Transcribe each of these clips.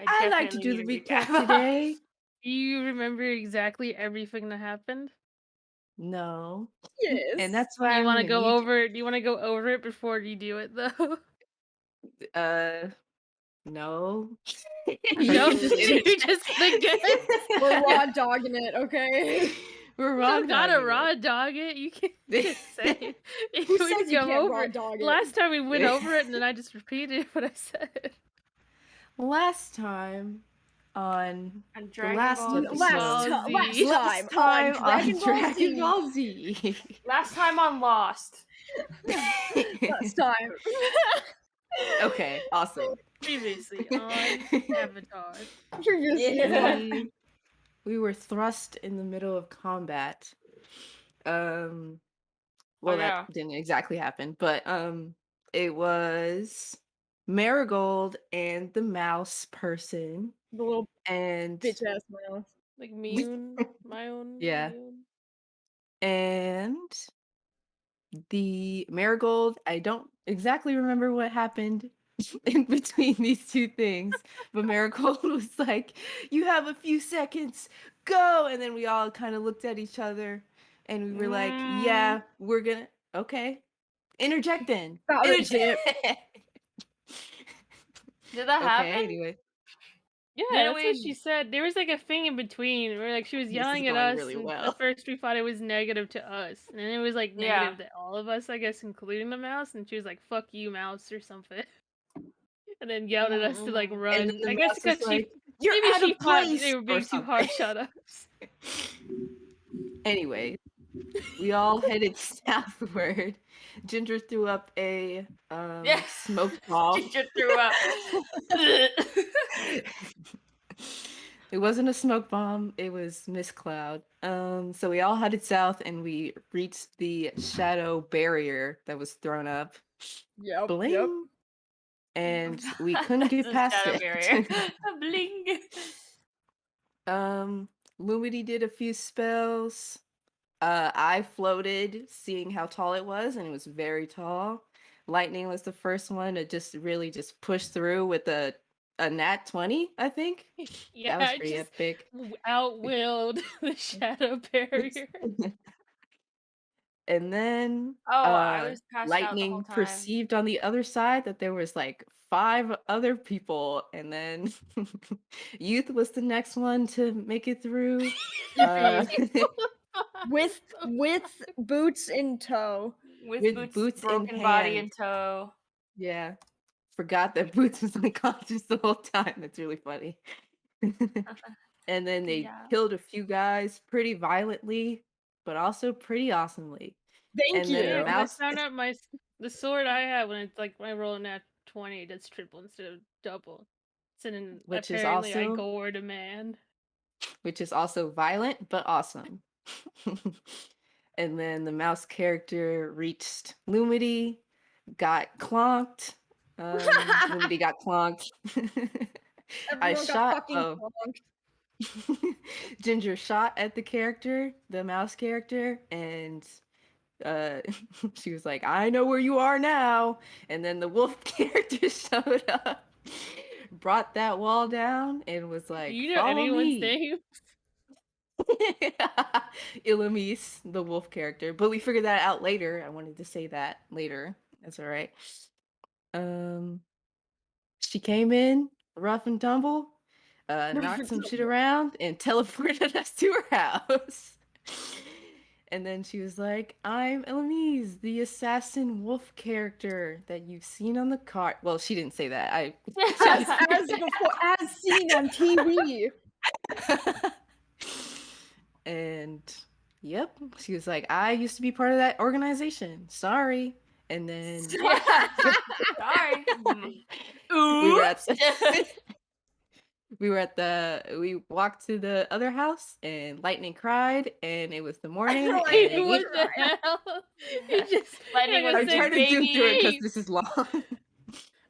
I like to definitely do need the a recap recap. today. Do you remember exactly everything that happened? No. And Yes. that's why I'm gonna need Do you wanna go over it before you do it, though? uh no. You No? can just Mm. You interject. just the guess? We're raw dogging it, okay? We're You don't wrong gotta dogging raw dog it, you can just say it. it. You Who can says just you go can't over raw it. dog it? Last time we went over it, and then I just repeated what I said. Last time on On the Dragon last Ball Dragon episode, Ball Last Z. time last on time on Dragon Ball Dragon Z. Ball Z. Last time on Lost. Last time. Okay, awesome. Previously on Avatar. Previously. we we were thrust in the middle of combat. Um, Oh well, that yeah. didn't exactly happen, but it was Marigold and the mouse person, The little and bitch ass mouse. Like Mune, my own yeah, Mune. and the Marigold. I don't exactly remember what happened in between these two things, but Marigold was like, "You have a few seconds, go!" And then we all kind of looked at each other, and we were like, Mm, "Yeah, we're gonna okay." Interject then. about a dip. Interject. did that Okay, happen? anyway, Yeah, Didn't that's what she we? said. There was like a thing in between where like she was this is yelling at going us, really and at well. first we thought it was negative to us, and then it was like Yeah. negative to all of us, I guess, including the mouse. And she was like, "Fuck you, mouse," or something, and then yelled at us to like Mm-mm. And then run. the I guess mouse was because like, "You're maybe out she of thought they place," were or being too something. hard shut ups. Anyway, we all headed southward. Ginger threw up a Yeah. smoke bomb. Ginger threw up. It wasn't a smoke bomb, it was Miss Cloud. So we all headed south and we reached the shadow barrier that was thrown up. Yep, yep. Bling! And we couldn't get It's a past shadow barrier. it. Bling. um, Lumity did a few spells. I floated, seeing how tall it was, and it was very tall. Lightning was the first one to just really just push through with a nat 20, I think. Yeah, That was it pretty just epic. outwilled the shadow barrier. And then Oh, I was passed out the whole Lightning time. perceived on the other side that there was like 5 other people, and then Youth was the next one to make it through. Uh, Yippee. With boots in tow. With with Boots' boots in broken body in hand. tow. Yeah. Forgot that Boots was unconscious the whole time. That's really funny. And then they Yeah. killed a few guys pretty violently, but also pretty awesomely. Thank And Oh then the yeah, you. because I mouse, found out the sword I have when it's like when I roll a nat 20, it does triple instead of double. So then which is apparently I also gored a man. violent but awesome. And then the mouse character reached Lumity, got clonked. Lumity got clonked. I Everyone got shot. fucking Oh, plonked. Ginger shot at the character, the mouse character, and uh she was like, "I know where you are now." And then the wolf character showed up, brought that wall down, and was Do like, you know "Follow anyone's me." name? Ilamis, the wolf character, but we figured that out later. I wanted to say that later. That's all right. Um, she came in rough and tumble, knocked some shit around, and teleported us to her house. And then she was like, "I'm Elamise, the assassin wolf character that you've seen on the card." Well, she didn't say that. I As before, as seen on TV. And yep, she was like, "I used to be part of that organization. Sorry." And then Yeah. Sorry. we were at Oops. the we walked to the other house and Lightning cried and it was the morning Lightning and What the cried. hell? You just Lightning like was I a I'm said, trying big to zoom through it because baby. this is long.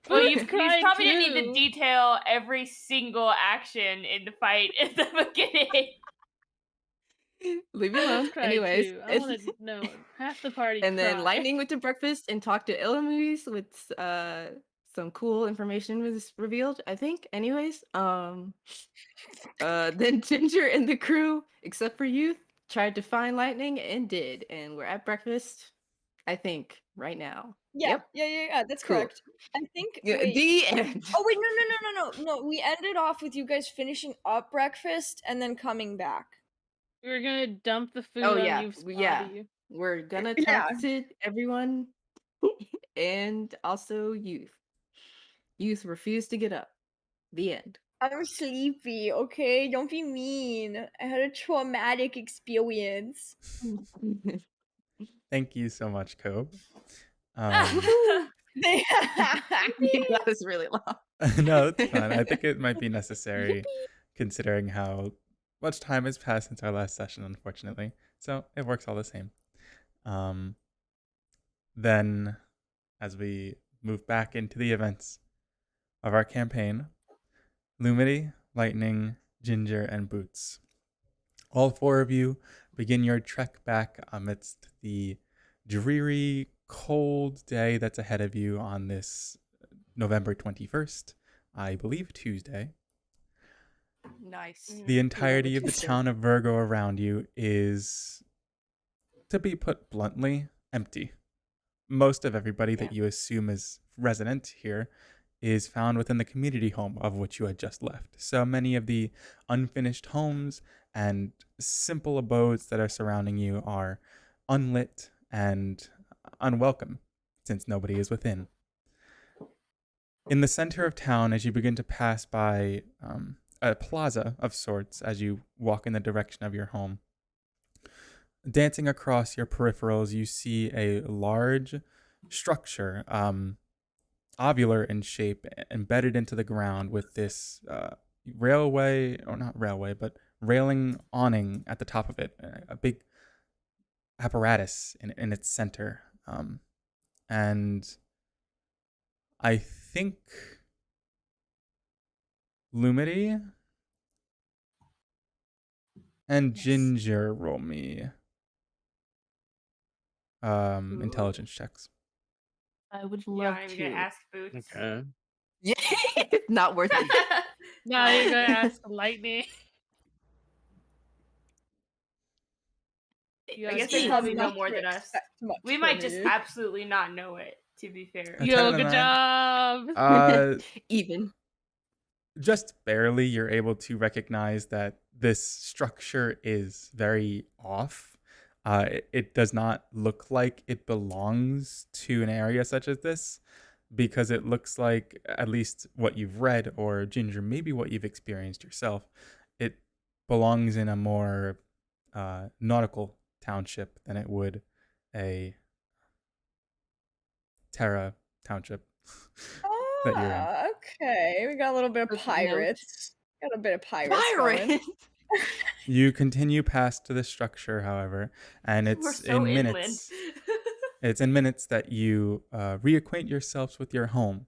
Well, Boots you cried probably didn't need to too. detail every single action in the fight at the beginning. Leave me Boots alone. cried Anyways, too. I want to know. Half the party and then cried. Lightning went to breakfast and talked to Eloise with some cool information was revealed, I think. Anyways, then Ginger and the crew, except for Youth, tried to find Lightning and did, and we're at breakfast, I think, right now. Yeah, Yep, yeah, that's cool. correct. I think Yeah, wait. the end. Oh wait, no. We ended off with you guys finishing up breakfast and then coming back. We were gonna dump the Oh food on yeah, Youth's yeah. body. We're gonna Yeah. talk to everyone and also Youth. Youth refused to get up. The end. I'm sleepy, okay? Don't be mean. I had a traumatic experience. Thank you so much, Cope. Woohoo! That was really long. No, it's fine. I think it might be necessary considering how much time has passed since our last session, unfortunately. So it works all the same. Then, as we move back into the events of our campaign, Lumity, Lightning, Ginger, and Boots. All four of you begin your trek back amidst the dreary, cold day that's ahead of you on this November 21st, I believe Tuesday. Nice. The entirety of the Tuesday. town of Virgo around you is, to be put bluntly, empty. Most of everybody that you assume is resident here is found within the community home of which you had just left. So many of the unfinished homes and simple abodes that are surrounding you are unlit and unwelcome, since nobody is within. In the center of town, as you begin to pass by a plaza of sorts as you walk in the direction of your home, dancing across your peripherals, you see a large structure, ovular in shape, embedded into the ground with this railway, or not railway, but railing awning at the top of it, a big apparatus in its center. And I think Lumity and Ginger roll me intelligence checks. I would Yeah, love I'm to. gonna ask Boots. Okay. Yeah, it's not worth it. Now you're gonna ask Lightning. I guess Jeez. they probably know Not more to than us. expect much We from might just you. absolutely not know it, to be fair. A 10 Yo, and a good 9. job. Even. Just barely, you're able to recognize that this structure is very off. It does not look like it belongs to an area such as this, because it looks like, at least what you've read, or Ginger, maybe what you've experienced yourself, it belongs in a more nautical township than it would a Terra township that you're in. Okay. We got a little bit of Perfect pirates. Got a bit of pirates. going. Pirate. You continue past to the structure, however, and We're it's so in inland. minutes. It's in minutes that you reacquaint yourselves with your home,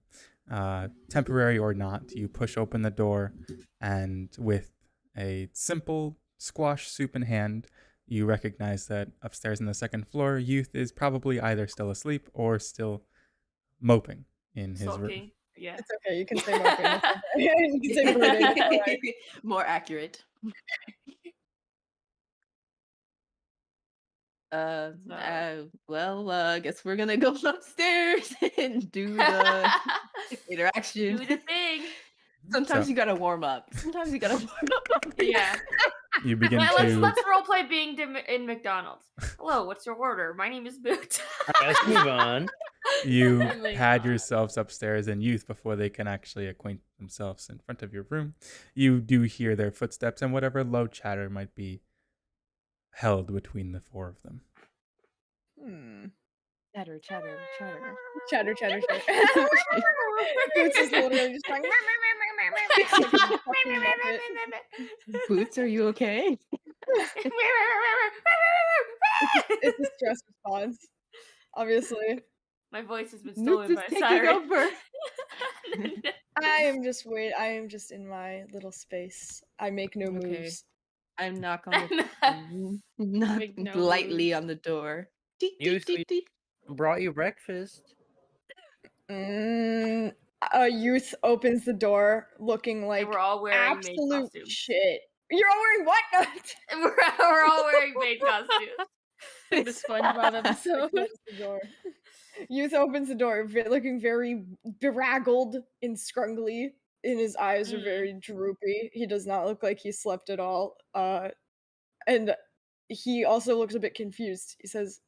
temporary or not. You push open the door, and with a simple squash soup in hand, you recognize that upstairs on the second floor, Youth is probably either still asleep or still moping in his room. Sulking. Yeah. It's okay. You can say more. You can say brooding. It's all right. More accurate. Well, I guess we're gonna go upstairs and do the interaction. Do the thing. Sometimes So- you gotta warm up. Sometimes you gotta warm up. Yeah. You begin Let's roleplay being in McDonald's. Hello, what's your order? My name is Boots. Let's move on. You Oh my pad God. yourselves upstairs, and Youth, before they can actually acquaint themselves in front of your room, you do hear their footsteps and whatever low chatter might be held between the four of them. Chatter. Chatter. Boots is literally just going. Boots, are you okay? It's a stress response, obviously. My voice has been Noots stolen is by a taking siren. over. I am just in my little space. I make no Okay. moves. I'm knock on the knock Make no lightly moves. on the door. Deet, You deet, deet, deet. brought you breakfast. A youth opens the door looking like And we're all wearing maid absolute costumes. shit. You're all wearing what? And we're all wearing maid costumes. Like the SpongeBob episode. Close the door. Youth opens the door, looking very beraggled and scrungly, and his eyes are very droopy. He does not look like he slept at all. And he also looks a bit confused. He says,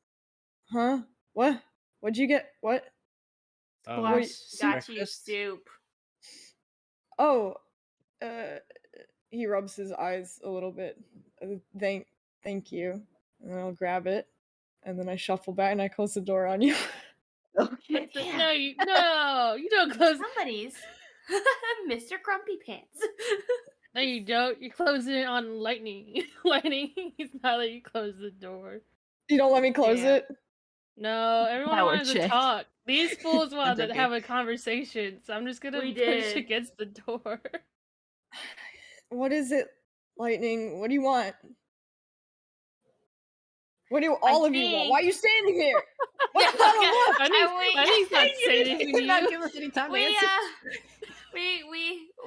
"Huh? What? What'd you get? What? Squash Got you breakfast. soup. Oh, he rubs his eyes a little bit. Thank you." And then I'll grab it, and then I shuffle back and I close the door on you. Okay. Damn. No, you don't close. Somebody's Mr. Grumpy Pants. No, you don't. You close it on lightning. Lightning. He's not let you close the door. You don't let me close Yeah. it? No, everyone Power wanted to check. talk. These fools wanted to joking. have a conversation, so I'm just gonna We push did. against the door. What is it, Lightning? What do you want? What do all of you want? Why are you standing here? What the hell? Look! Honey's not saying anything to You're not you. giving us any time to We answer.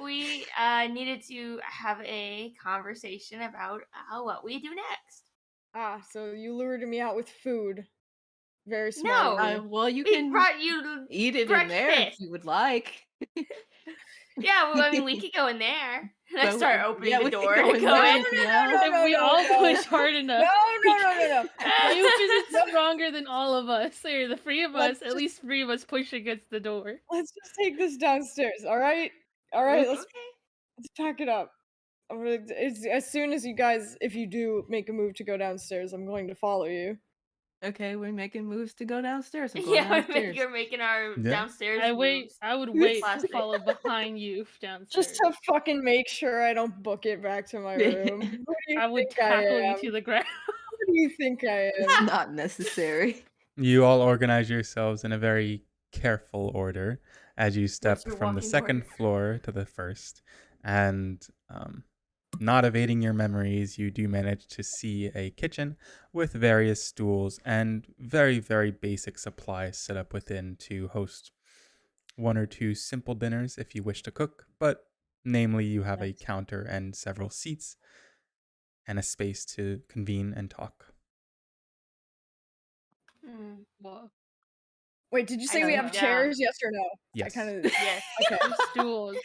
we needed to have a conversation about what we do next. Ah, so you lured me out with food. Very No. smart. of you. Well, you We can brought you. eat it in there if breakfast. you would like. Yeah, well, I mean, we could go in there. And I But start we- opening yeah, the we could door go to in go there. in. If we all push hard enough. No. Mayoof isn't stronger than all of us. So you're the three of Let's us, at least three of us push against the door. Let's just take this downstairs, all right? All right, let's Okay. pack it up. As soon as you guys, if you do make a move to go downstairs, I'm going to follow you. Okay, we're making moves to go downstairs. I'm going Yeah, downstairs. you're making our Yeah. downstairs I moves. would wait to Plastic. follow behind you downstairs. Just to fucking make sure I don't book it back to my room. Who do you I would think I tackle you am? to the ground. Who do you think I am? Not necessary. You all organize yourselves in a very careful order as you step your from the walking second order? floor to the first. And not evading your memories, you do manage to see a kitchen with various stools and very, very basic supplies set up within to host one or two simple dinners if you wish to cook. But namely, you have a counter and several seats and a space to convene and talk. Well, Wait, did you say I we know. have Yeah. chairs? Yes or no? Yes. I kind of. Yes. Okay. stools.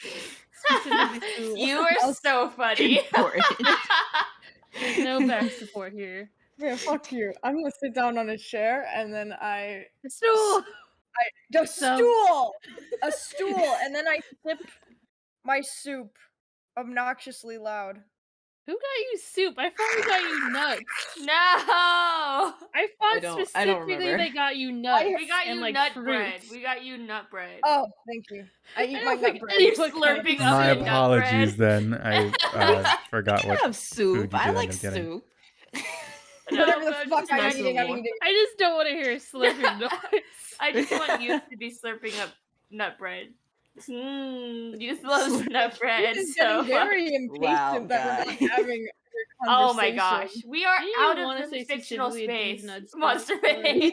Specifically stools. You are so funny. Important. There's no back support here. Yeah, fuck you. I'm gonna sit down on a chair and then The stool! a So- stool, and then I sip my soup obnoxiously loud. Who got you soup? I thought we got you nuts. No. I thought I don't specifically remember. they got you nuts. We got you and, like, nut fruits. bread. We got you nut bread. Oh, thank you. I eat I my don't nut think bread. You're anyone slurping can up My your see nut apologies bread. then. I forgot I what have soup. food you I did like end up getting. soup. Whatever the but fuck just I'm nice eating, I'm little eating. I just don't want to hear a slurping noise. I just want you to be slurping up nut bread. You love nut bread This is so getting much. very impatient Wow, that we're guys. not having a Oh my conversation. gosh, we are You out don't wanna of the say fictional specifically a space. D's nuts Monster bread. Base.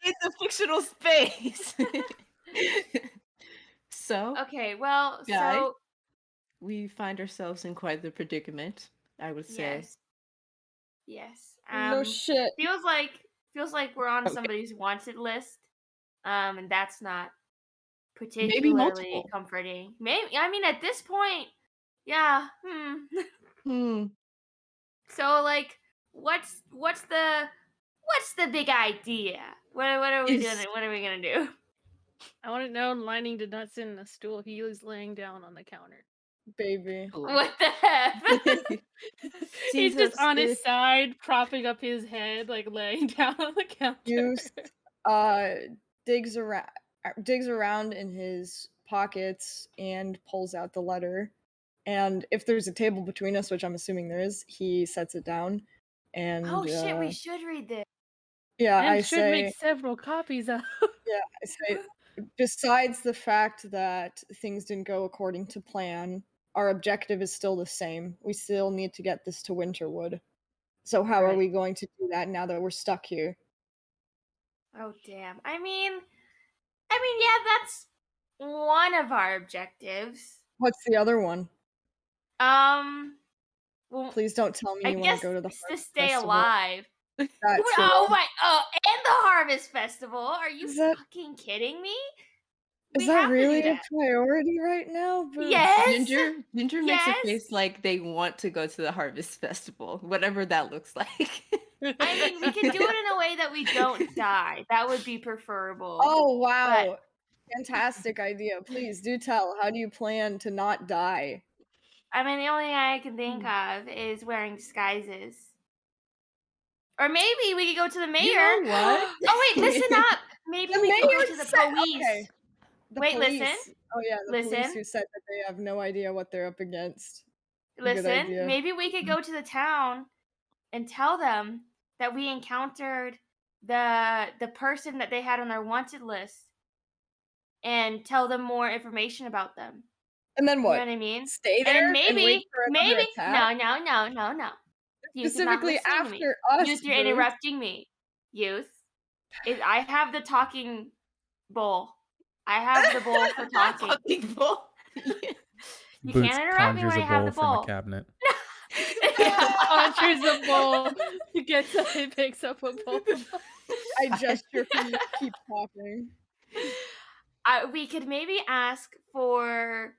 It's a fictional space. So Okay, well, Guys? so we find ourselves in quite the predicament, I would say. yes. No shit. Feels like we're on Okay. somebody's wanted list, and that's not Maybe particularly multiple. comforting. Maybe I mean at this point, yeah. Hmm. So like, what's the big idea? What are we Is- gonna What are we gonna do? I want to know Lining did not sit in a stool. He was laying down on the counter. Baby. What the heck? He's Seems just as on his if- side, propping up his head, like laying down on the counter. Youth digs around in his pockets and pulls out the letter. And if there's a table between us, which I'm assuming there is, he sets it down. And Oh shit, we should read this. yeah, And I should say make several copies of. I say besides the fact that things didn't go according to plan, our objective is still the same. We still need to get this to Winterwood. So how are Right. we going to do that now that we're stuck here? Oh damn. I mean, yeah, one of our objectives. What's the other one? Well, Please don't tell me I you want guess to go to the it's to Harvest stay Festival. alive. That Oh too. my! Oh, and the Harvest Festival. Are you Is that- fucking kidding me? Is We that have to do really a that. priority right now? Boots? Yes. Ginger makes a Yes. face like they want to go to the Harvest Festival, whatever that looks like. I mean, we could do it in a way that we don't die. That would be preferable. Oh wow. Fantastic idea. Please do tell. How do you plan to not die? I mean, the only thing I can think of is wearing disguises. Or maybe we could go to the mayor. You know what? Oh wait, listen up. Maybe The we could go mayor to the said- police. okay. The Wait, police. listen. Oh yeah, the police Listen. who said that they have no idea what they're up against. Good Listen, idea. maybe we could go to the town and tell them that we encountered the person that they had on their wanted list and tell them more information about them. And then what? You know what I mean? Stay there And and maybe, wait for another attack? no. Youth, you're not Specifically listening to me. after us. Youth, you're Boots. interrupting me. Youth, I have the talking bowl. I have the bowl for talking. Talking bowl. You Boots can't interrupt me conjures when a I have bowl the from bowl. a cabinet. Conjures a bowl. He gets up and picks up a bowl. I gesture for you to keep talking. We could maybe ask for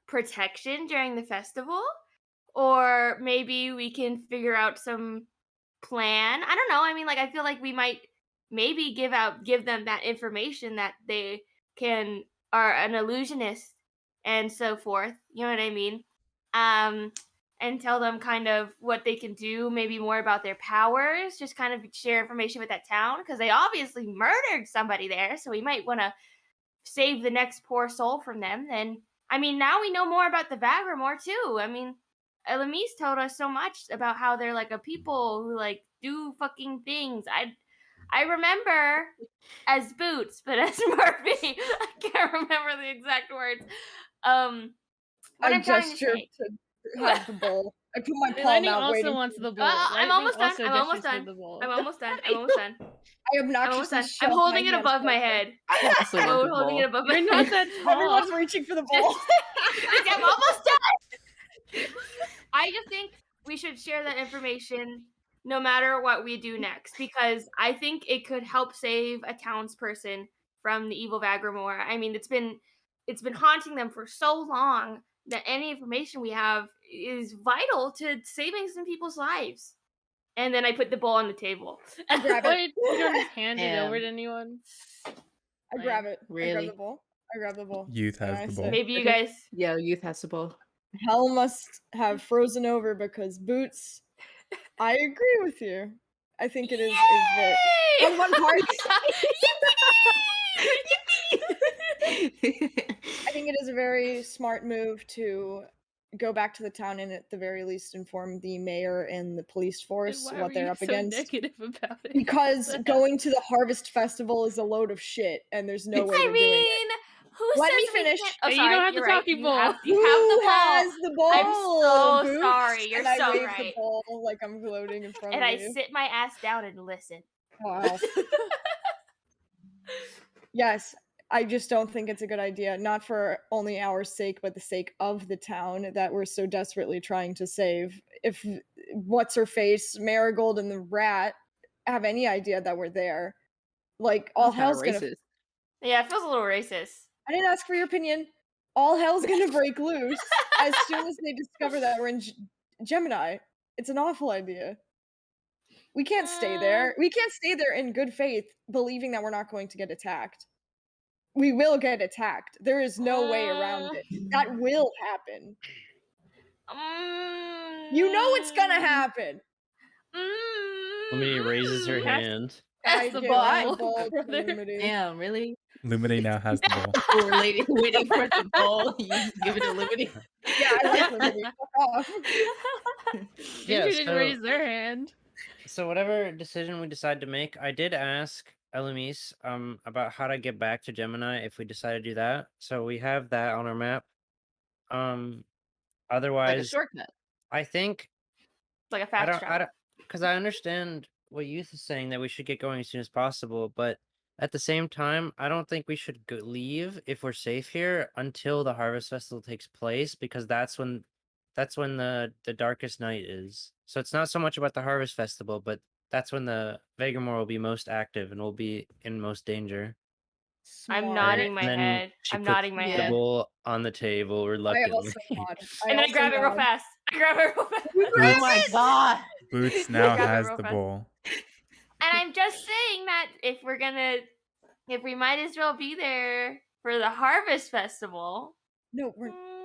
protection during the festival, or maybe we can figure out some plan. I don't know. I mean, like, I feel like we might maybe give them that information that they are an illusionist and so forth. You know what I mean? And tell them kind of what they can do, maybe more about their powers, just kind of share information with that town, because they obviously murdered somebody there, so we might want to save the next poor soul from them. Then, I mean, now we know more about the Vagramoor too. I mean, Elamise told us so much about how they're like a people who like do fucking things. I remember as Boots, but as Murphy, I can't remember the exact words. What I I'm trying to gesture say. to have the bowl. I put my palm Lightning out also waiting. wants for the you. bowl. I'm Lightning almost done. also I'm almost gestures for done. the bowl. I'm almost done. I'm almost done. I obnoxiously I'm shove holding my it hand above my closer. head. I also want I'm the holding bowl. it above my You're head. not that tall. Everyone's reaching for the bowl. I'm almost done. I just think we should share that information no matter what we do next, because I think it could help save a townsperson from the evil Vagramoor. I mean, it's been haunting them for so long that any information we have is vital to saving some people's lives. And then I put the bowl on the table. I grab it. Wait, you don't just hand it over Damn. to anyone? I grab it. I Really? grab the bowl. I grab the bowl. Youth And has I the say, bowl. Maybe you guys. Yeah, youth has the bowl. Hell must have frozen over because Boots. I agree with you. I think it is a very. Yay! On one part, Yippee! I think it is a very smart move to go back to the town and at the very least inform the mayor and the police force Why what were they're you up so against. negative about it? Because going to the Harvest Festival is a load of shit, and there's no way I we're doing it. mean, who Let says me we finish. can't? Oh, Hey, you sorry, don't have the you're right. talking You bowl. have the Who bowl. has the bowl? I'm so Boots? sorry. You're and I so wave right. the bowl like I'm floating in front And of I you. sit my ass down and listen. Wow. Yes, I just don't think it's a good idea. Not for only our sake, but the sake of the town that we're so desperately trying to save. If what's her face, Marigold and the rat have any idea that we're there, like all That's kinda hell's gonna. racist. Yeah, it feels a little racist. I didn't ask for your opinion. All hell's gonna break loose as soon as they discover that we're in Gemini. It's an awful idea. We can't stay there. We can't stay there in good faith, believing that we're not going to get attacked. We will get attacked. There is no way around it. That will happen. You know it's gonna happen. Lumini raises her hand. That's the give bowl. the bowl to Brother. Lumity. Damn, really? Lumity now has the bowl. We're waiting for the bowl. You just give it to Liberty. Yeah, I like Lumity. Fuck off. Yeah, Ginger didn't so- raise their hand. So whatever decision we decide to make, I did ask Elamise about how to get back to Gemini if we decide to do that. So we have that on our map. Like a Otherwise, shortcut. I think Like a I fast don't travel. because I understand what Youth is saying that we should get going as soon as possible, but At the same time, I don't think we should leave if we're safe here until the Harvest Festival takes place, because that's when the darkest night is. So it's not so much about the Harvest Festival, but that's when the Vagramoor will be most active and will be in most danger. I'm Smart. nodding my And then head. she I'm puts nodding my the head. Yeah. bowl on the table I reluctantly. also nod. And then I also grab it real nod. fast. I grab it real fast. Oh my god. Boots now Grab it has real the fast. bowl. And I'm just saying that if we might as well be there for the Harvest Festival. No,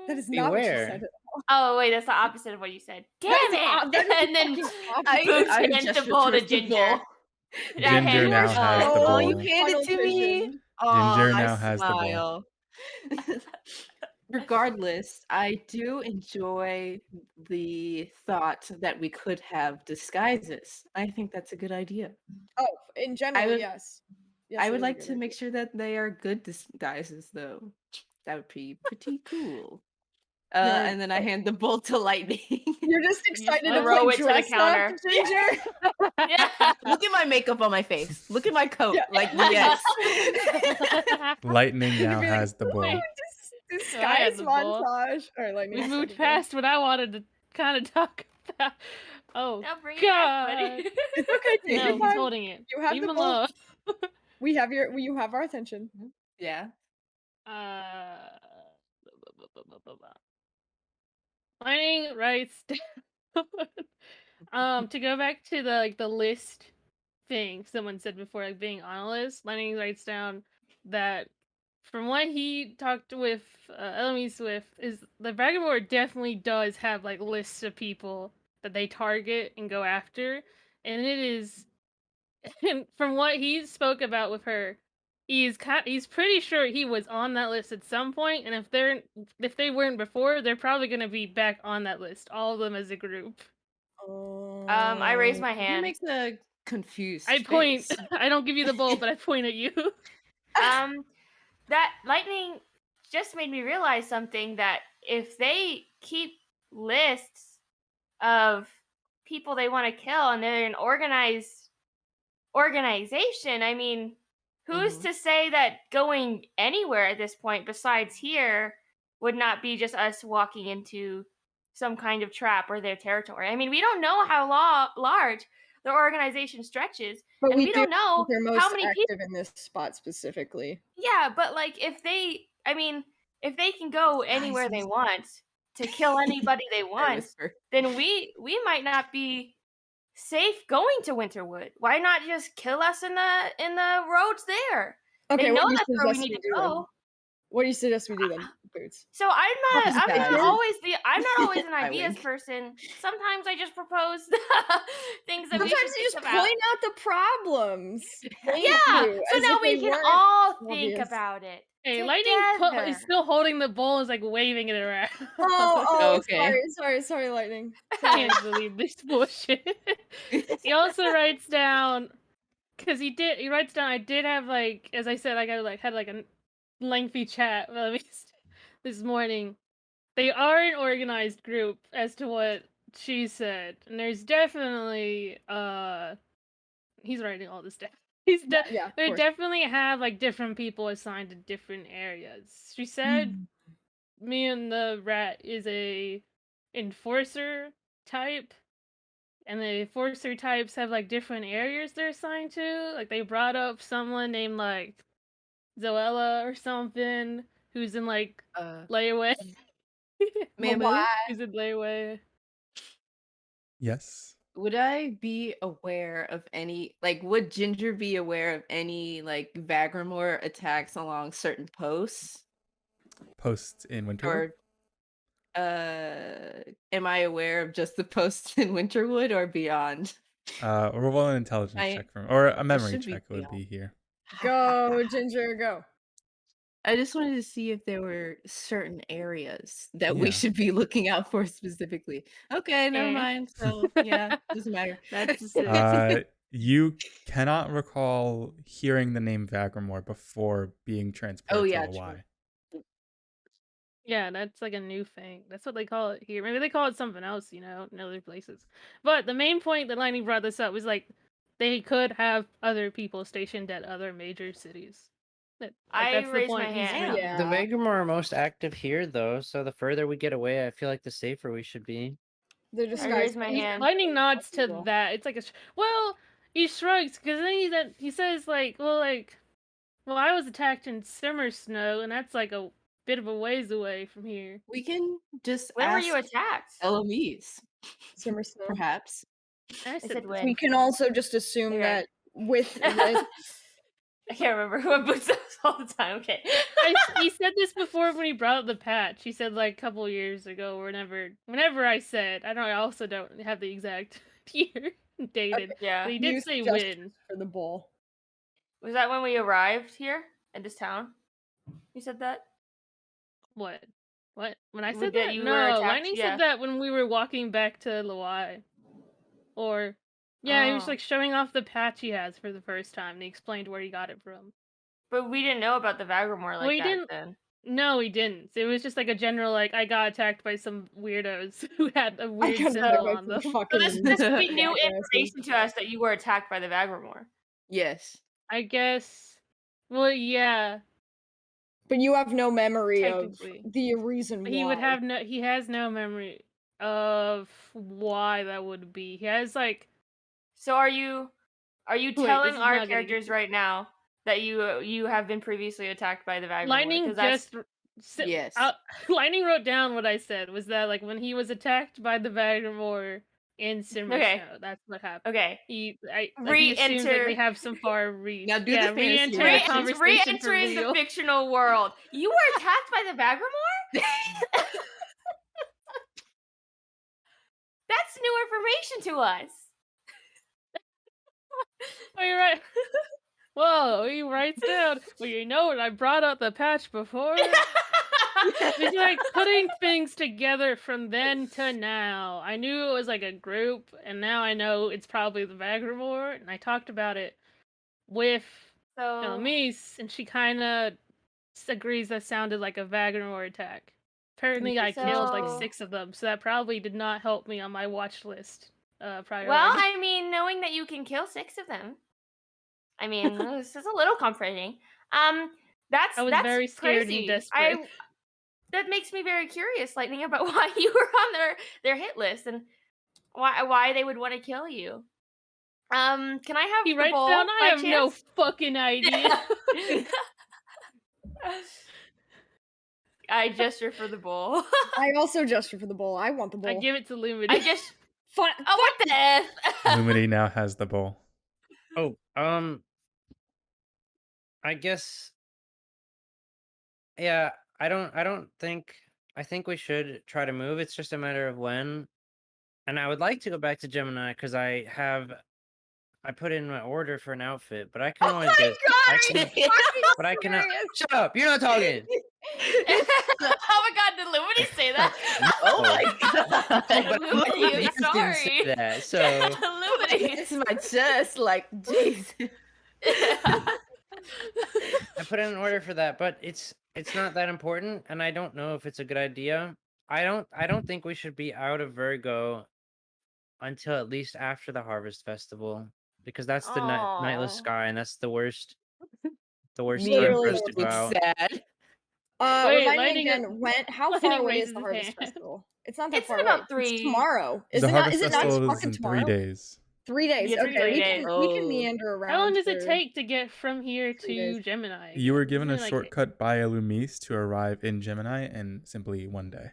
that is Be not what she aware. said. Oh wait, that's the opposite of what you said. Damn That is it! that is And then fucking opposite. Boots I hands the gestured bowl to towards the Ginger. bowl. I hand Ginger it now to has the Ginger. Oh, you bowl. hand it to me. Tunnel Oh, Ginger I now has the bowl. smile. Regardless, I do enjoy the thought that we could have disguises. I think that's a good idea. Oh, in general, would- yes. Yes, I that would is a like good to make sure that they are good disguises, though. That would be pretty cool. You're- And then I hand the bowl to Lightning. You're just excited to throw play it to the dress up, counter. Ginger. Yeah. Look at my makeup on my face. Look at my coat. Yeah. Like, yes. Lightning You'd now be like, has the bowl. "Ooh, disguise the bowl. montage. All right, Lightning. We has moved the bowl. past what I wanted to kind of talk about. Oh, Now bring it back, buddy. It's okay. Take no, your he's time. holding it. You have Leave the him bowl. alone. You have our attention. Yeah. Lightning writes down. To go back to the list thing someone said before, like being on a list. Lightning writes down that from what he talked with Eloise with, is the Vagramoor definitely does have like lists of people that they target and go after, and it is, and from what he spoke about with her, he's pretty sure he was on that list at some point, and if they weren't before, they're probably gonna be back on that list, all of them as a group. I raise my He hand. makes a confused I point. face. I don't give you the bowl, but I point at you. That lightning just made me realize something, that if they keep lists of people they want to kill and they're an organized organization, I mean, who's to say that going anywhere at this point besides here would not be just us walking into some kind of trap or their territory? I mean, we don't know how large their organization stretches, But and we don't know they're most how many people. active in this spot specifically. Yeah, but like if they can go anywhere they want to kill anybody they want, whisper. then we might not be safe going to Winterwood. Why not just kill us in the roads there? Okay, They know what do you that's where we suggest need we to do then? go. What do you suggest we do then, Boots? So I'm not Disguise. always an I ideas wink. person. Sometimes I just propose things that we Sometimes should you think just about. point out the problems. Thank Yeah. you, So as now if we they can weren't all think obvious. about it. Hey, together. Lightning is still holding the bowl, is like waving it around. Oh, Okay. sorry, Lightning. I can't believe this bullshit. He also writes down, because he writes down, I did have, like, as I said, I had a lengthy chat with Elise this morning. They are an organized group, as to what she said, and there's definitely he's writing all this down. Yeah, of They course. definitely have like different people assigned to different areas. She said me and the rat is a enforcer type, and the enforcer types have like different areas they're assigned to. Like they brought up someone named like Zoella or something who's in like layaway. Mamu, Who's in layaway. Yes. would I be aware of any, like, would Ginger be aware of any, like, Vagramoor attacks along certain posts? Posts in Winterwood. Or, am I aware of just the posts in Winterwood or beyond? Roll an intelligence check from, or a memory should be check would beyond. be here. Go, Ginger, go. I just wanted to see if there were certain areas that we Yeah. should be looking out for specifically. Okay, never Okay. mind. So yeah, doesn't matter. That's just it. You cannot recall hearing the name Vagramoor before being transported yeah, to true. Y. Yeah, that's like a new thing. That's what they call it here. Maybe they call it something else, in other places. But the main point that Lightning brought this up was like they could have other people stationed at other major cities. I That's the raised my point he's hand. making. Yeah. The Vagramoor are most active here, though, so the further we get away, I feel like the safer we should be. They're I disguised. raised my hand. Lightning nods to Possible. that. It's like well, he shrugs because then he says like, well, I was attacked in summer snow, and that's like a bit of a ways away from here. We can just When were ask you attacked? Eloise, Summer snow. perhaps. I I said this when. We can also just assume Okay. that with I can't remember who boots us all the time. Okay. He said this before when he brought up the patch. He said like a couple years ago, or whenever I said, I also don't have the exact year dated, Yeah. but he did use say just when. for the bowl. Was that when we arrived here in this town? You said that? What? When I Would said that that? you were No, attacked? Lightning Yeah. said that when we were walking back to Lawai. Or, yeah, he was Oh. like showing off the patch he has for the first time, and he explained where he got it from. But we didn't know about the Vagramoor like he that didn't. then. No, he didn't. It was just like a general like I got attacked by some weirdos who had a I weird got symbol attacked by on some them. fucking So this would be new jackasses. information to us that you were attacked by the Vagramoor. Yes. I guess. Well, yeah. But you have no memory of Technically. the reason why. He would have no. He has no memory of why that would be. He has like. So are you Wait, telling this is our not getting- characters right now that you have been previously attacked by the Vagramoor? Lightning 'Cause that's- just. Yes. Lightning wrote down what I said. Was that like when he was attacked by the Vagramoor in Simmer Okay. Snow? That's what happened. Okay. He assumes like Re-enter- they have some far reach. Now do the fantasy re-enter the reference. conversation for Re-entering the real. fictional world. You were attacked by the Vagramoor? That's new information to us. Oh, you're right. Whoa, he writes down. Well, you know what? I brought out the patch before. It's like putting things together from then to now. I knew it was like a group, and now I know it's probably the Vagramoor, and I talked about it with So Mies, and she kind of agrees that sounded like a Vagramoor attack. Apparently, I killed like So- 6 of them, so that probably did not help me on my watch list. Priority. well, I mean, knowing that you can kill 6 of them, I mean, this is a little comforting. That's I was that's very scared crazy. and desperate. That makes me very curious, Lightning, about why you were on their hit list and why they would want to kill you. Can I have He the writes bowl? down, by I have no chance?" fucking idea. I gesture for the bowl. I also gesture for the bowl. I want the bowl. I give it to Lumity. I just Fun. oh what the f? Lumity now has the bowl. Oh, I guess. Yeah, I don't think. I think we should try to move. It's just a matter of when. And I would like to go back to Gemini because I put in my order for an outfit, but I can Oh always my get. god! I can, but I cannot. Shut up! You're not talking. Oh my god, did Lumity say that? Oh No. my god. But Lumity, you I'm didn't sorry. say that, so Lumity. It's my chest, like, jeez. I put in an order for that, but it's not that important, and I don't know if it's a good idea. I don't think we should be out of Virgo until at least after the Harvest Festival, because that's the nightless Aw. sky, and that's the worst time for Literally us to the go out. sad. Wait, Remind me Lightning- again, how Lightning far away is raises the his Harvest hand. Festival? It's not that It's far in about away. 3 It's tomorrow. Is the it not? Harvest Is it not Festival is fucking in tomorrow? 3 days. 3 days. Yeah, Okay, 3 we days. can Oh. meander around. How long does it for- take to get from here 3 to days. Gemini? You were given a Isn't it like shortcut by Elumise to arrive in Gemini in simply 1 day.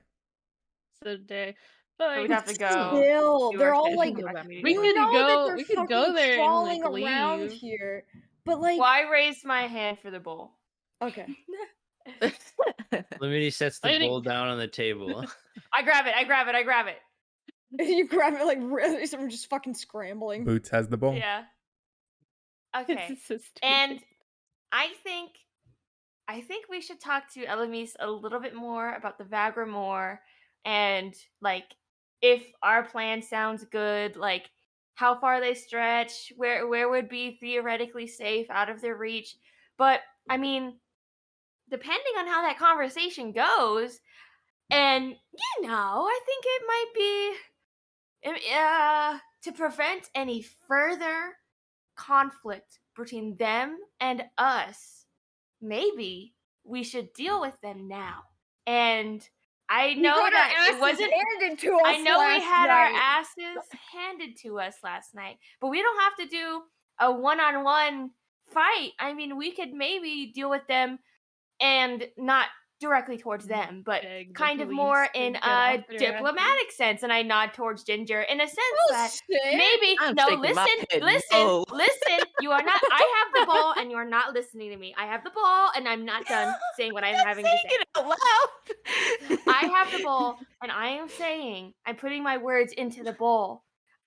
So day. So But we'd have to go. Still, do they're our all schedule like. about that meeting. We you could know go- that they're we could go fucking there and, crawling like, around leave. here, but like. Well, I raised my hand for the bowl. Okay. Lumity sets the Lightning- bowl down on the table. I grab it. You grab it like really, so we're just fucking scrambling. Boots has the bowl. Yeah. Okay. This is so stupid. And I think we should talk to Eloise a little bit more about the Vagramoor and like if our plan sounds good, like how far they stretch, where would be theoretically safe out of their reach. But I mean, depending on how that conversation goes, and I think it might be to prevent any further conflict between them and us, maybe we should deal with them now. And I We know got our that it asses wasn't. handed to us I know we last had our night. asses handed to us last night, but we don't have to do a one-on-one fight. I mean, we could maybe deal with them and not directly towards them, but Beg the kind of police more to in get a off their asses. diplomatic sense. And I nod towards Ginger in a sense that Bullshit. maybe I'm no, shaking my head listen, no. listen. You are not. I have the ball, and you are not listening to me. I have the ball, and I'm not done saying what I'm having to say. Saying it out loud. I have the ball, and I am saying, I'm putting my words into the bowl.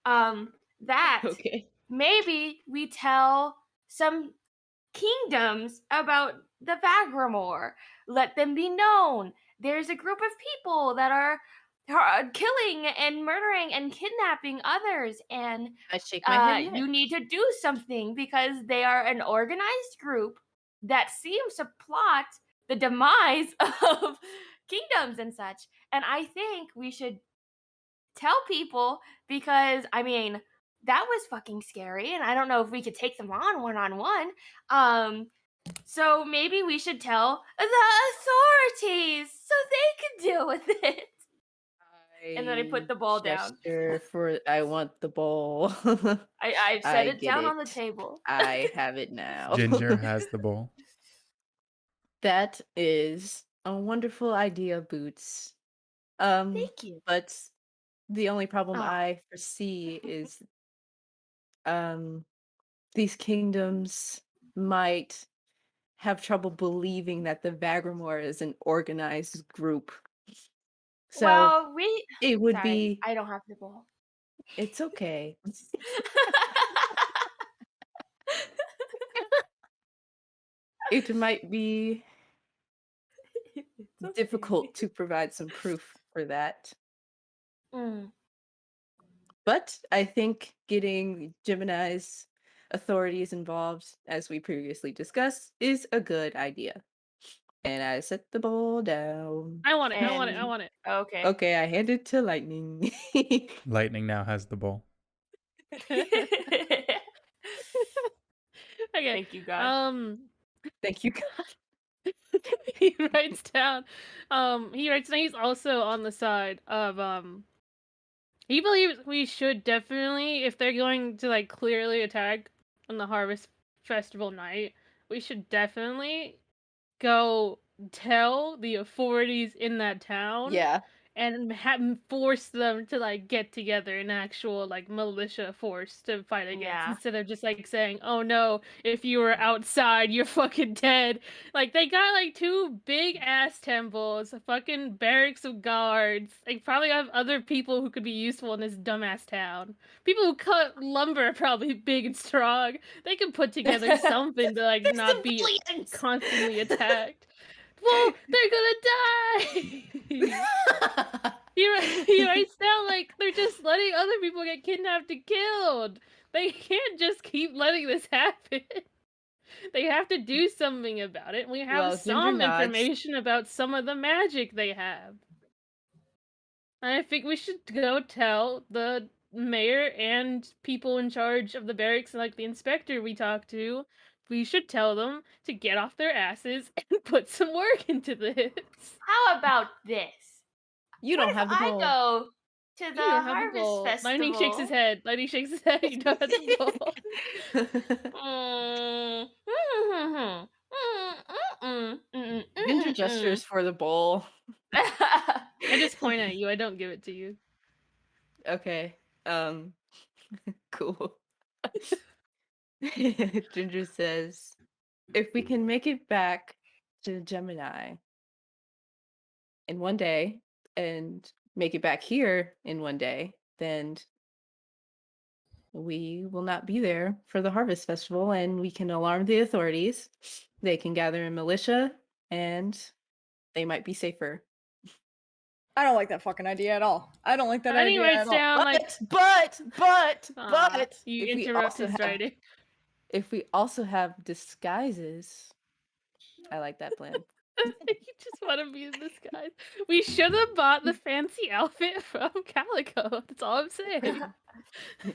That Okay. maybe we tell some kingdoms about the Vagramoor. Let them be known. There's a group of people that are killing and murdering and kidnapping others, and I shake my head. you need to do something because they are an organized group that seems to plot the demise of kingdoms and such. And I think we should tell people because, I mean, that was fucking scary, and I don't know if we could take them on one-on-one. So maybe we should tell the authorities so they can deal with it. And then I put the ball down. I want the ball. I've set I it get down on the it. table. I have it now. Ginger has the bowl. That is a wonderful idea, Boots. Thank you. But the only problem Oh. I foresee is these kingdoms might have trouble believing that the Vagramoor is an organized group. So well, it would sorry, be I don't have the ball. it's okay. It might be difficult to provide some proof for that. Mm. But I think getting Gemini's authorities involved, as we previously discussed, is a good idea. And I set the ball down. I want it. I want it. I And- want it. Okay. Okay, I hand it to Lightning. Lightning now has the bowl. Okay. Thank you, God. Thank you, God. He writes down. He's also on the side of he believes we should definitely, if they're going to like clearly attack on the Harvest Festival night, we should definitely go tell the authorities in that town. Yeah. And force them to like get together an actual like militia force to fight against, Yeah. instead of just like saying, "Oh no, if you were outside, you're fucking dead." Like they got like 2 big ass temples, a fucking barracks of guards. They probably have other people who could be useful in this dumbass town. People who cut lumber are probably big and strong. They can put together something to like not be constantly attacked. Well, they're gonna die. He writes down like they're just letting other people get kidnapped and killed. They can't just keep letting this happen. They have to do something about it. We have Well, Ginger some nods. information about some of the magic they have. I think we should go tell the mayor and people in charge of the barracks, like the inspector we talked to. We should tell them to get off their asses and put some work into this. How about this? You What don't if have the I ball. go to the You don't have the Harvest ball. Festival? Lightning shakes his head. Lightning shakes his head. You don't have the ball. Ginger gestures for the bowl. I just point at you. I don't give it to you. Okay. Cool. Ginger says, if we can make it back to Gemini in one day and make it back here in one day, then we will not be there for the Harvest Festival and we can alarm the authorities. They can gather a militia and they might be safer. I don't like that fucking idea at all. I don't like that And he idea at writes all. down like, But you if we interrupt also his have- writing. if we also have disguises, I like that plan. You just want to be in disguise. We should have bought the fancy outfit from Calico. That's all I'm saying.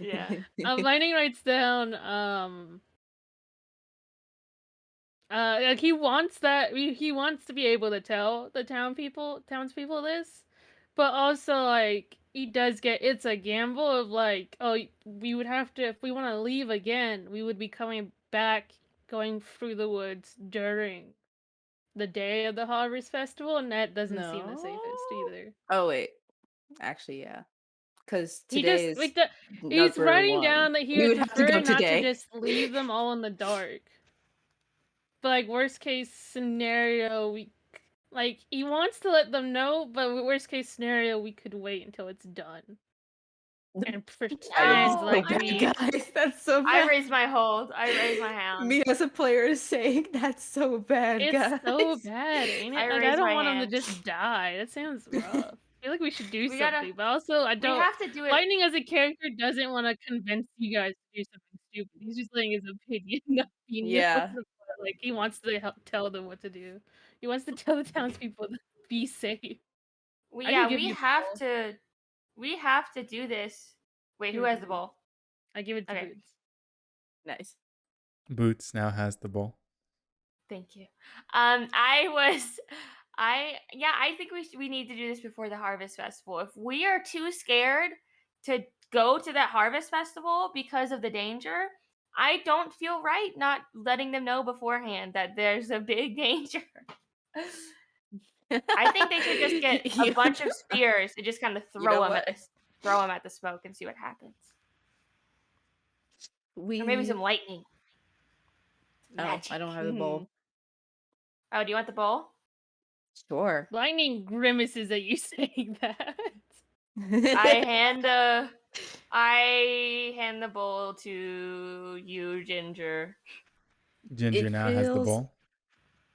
Yeah. Lightning writes down, like he wants to be able to tell the townspeople this, but also like he does get it's a gamble of like, oh, we would have to, if we want to leave again, we would be coming back, going through the woods during the day of the Harvest Festival, and that doesn't seem the safest No. either. Oh wait, actually, yeah, because He today just is like he's Nugbury writing 1. down that he We would would have to prefer go not to today. just leave them all in the dark. But like worst case scenario, he wants to let them know, but worst case scenario, we could wait until it's done and pretend so like bad, we. guys. That's so I bad. raised my hold. I raised my hand. Me as a player is saying that's so bad, It's guys. so bad, ain't it? I Like I raised don't my want him to hand. just die. That sounds rough. I feel like we should do We gotta- something, but also I We don't. have to do it. Lightning as a character doesn't want to convince you guys to do something stupid. He's just saying his opinion, not being Yeah. like he wants to help tell them what to do. He wants to tell the townspeople to be safe. I can Yeah, give we you the have ball. to. We have to do this. Wait, Give who it has to the Boots. ball? I give it to Okay. Boots. Nice. Boots now has the bowl. Thank you. I think we need to do this before the Harvest Festival. If we are too scared to go to that Harvest Festival because of the danger, I don't feel right not letting them know beforehand that there's a big danger. I think they should just get a bunch of spears and just kind of You know throw them what? at the smoke and see what happens. We Or maybe some lightning. Oh, Magic. I don't have the bowl. Oh, do you want the bowl? Sure. Lightning grimaces at you saying that. I hand the bowl to you, Ginger. Ginger It now has the feels- bowl.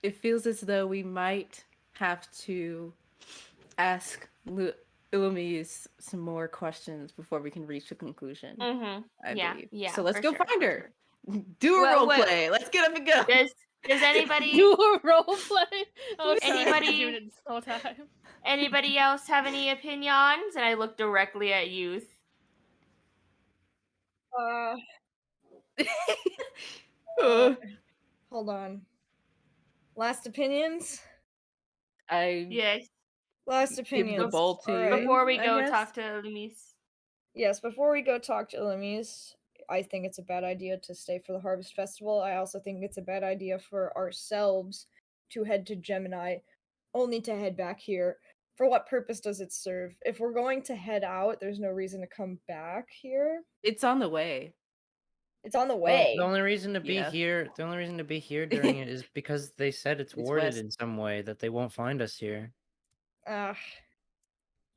It feels as though we might have to ask Illumise some more questions before we can reach a conclusion. Mm-hmm. I believe. Yeah. So let's for go sure, find for her. sure. Do a Well, role well, play. Let's get up and go. Does anybody Do a role play. Oh, sorry, I've been Anybody- doing it this whole time. anybody else have any opinions? And I look directly at Youth. Hold on. Last opinions? Yes. Last Give opinions. the bowl to Alright. you. Before we I go guess. talk to Lumis. Yes, before we go talk to Ilimis, I think it's a bad idea to stay for the Harvest Festival. I also think it's a bad idea for ourselves to head to Gemini, only to head back here. For what purpose does it serve? If we're going to head out, there's no reason to come back here. It's on the way. It's on the Well, way. the only reason to be Yeah. here, the only reason to be here during it is because they said it's It's warded west. in some way that they won't find us here.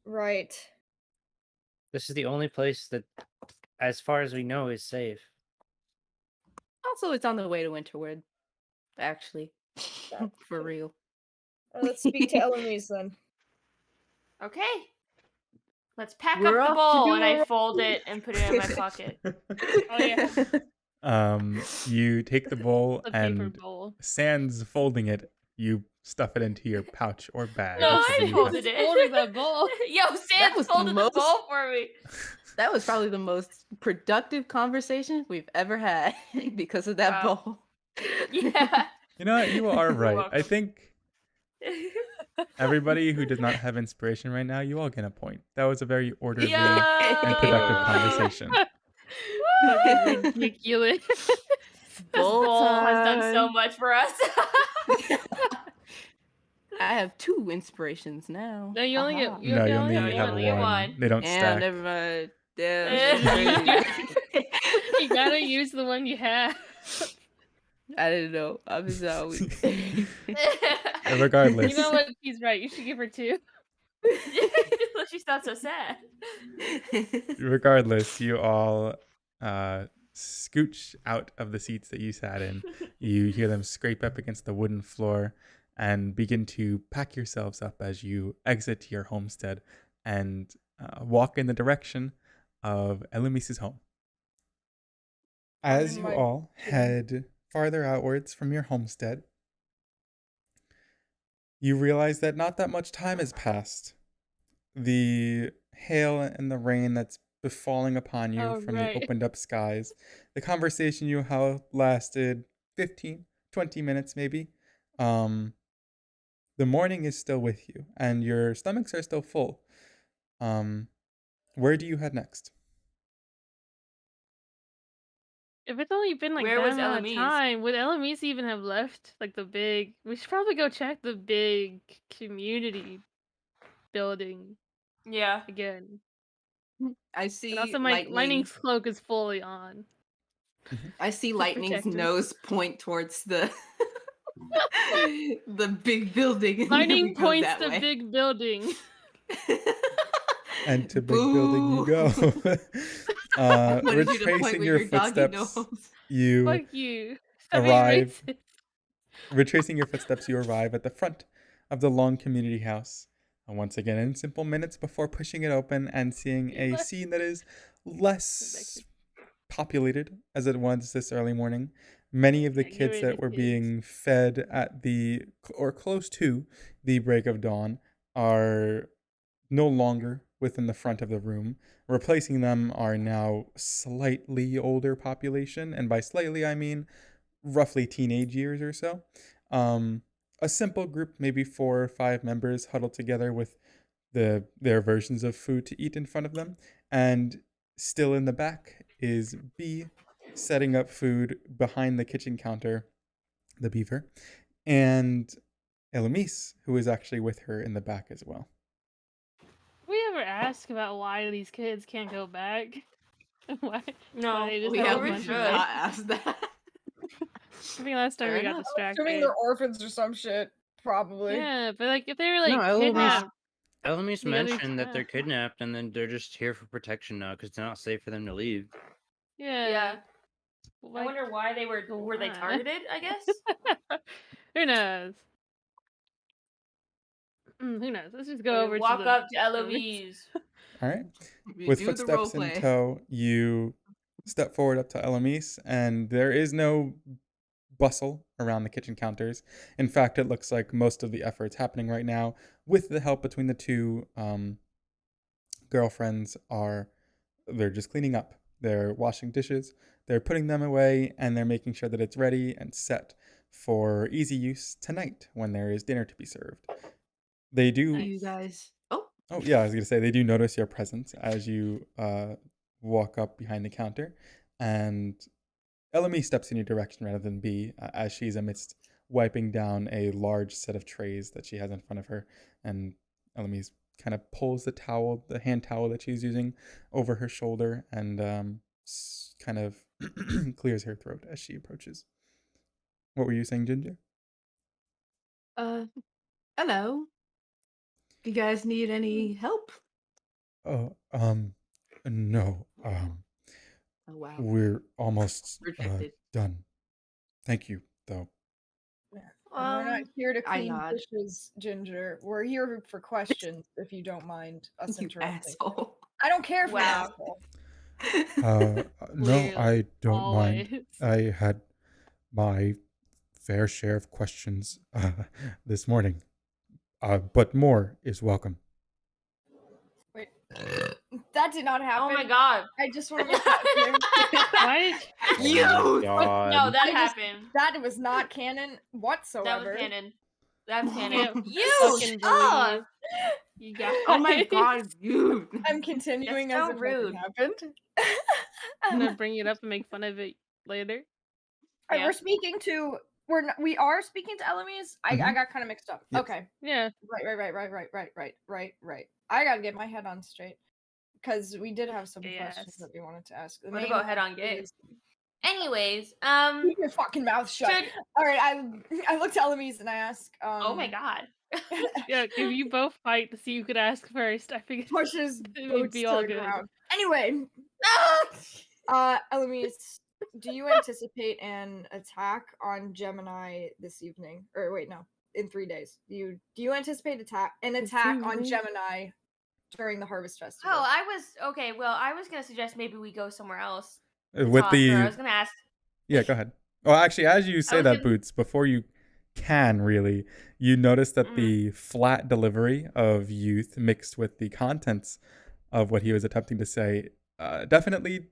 Right. This is the only place that, as far as we know, is safe. Also, it's on the way to Winterwood. Actually. That For too. real. Let's speak to Ilimis then. Okay. Let's pack We're up the off to bowl do and a I role fold it and put it in my pocket. Oh yeah, You take the bowl the paper and bowl. sans folding it, you stuff it into your pouch or bag. No, whichever I you have. folded it. Folded that bowl. Yo, Sans was the folded the most- bowl for me. That was probably the most productive conversation we've ever had because of that Wow. bowl. Yeah. You know what? You are You're right. I welcome. think everybody who does not have inspiration right now, you all get a point. That was a very orderly and productive conversation. Fucking ridiculous. This Bowl bowl has done so time. much for us. I have 2 inspirations now. No, you only get. Aha. You No, you only only get have one. only get one. one. They don't Yeah, stack. never mind. Yeah, You gotta use the one you have. I didn't know. I'm sorry. Regardless, You know what? He's right. You should give her 2. She's not so sad. regardless, you all scooch out of the seats that you sat in. You hear them scrape up against the wooden floor and begin to pack yourselves up as you exit your homestead and walk in the direction of Elomise's home. As you all head farther outwards from your homestead, you realize that not that much time has passed. The hail and the rain that's befalling upon you Oh, from the right. opened up skies, the conversation you held lasted 15, 20 minutes maybe. Um, the morning is still with you, and your stomachs are still full. Um, where do you head next? If it's only been like Where that was amount of Eloise? time, would Eloise even have left like the big? We should probably go check the big community building Yeah. again. I And see also, my lightning. lightning's cloak is fully on. I see to lightning's protect us. nose point towards the the big building, and then we Lightning go points that the way. big building. And to big building you go. Boo. I wanted you to point Retracing with your your doggy footsteps, nose. you Fuck you. Stop being arrive. racist. Retracing your footsteps, you arrive at the front of the long community house. And once again, in simple minutes before pushing it open and seeing a What? scene that is less populated as it was this early morning. Many of the Yeah, get kids rid that of were kids. being fed at the or close to the break of dawn are no longer within the front of the room. Replacing them are now slightly older population, and by slightly I mean roughly teenage years or so. A simple group, maybe 4 or 5 members huddled together with their versions of food to eat in front of them, and still in the back is B setting up food behind the kitchen counter, the beaver, and Elamise, who is actually with her in the back as well. Did we ever ask about why these kids can't go back? why? No, Why they just We have a have we bunch should. of not asked that. I think last time Fair we got enough. distracted. Assuming they're orphans or some shit, probably. Yeah, but like if they were like No, Eloise- kidnapped, Elamise The other mentioned that time. they're kidnapped and then they're just here for protection now because it's not safe for them to leave. yeah. I Like, wonder why they were they why? targeted, I guess. Who knows? Who knows? Let's just go We over walk to the up to Eloise. All right. We With do the role footsteps in play. tow, you step forward up to Elamise, and there is no bustle around the kitchen counters. In fact, it looks like most of the efforts happening right now, with the help between the two girlfriends, they're just cleaning up. They're washing dishes, they're putting them away, and they're making sure that it's ready and set for easy use tonight when there is dinner to be served. They do. You guys. Oh, Oh yeah, I was gonna say they do notice your presence as you walk up behind the counter, and Elamy steps in your direction rather than B, as she's amidst wiping down a large set of trays that she has in front of her, and Elamy kind of pulls the hand towel that she's using, over her shoulder and kind of clears her throat as she approaches. What were you saying, Ginger? hello. You guys need any help? Oh, no, Oh wow. we're almost Restricted. done. Thank you, though. And we're not here to I clean nod. dishes, Ginger. We're here for questions, if you don't mind us You interrupting. asshole. I don't care if you're an Wow. asshole. No, I Clearly, don't mind. always. I had my fair share of questions this morning, but more is welcome. Wait, that did not happen. Oh my god. I just want to make that clear. Why? You. Oh my God. No, that I just- happened. That was not canon That whatsoever. was canon. That's Can't canon. You fucking stop! believe you guys. Oh my god, you. I'm continuing That's as so if nothing rude. happened. I'm gonna bring it up and make fun of it later. And Yeah. we're speaking to we are speaking to Elamise. I got kind of mixed up. Yes. Okay. Yeah. Right. I gotta get my head on straight. Because we did have some questions Yes. that we wanted to ask. The What main about head one on gay? is- Anyways, Keep your fucking mouth shut. should- Alright, I look to Elamise and I ask, oh my god. Yeah, if you both fight to see who could ask first, I figured pushes it would boots be all turned good. around. Anyway, Elamise, do you anticipate an attack on Gemini this evening? Or wait, no, in 3 days. Do you anticipate an This attack on evening? Gemini during the Harvest Festival? Oh, I was gonna suggest maybe we go somewhere else. With Talk, or I the was gonna ask. yeah, go ahead. Well, actually, as you say was that, gonna- Boots, before you can really. You notice that the flat delivery of youth mixed with the contents of what he was attempting to say definitely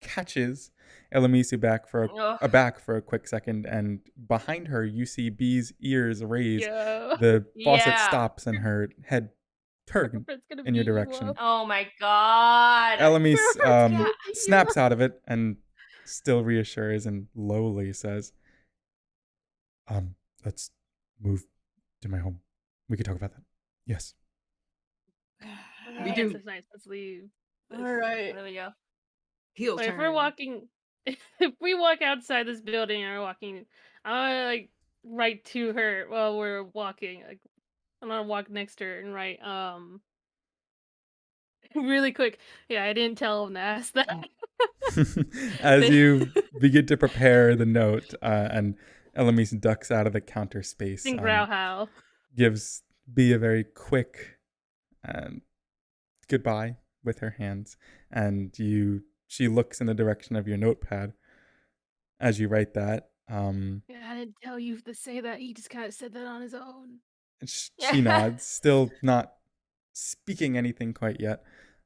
catches Elamisu back for a quick second, and behind her you see Bee's ears raise. Yo. The faucet Yeah. stops and her head turns It's gonna in your beat you direction. up. Oh my god. Elamis Yeah. snaps out of it and still reassures and lowly says, let's move to my home. We could talk about that. Yes. We Yes, do. it's nice. Let's leave. All right. There we go. Heel But if turn. we're walking, if we walk outside this building and we're walking, I'm gonna like right to her while we're walking. Like I'm gonna walk next to her and write really quick. Yeah, I didn't tell him to ask that. As you begin to prepare the note, and Elamis ducks out of the counter space, In Growhow. gives B a very quick goodbye with her hands, and she looks in the direction of your notepad as you write that. Yeah, I didn't tell you to say that. He just kind of said that on his own. She nods, still not speaking anything quite yet,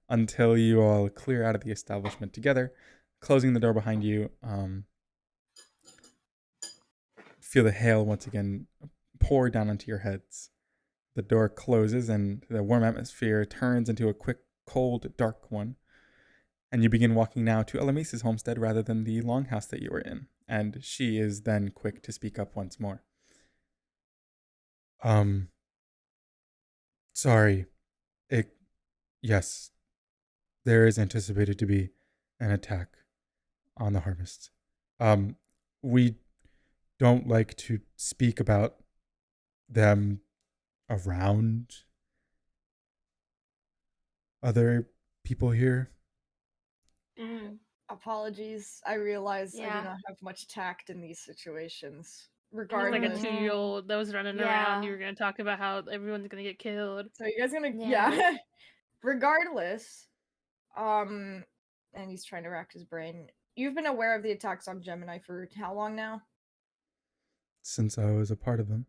until you all clear out of the establishment together, closing the door behind you. Feel the hail once again pour down onto your heads. The door closes and the warm atmosphere turns into a quick, cold, dark one. And you begin walking now to Elamis's homestead rather than the longhouse that you were in. And she is then quick to speak up once more. Sorry. Yes, there is anticipated to be an attack on the harvest. We don't like to speak about them around other people here. Apologies. I realize I Yeah. do not have much tact in these situations. It was Regardless. like a 2-year-old that was running around. You Yeah. were gonna talk about how everyone's gonna get killed. So you guys gonna Yeah. Regardless, and he's trying to rack his brain. You've been aware of the attacks on Gemini for how long now? Since I was a part of them.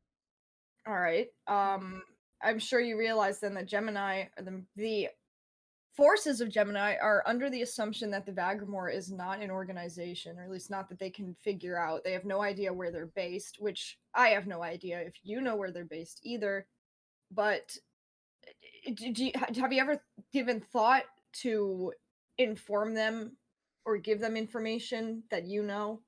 All right. I'm sure you realize then that Gemini, or the forces of Gemini, are under the assumption that the Vagramoor is not an organization, or at least not that they can figure out. They have no idea where they're based, which I have no idea if you know where they're based either. But have you ever given thought to inform them or give them information that you know?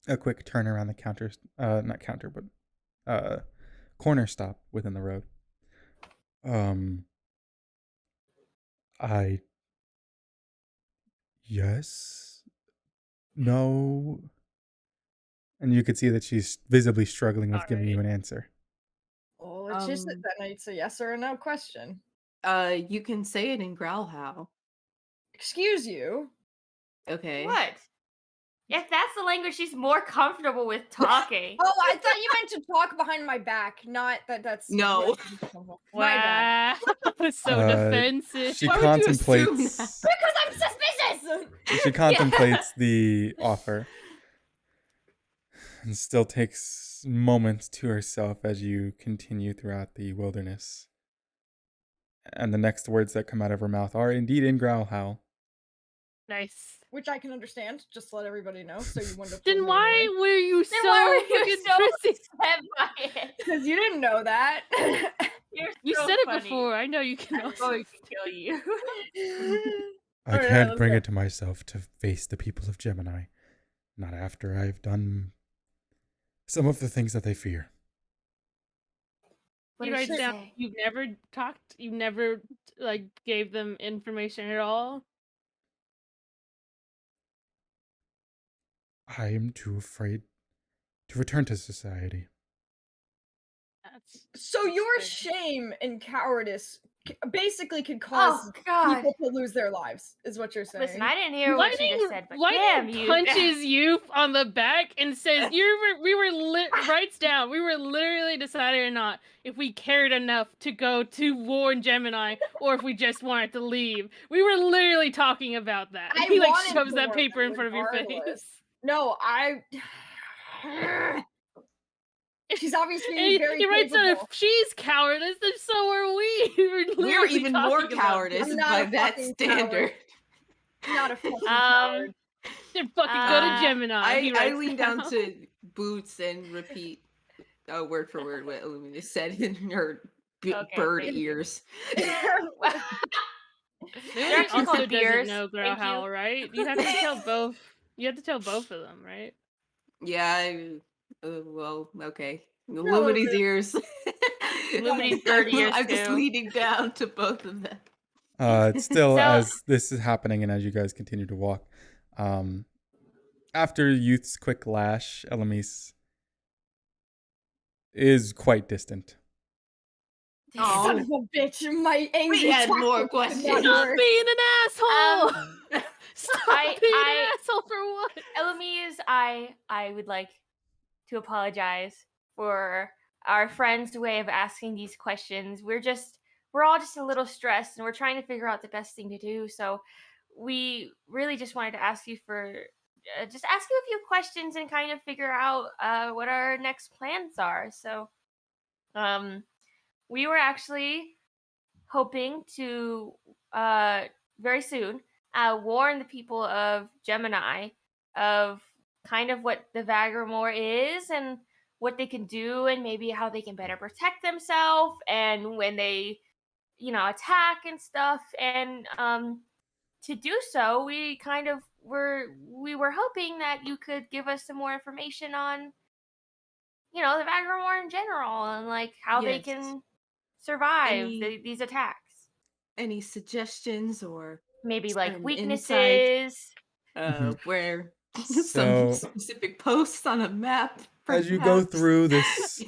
A quick turn around the counter, not counter, but corner stop within the road. Yes. No. And you could see that she's visibly struggling with giving you an answer. Oh, it's just that then it's a yes or a no question. You can say it in Growlhow. Excuse you. Okay. What? If that's the language she's more comfortable with talking. Oh, I thought you meant to talk behind my back, not that's No. My bad. Wow. So defensive. She Why would you assume contemplates. that? Because I'm suspicious. She contemplates the offer, and still takes moments to herself as you continue throughout the wilderness. And the next words that come out of her mouth are indeed in Growlhowl. Nice. Which I can understand, just to let everybody know, so you wouldn't have Then told me why anyway. were you Then why so were you fucking so prissy? upset by it? Because you didn't know that. You're You so said it funny. before. I know you can I'm also. going to kill you. I Oh, yeah, can't that's bring right. it to myself to face the people of Gemini. Not after I've done some of the things that they fear. What You did write she down. say? You've never talked. You never like gave them information at all. I am too afraid to return to society. That's So your fair. shame and cowardice basically could cause Oh God! people to lose their lives, is what you're saying. Listen, I didn't hear what she just said, but damn Lightning you! punches you on the back and says, writes down, we were literally deciding or not if we cared enough to go to war in Gemini or if we just wanted to leave. We were literally talking about that. I He like wanted shoves to that warn paper them in front of your regardless. face. No, She's obviously And very he writes down, if capable. she's cowardice, then so are we. We're literally even more talking about cowardice I'm not by a that fucking standard. I'm not a fucking Um, coward. Then fucking go to Uh, Gemini. He I writes lean down down. to Boots and repeat word for word what Illumina said in her Okay, bird thank you. ears. They're Lily actually also called doesn't beers. know Girl Thank Howl, you. right? You have to tell both. You have to tell both of them, right? Yeah, well, okay. No, Luminy's no. ears. Luminy's bird ears, I'm just too. leaning down to both of them. Still, So- as this is happening and as you guys continue to walk, after Youth's quick lash, Elamis is quite distant. Oh. Son of a bitch, my angry We had more tactics did questions. not Stop work. being an asshole. Stop I- being I- an asshole for what? Eloise, I would like to apologize for our friend's way of asking these questions. We're all just a little stressed and we're trying to figure out the best thing to do. So we really just wanted to ask you for just ask you a few questions and kind of figure out what our next plans are. So we were actually hoping to very soon warn the people of Gemini of kind of what the Vagramoor is and what they can do and maybe how they can better protect themselves and when they attack and stuff. And to do so, we were hoping that you could give us some more information on the Vagramoor in general and like how they Yes. can survive Any- these attacks. Any suggestions or Maybe like certain weaknesses. where So- some specific posts on a map? As you go perhaps? through this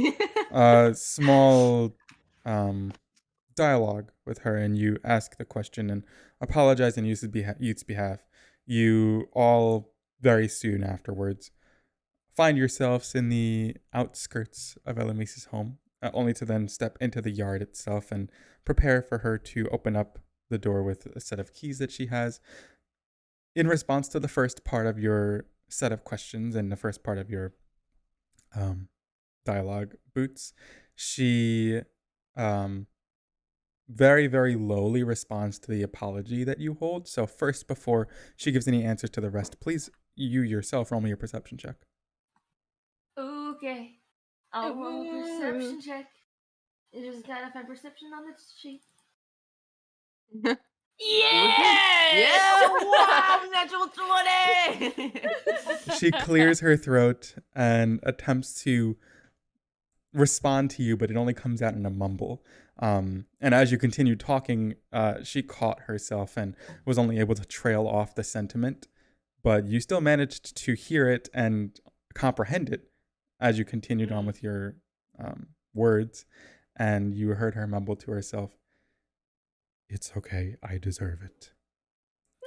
small dialogue with her and you ask the question and apologize on Youth's behalf, you all very soon afterwards find yourselves in the outskirts of Elamis's home, only to then step into the yard itself and prepare for her to open up the door with a set of keys that she has. In response to the first part of your set of questions and the first part of your dialogue, Boots, she very, very lowly responds to the apology that you hold. So first, before she gives any answers to the rest, please, you yourself, roll me your perception check. Okay. I'll roll a perception check. You just gotta find perception on this sheet. Yes! Yeah! Wow! Natural 20! She clears her throat and attempts to respond to you, but it only comes out in a mumble. And as you continue talking, she caught herself and was only able to trail off the sentiment, but you still managed to hear it and comprehend it as you continued on with your words, and you heard her mumble to herself, "It's okay, I deserve it."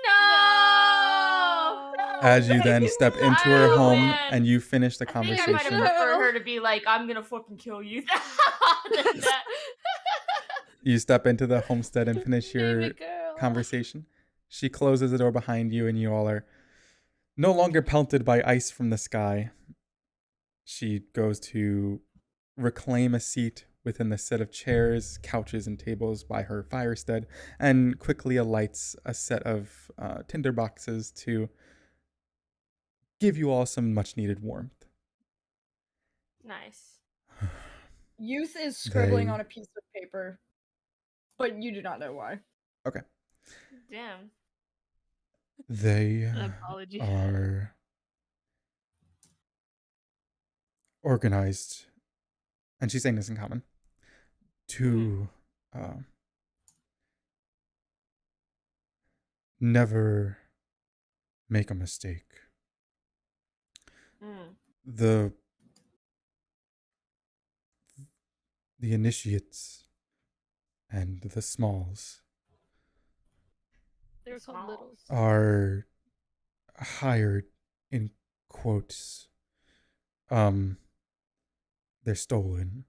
No! As you then step into her Oh, home man. and you finish the I think I might have conversation. preferred her to be like, I'm gonna fucking kill you. than that. You step into the homestead and finish your Baby girl. conversation. She closes the door behind you and you all are no longer pelted by ice from the sky. She goes to reclaim a seat within the set of chairs, couches, and tables by her firestead and quickly alights a set of tinder boxes to give you all some much needed warmth. Nice. Youth is scribbling They- on a piece of paper, but you do not know why. Okay. Damn. They An apology. are organized, and she's saying this in common, to never make a mistake. Mm. The initiates and the smalls They were called littles. are hired in quotes. They're stolen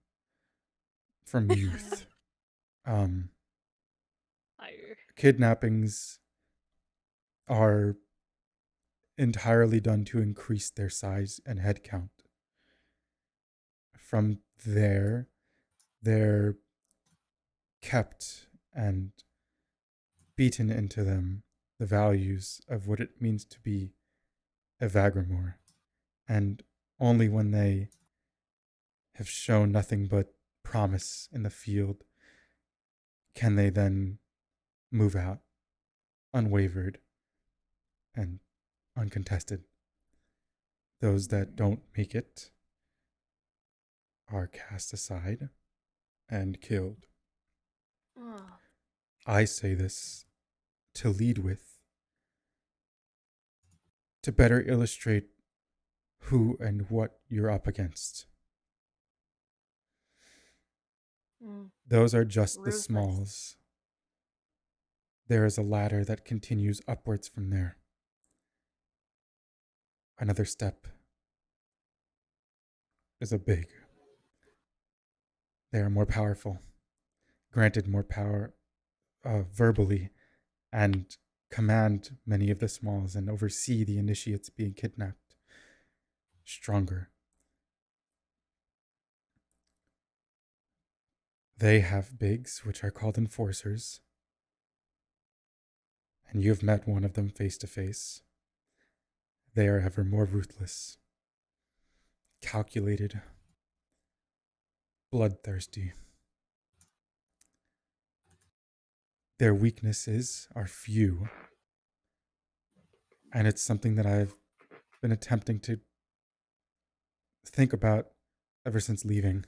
from youth. Higher. Kidnappings are entirely done to increase their size and head count. from there, they're kept and beaten into them the values of what it means to be a Vagramoor. And only when they have shown nothing but promise in the field can they then move out unwavered and uncontested. Those that don't make it are cast aside and killed. Oh. I say this to lead with, to better illustrate who and what you're up against. Mm. Those are just the Ruthless. smalls. There is a ladder that continues upwards from there. Another step is a big. They are more powerful, granted more power verbally, and command many of the smalls and oversee the initiates being kidnapped. Stronger. They have bigs, which are called enforcers, and you've met one of them face to face. They are ever more ruthless, calculated, bloodthirsty. Their weaknesses are few, and it's something that I've been attempting to think about ever since leaving.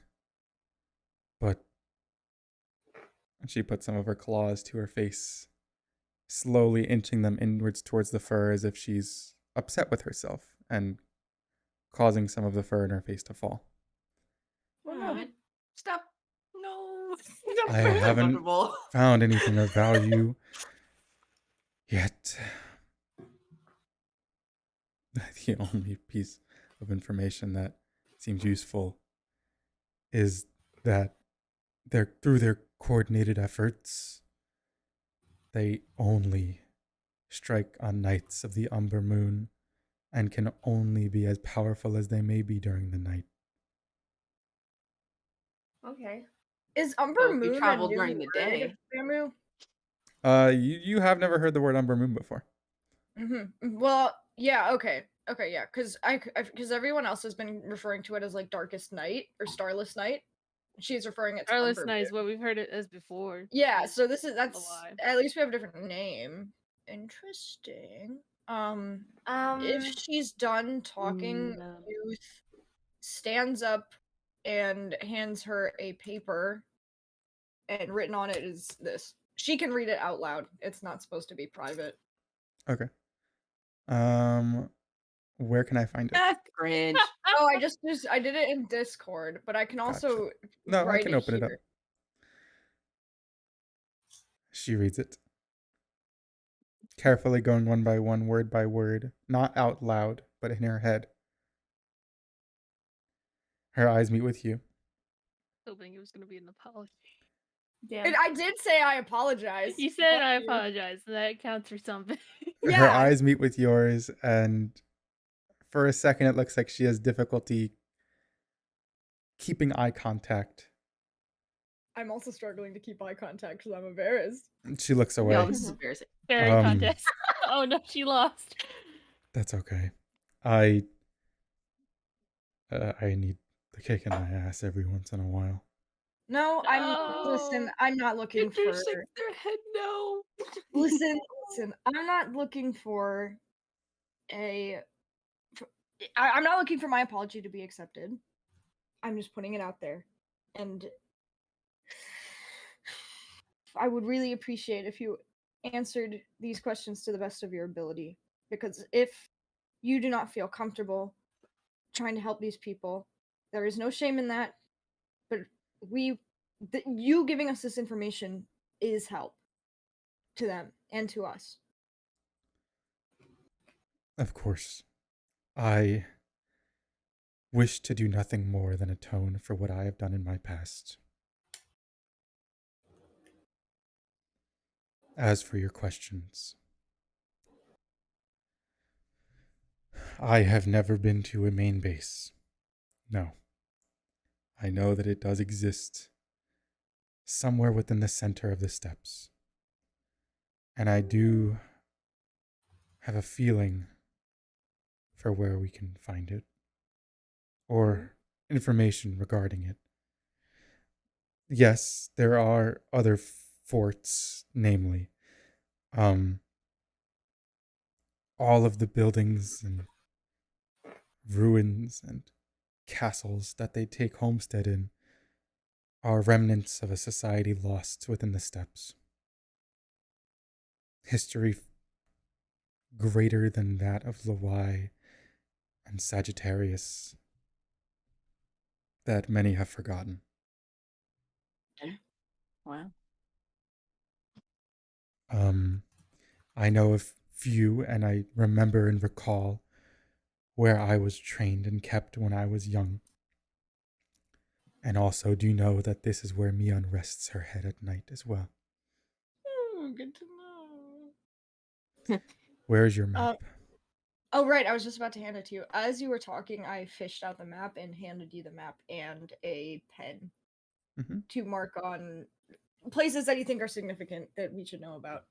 But she put some of her claws to her face, slowly inching them inwards towards the fur as if she's upset with herself and causing some of the fur in her face to fall. Oh, no. Stop. No. I haven't Uncomfortable. found anything of value yet. The only piece of information that seems useful is that through their coordinated efforts, they only strike on nights of the umber moon and can only be as powerful as they may be during the night. Okay. Is Umber So if you Moon a travel new during the word, day. Famu? You have never heard the word umber moon before. Mm-hmm. Well, yeah, okay, yeah, because everyone else has been referring to it as like darkest night or starless night. She's referring it to Starless Umber Night Moon. is what we've heard it as before. Yeah, like, so that's lie. at least we have a different name. Interesting. If she's done talking, Youth stands up and hands her a paper, and written on it is this. She can read it out loud. It's not supposed to be private. Okay. Where can I find it? That's cringe. Oh, I did it in Discord, but I can also No, I write can it open it up. here. She reads it, carefully going one by one, word by word, not out loud, but in her head. Her eyes meet with you. Hoping it was going to be an apology. Yeah. And I did say I apologize. You said Fuck I you. apologize. That counts for something. Her Yeah. eyes meet with yours, and for a second it looks like she has difficulty keeping eye contact. I'm also struggling to keep eye contact because I'm embarrassed. She looks away. Yo, this is embarrassing. Staring contest. Oh no, she lost. That's okay. I need the kick in my ass every once in a while. No, listen, No. I'm not looking If they're for shaking their head no. listen, I'm not looking for I'm not looking for my apology to be accepted. I'm just putting it out there. And I would really appreciate if you answered these questions to the best of your ability. Because if you do not feel comfortable trying to help these people, there is no shame in that. But you giving us this information is help to them and to us. Of course. I wish to do nothing more than atone for what I have done in my past. As for your questions, I have never been to a main base. No. I know that it does exist somewhere within the center of the steppes. And I do have a feeling for where we can find it, or information regarding it. Yes, there are other forts, namely, all of the buildings and ruins and castles that they take homestead in are remnants of a society lost within the steppes. History greater than that of Lawai and Sagittarius that many have forgotten. Wow. I know a few, and I remember and recall where I was trained and kept when I was young. And also do know that this is where Mion rests her head at night as well. Oh, good to know. Where is your map? Oh, right. I was just about to hand it to you. As you were talking, I fished out the map and handed you the map and a pen to mark on places that you think are significant that we should know about.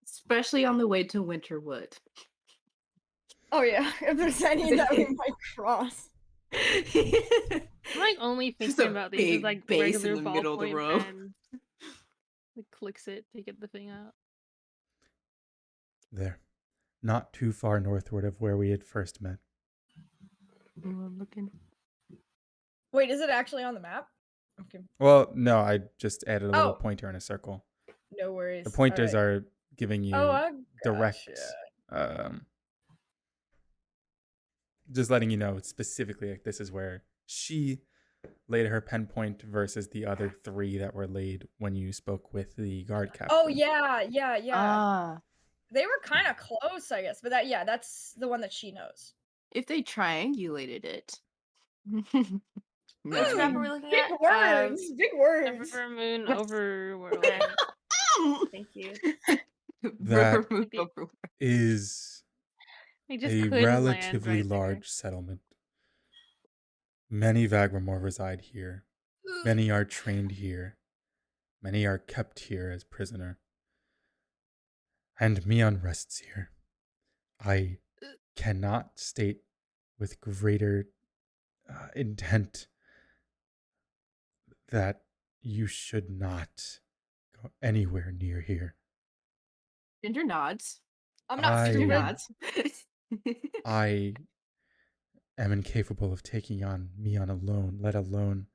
Especially on the way to Winterwood. Oh, yeah. If there's any that we might cross. I'm like only Just thinking a about these as big like base in regular the middle of the ballpoint row. pen. Like clicks it to get the thing out. There. Not too far northward of where we had first met. Everyone looking. Wait, is it actually on the map? Okay. Well, no, I just added a little Oh. pointer in a circle. No worries. The pointers Alright. are giving you I direct, gotcha. just letting you know specifically, like, this is where she laid her pen point versus the other three that were laid when you spoke with the guard captain. Oh, yeah. Ah. They were kind of close, I guess. But that's the one that she knows. If they triangulated it. Which map are we looking Big at? words. Big words. River Moon Overworld. Thank you. That River Moon Overworld. is They just a couldn't land relatively right there. large settlement. Many Vagramoor reside here. Many are trained here. Many are kept here as prisoner. And Mion rests here. I cannot state with greater intent that you should not go anywhere near here. Ginger nods. I'm not Ginger stupid. nods. I am incapable of taking on Mion alone, let alone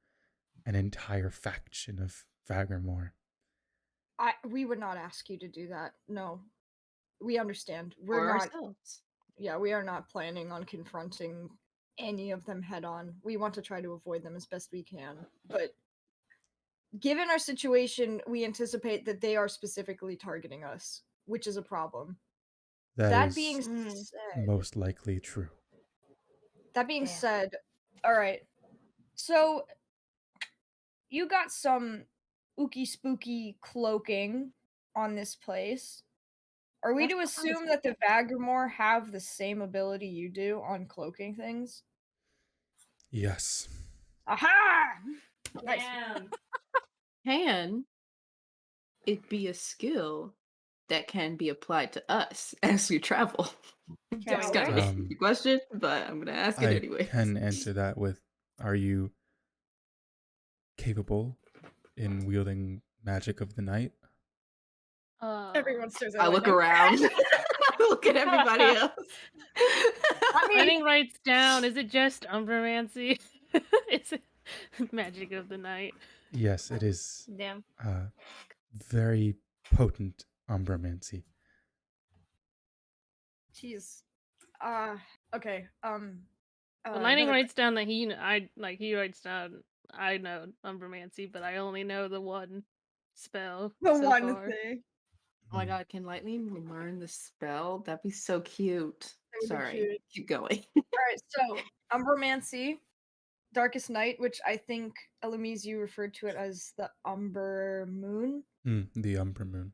an entire faction of Vagramoor. We would not ask you to do that. No. We understand. For We're not ourselves. Yeah, we are not planning on confronting any of them head on. We want to try to avoid them as best we can. But given our situation, we anticipate that they are specifically targeting us, which is a problem. That being is said, most likely true. That being Yeah. said, all right. So you got some ooky spooky cloaking on this place. Are we That's to what I was assume that the Vagramoor have the same ability you do on cloaking things? Yes. Aha! Nice. Damn. Can it be a skill that can be applied to us as we travel? That's kind of a Um, tricky question, but I'm gonna ask it I anyway. can answer that with, are you capable in wielding magic of the night? Everyone stares at I look around. I look at everybody else. Running writes down, is it just umbromancy? Is it magic of the night? Yes, it is Damn. very potent umbromancy. Jeez. Okay. When Lightning another- writes down that he writes down, I know umbromancy, but I only know the one spell. the so one far. thing. Oh my god, can Lightning learn the spell? That'd be so cute. That would be Sorry, cute. keep going. Alright, so Umbromancy, Darkest Night, which I think Eloise you referred to it as the Umber Moon. The Umber Moon.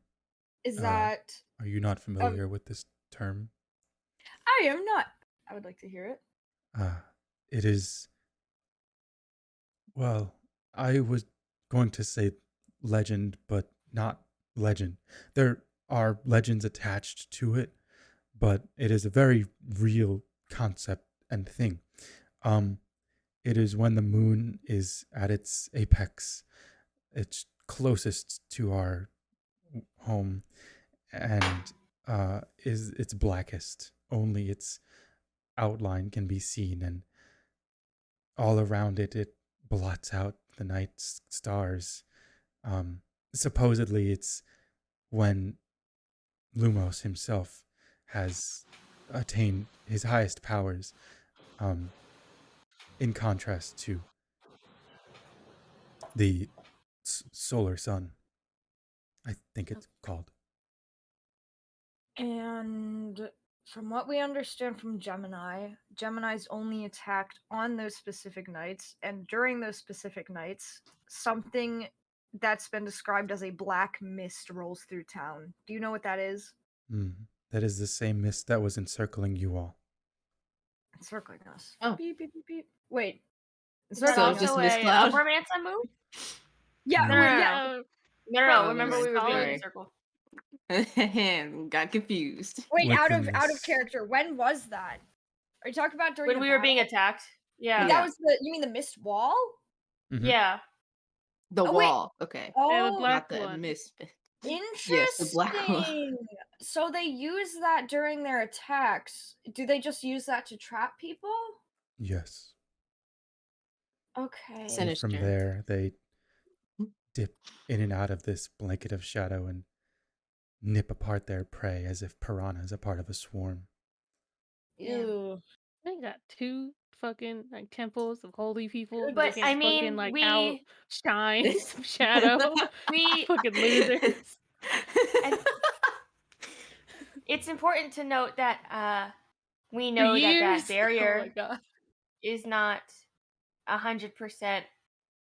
Is that Are you not familiar with this term? I am not. I would like to hear it. It is Well, I was going to say legend, but not legend. There are legends attached to it, but it is a very real concept and thing. Um, it is when the moon is at its apex, it's closest to our home, and is its blackest. Only its outline can be seen, and all around it, it blots out the night stars. Um, Supposedly, it's when Lumos himself has attained his highest powers, um, in contrast to the solar sun, I think it's called. And from what we understand from Gemini, Gemini's only attacked on those specific nights, and during those specific nights, something that's been described as a black mist rolls through town. Do you know what that is? That is the same mist that was encircling you all. Encircling us. Oh. Beep, beep, beep, beep. Wait. Is that So Encircling just also us. Miss a Cloud? romance move? Yeah, No. yeah. No, Oh, remember right, we were being in sorry. a circle. Got confused. Wait, out Within of this- character. When was that? Are you talking about during When the we were being battle? attacked. Yeah. That was the. You mean the mist wall? Mhm. Yeah. The Oh, wait. wall. Okay. Yeah, the Oh, black Not the one. miss. interesting. Yes, the black one. So they use that during their attacks. Do they just use that to trap people? Yes. Okay. And Sinister. from there, they dip in and out of this blanket of shadow and nip apart their prey as if piranhas are part of a swarm. Ew. They got two fucking like temples of holy people. But, They can't I mean, fucking like we- outshine some shadow. We Fucking losers. And it's important to note that we For know that years. that barrier Oh my god. is not 100%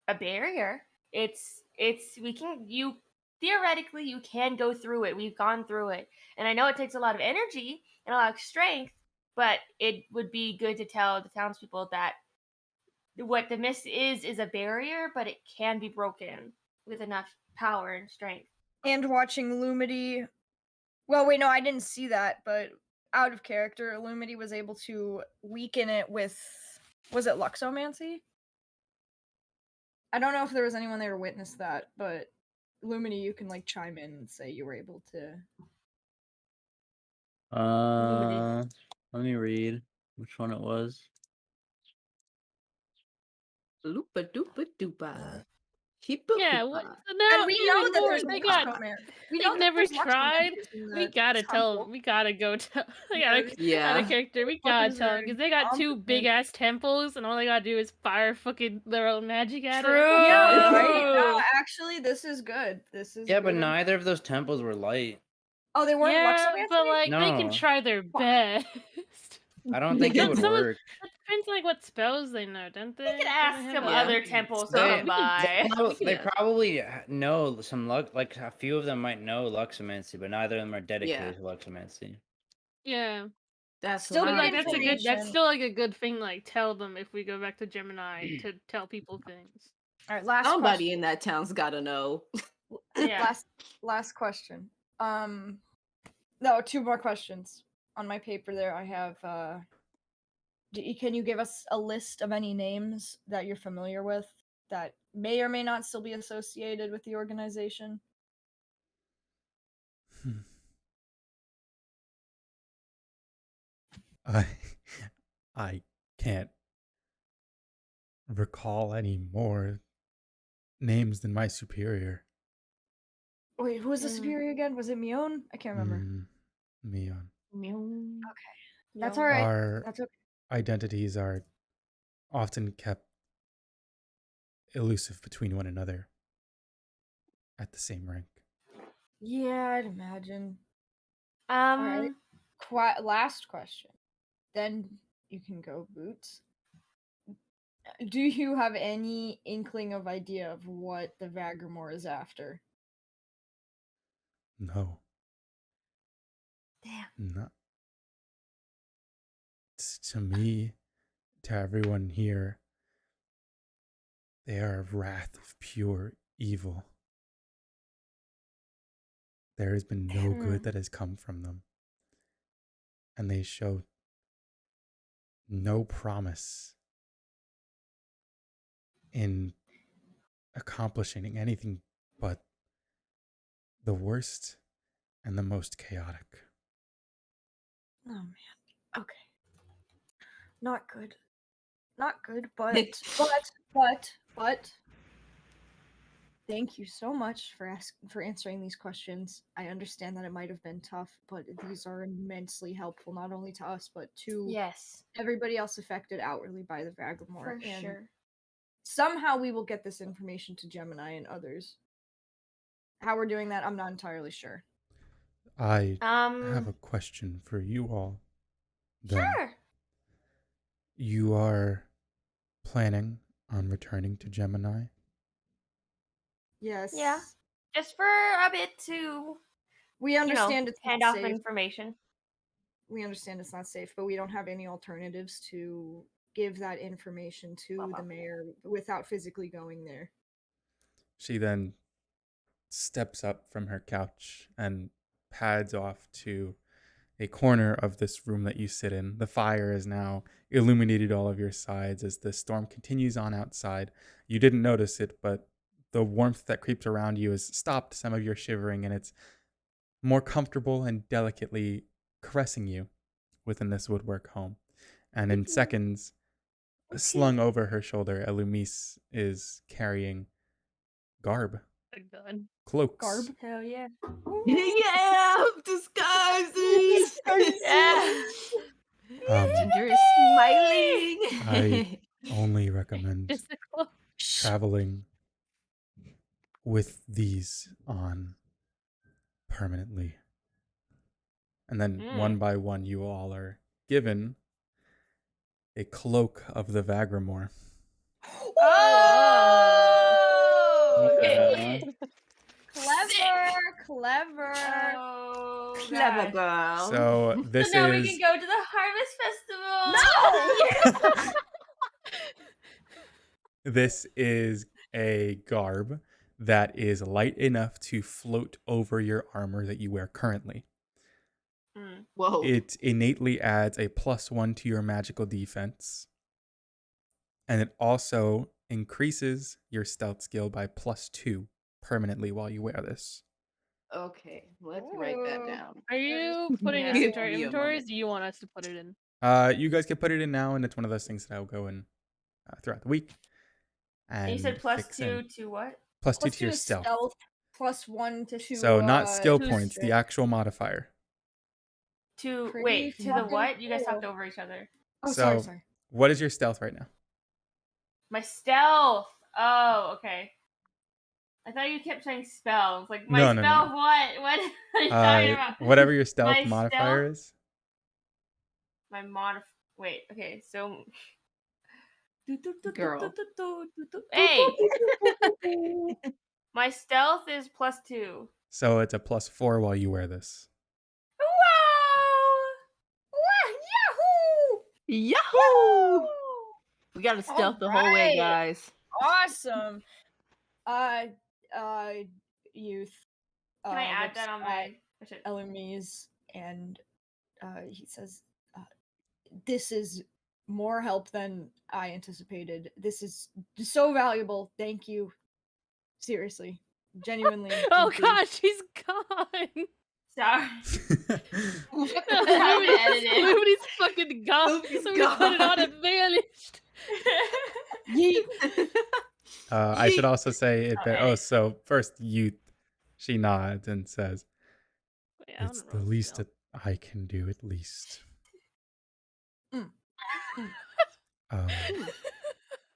a barrier. It's you theoretically you can go through it. We've gone through it. And I know it takes a lot of energy and a lot of strength, but it would be good to tell the townspeople that what the mist is a barrier, but it can be broken with enough power and strength. And watching Lumity. Well, wait, no, I didn't see that, but out of character, Lumity was able to weaken it with. Was it Luxomancy? I don't know if there was anyone there to witness that, but Lumity, you can like chime in and say you were able to. Let me read which one it was. Loopa doopa doopa. Yeah, what Hippa so now And we even know that more, there's they got We know they've that never there's tried. Luxomancers in We the gotta tell temple. them. We gotta go tell. I gotta because- Yeah. out of character. We gotta tell them because they got two Competent. big ass temples, and all they gotta do is fire fucking their own magic at True. it. Yeah, right? Ooh. No, actually, this is good. This is Yeah, but good. neither of those temples were light. Oh, they weren't Yeah, Luxomancy? but like they can No. try their best. I don't think it Some- would some of- work. It depends like what spells they know, don't they? We could Don't ask they have, some like- Yeah. other temples to They- come by. They Yeah. probably know some luck. Like a few of them might know Luxomancy, but neither of them are dedicated Yeah. to Luxomancy. Yeah, That's Still but what like I that's a think. good. That's information. still like a good thing. Like tell them if we go back to Gemini to tell people things. All right, last Somebody question. in that town's gotta know. Yeah. Last question. No, two more questions. On my paper there I have can you give us a list of any names that you're familiar with that may or may not still be associated with the organization? I can't recall any more names than my superior. Wait, who was the Mm. superior again? Was it Mion? I can't remember. Mion. That's No. all right. Our That's okay. identities are often kept elusive between one another at the same rank. Yeah, I'd imagine. All right. Last question. Then you can go, Boots. Do you have any inkling of idea of what the Vagramoor is after? No. Damn. Not to me, to everyone here. They are a wrath of pure evil. There has been no good that has come from them. And they show no promise in accomplishing anything but the worst and the most chaotic. Oh man. Okay. Not good. Not good, but thank you so much for answering these questions. I understand that it might have been tough, but these are immensely helpful not only to us but to Yes, everybody else affected outwardly by the Vagramoor. for And sure. somehow we will get this information to Gemini and others. How we're doing that, I'm not entirely sure. I have a question for you all. Then. Sure. You are planning on returning to Gemini? Yes. Yeah. Just for a bit to, We understand it's hand not off safe. information. We understand it's not safe, but we don't have any alternatives to give that information to the mayor without physically going there. She then steps up from her couch and pads off to a corner of this room that you sit in. The fire is now illuminated all of your sides as the storm continues on outside. You didn't notice it, but the warmth that creeps around you has stopped some of your shivering, and it's more comfortable and delicately caressing you within this woodwork home. And in seconds, slung over her shoulder, Elumise is carrying garb, cloaks. Garb? Hell yeah. Yeah, disguises. Yeah. Ginger is smiling. I only recommend Just a cloak. traveling with these on permanently. And then one by one, you all are given a cloak of the Vagramoor. Oh! Okay. Clever. Oh, Clever gosh. girl. So this So now is we can go to the Harvest Festival. No! this is a garb that is light enough to float over your armor that you wear currently. Whoa. It innately adds a +1 to your magical defense. And it also increases your stealth skill by +2 permanently while you wear this. Okay, let's write that down. Are you putting Yeah. this Give into our me a inventories? moment. Do you want us to put it in? You guys can put it in now, and it's one of those things that I'll go in throughout the week. And you said fix +2 in. to what? +2 to your stealth. +1 to So not skill to points, the strength. actual modifier. To Pretty wait, to the fucking what? You guys cool. talked over each other. Oh, So- sorry. What is your stealth right now? My stealth. Oh, okay. I thought you kept saying spells. Like my No, no, no, spell no. of what? What are you talking about? Whatever your stealth My modifier stealth? is. My wait, okay, so Girl. Hey! My stealth is +2. So it's a +4 while you wear this. Wow! Yahoo! We gotta stealth the whole way, Alright. guys. Awesome. Youth. Can I add looks that on at my Elumise, and he says, "This is more help than I anticipated. This is so valuable. Thank you. Seriously, genuinely." Oh thank you." gosh, she's gone. Sorry. Lumi's fucking gone. Lumi's So we put it on gone. and vanished. I should also say it. Okay. So first, she nods and says, Wait, I "It's wanna the roll least stealth. that I can do, at least." Mm.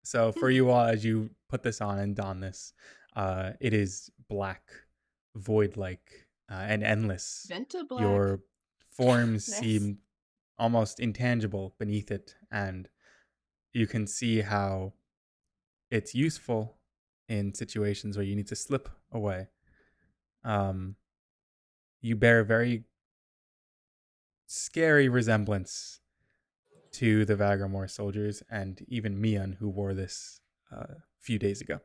So for you all, as you put this on and don this, it is black, void-like, and endless. Venta black. Your forms Nice. seem almost intangible beneath it, and you can see how it's useful in situations where you need to slip away. You bear a very scary resemblance to the Vagramoor soldiers, and even Mian, who wore this a few days ago.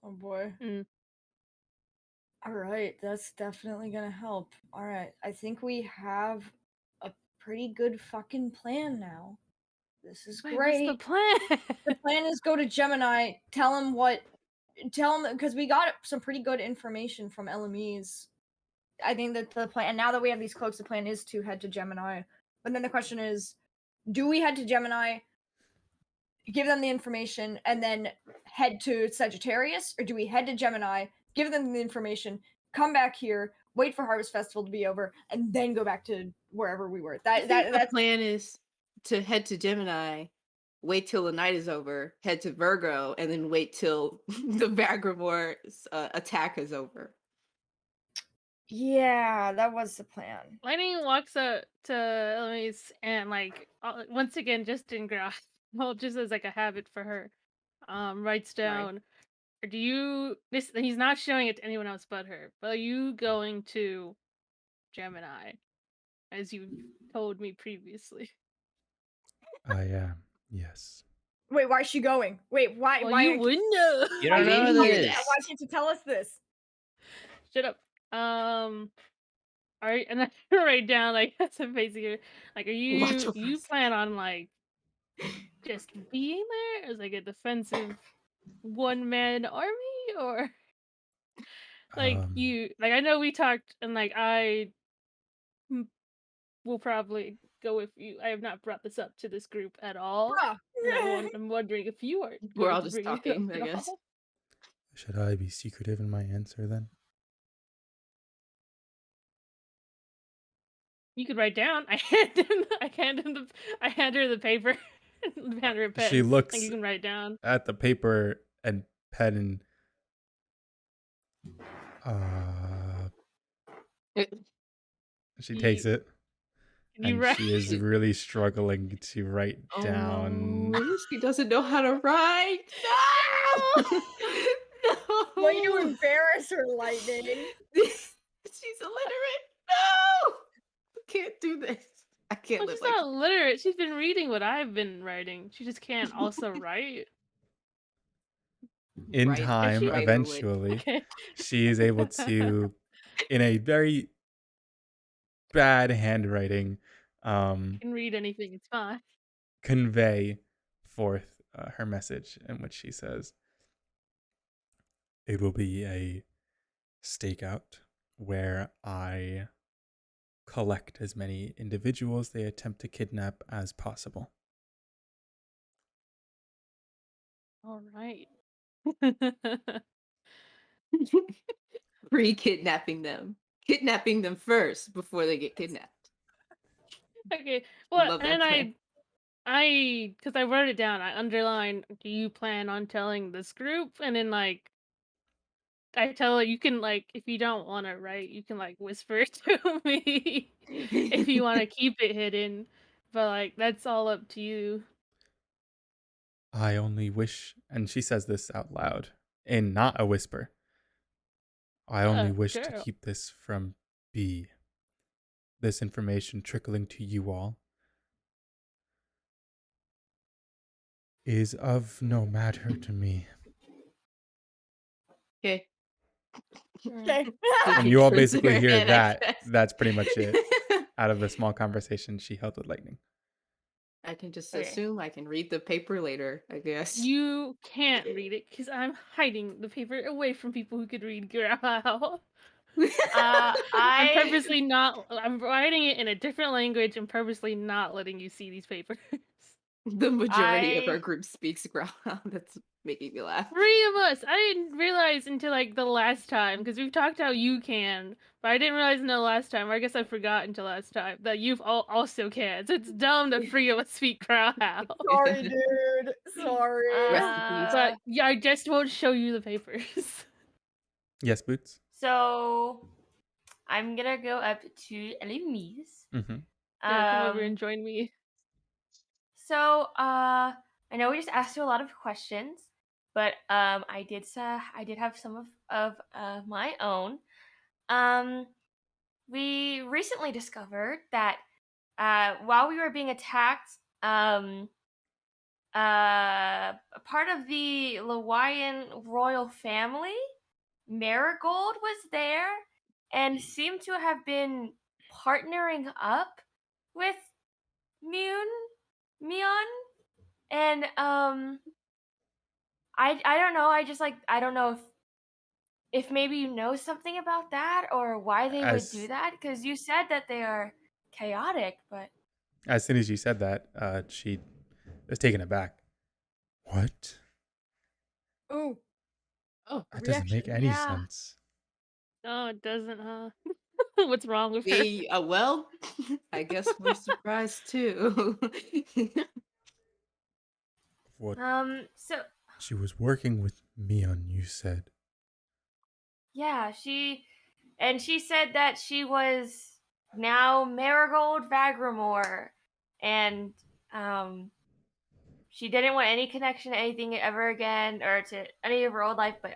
Oh boy. Mm. All right, that's definitely gonna help. All right, I think we have a pretty good fucking plan now. This is Wait, what's the great. plan? The plan is go to Gemini, tell him because we got some pretty good information from LMEs. I think that the plan, now that we have these cloaks, the plan is to head to Gemini. But then the question is, do we head to Gemini, give them the information, and then head to Sagittarius? Or do we head to Gemini, give them the information, come back here, wait for Harvest Festival to be over, and then go back to wherever we were? I think the That's plan is to head to Gemini, wait till the night is over, head to Virgo, and then wait till the Vagramoor's attack is over. yeah, that was the plan. Lightning walks up to Eloise and once again, just in grass, well, just as like a habit for her, writes down. Do you this? He's not showing it to anyone else but her. But are you going to Gemini, as you told me previously? I am, yes. Wait, why is she going? Wait, why? Well, why? you wouldn't know. You I don't know didn't hear this. that. Why can't you tell us this? Shut up. All right, and then write down some basic. Like, are Watch you us. plan on just being there as a defensive one-man army, or I know we talked and I will probably go with you. I have not brought this up to this group at all. Bruh. And I'm wondering if you are We're going all to just bring it talking, up I at guess. all. Should I be secretive in my answer then? You could write down. I hand her the paper. Hand her a pen. She looks You can write down. at the paper and pen and she takes it. You And write. she is really struggling to write down. Oh, she doesn't know how to write. No! No! Will you embarrass her, Lightning? She's illiterate. No! I can't do this. I can't Well, live she's like not literate. She's been reading what I've been writing. She just can't also write. In Right. time, She- eventually, Okay. she is able to, in a very bad handwriting, Can read anything. It's fine. convey forth her message, in which she says, "It will be a stakeout where I collect as many individuals they attempt to kidnap as possible." All right. Pre-kidnapping them. Kidnapping them first before they get kidnapped. Okay. Well, Love that and plan. because I wrote it down, I underlined, do you plan on telling this group? And then I tell her, you can if you don't want to write, you can whisper it to me if you want to keep it hidden. But that's all up to you. I only wish, and she says this out loud, in not a whisper, I only wish to Girl. keep this from B. This information trickling to you all is of no matter to me. Okay. Okay. And you all Turns basically her hear head, I that. guess. That's pretty much it out of the small conversation she held with Lightning. I can just Okay. assume I can read the paper later, I guess. You can't read it because I'm hiding the paper away from people who could read Growl. I'm purposely not. I'm writing it in a different language and purposely not letting you see these papers. The majority of our I- group speaks growl. That's making me laugh. 3 of us. I didn't realize until the last time because we've talked how you can, but I didn't realize until last time. Or I guess I forgot until last time that you've also can. So it's dumb that 3 of us speak Growl. Sorry, dude. Sorry. Rest in peace. But yeah, I just won't show you the papers. Yes, Boots? So I'm gonna go up to Eloise. Mm-hmm. Yeah, come over and join me. So I know we just asked you a lot of questions, but I did have some of my own. We recently discovered that while we were being attacked, a part of the Lawaian royal family. Marigold was there and seemed to have been partnering up with Mion, and I don't know. I just like I don't know if maybe you know something about that or why they would do As that because you said that they are chaotic, but as soon as you said that, she was taken aback. What? Ooh, Oh, That doesn't make reaction. any yeah. sense. No, it doesn't, huh? What's wrong with her? well, I guess we're surprised too. What? So She was working with Mion, you said. yeah, she said that she was now Marigold Vagramoor, and um, she didn't want any connection to anything ever again or to any of her old life. But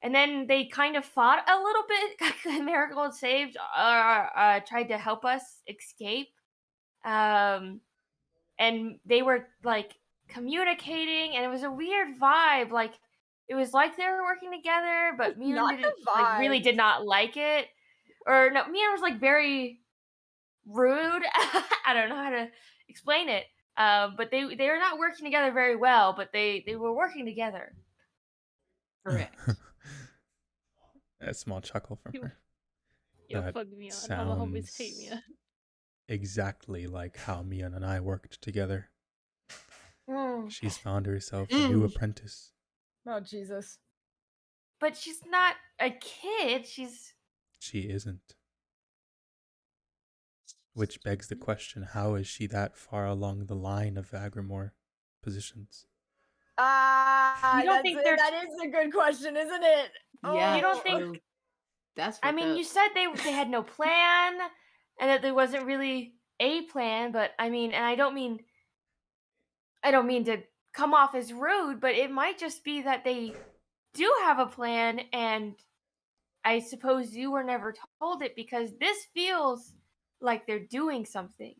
and then they kind of fought a little bit. Marigold saved, tried to help us escape, um, and they were like communicating, and it was a weird vibe. Like it was like they were working together, but Mion Not didn't the really vibes. did not like it, or no, Mion was like very rude. I don't know how to explain it. But they were not working together very well, but they were working together. Correct. A small chuckle from You- her. Yo, That fuck me on. All my homies hate me. sounds exactly like how Mion and I worked together. Mm. She's found herself a new Mm. apprentice. Oh Jesus. But she's not a kid. She's She isn't. Which begs the question, how is she that far along the line of Vagramoor positions? You don't That's think they're- that is a good question, isn't it? Yeah. You don't think- so that's I fucked mean, up. you said they had no plan and that there wasn't really a plan, but I mean, and I don't mean to come off as rude, but it might just be that they do have a plan, and I suppose you were never told it because this feels like they're doing something.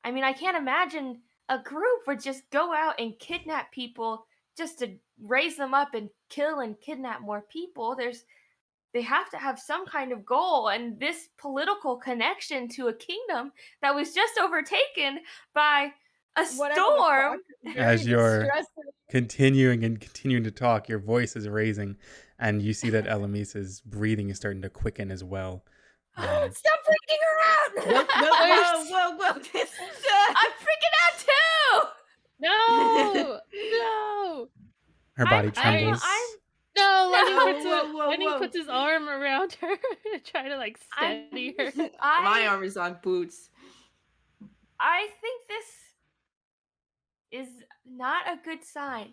I mean, I can't imagine a group would just go out and kidnap people just to raise them up and kill and kidnap more people. They have to have some kind of goal, and this political connection to a kingdom that was just overtaken by a Whatever the storm. fuck. As Very you're distressing. continuing to talk, your voice is raising, and you see that Elamisa's breathing is starting to quicken as well. Stop freaking her out! Whoa. I'm freaking out too! No! No! Her body I'm- trembles. No, Whoa, Lenny whoa. puts his arm around her to try to like I'm- steady her. My arm is on boots. I think this is not a good sign.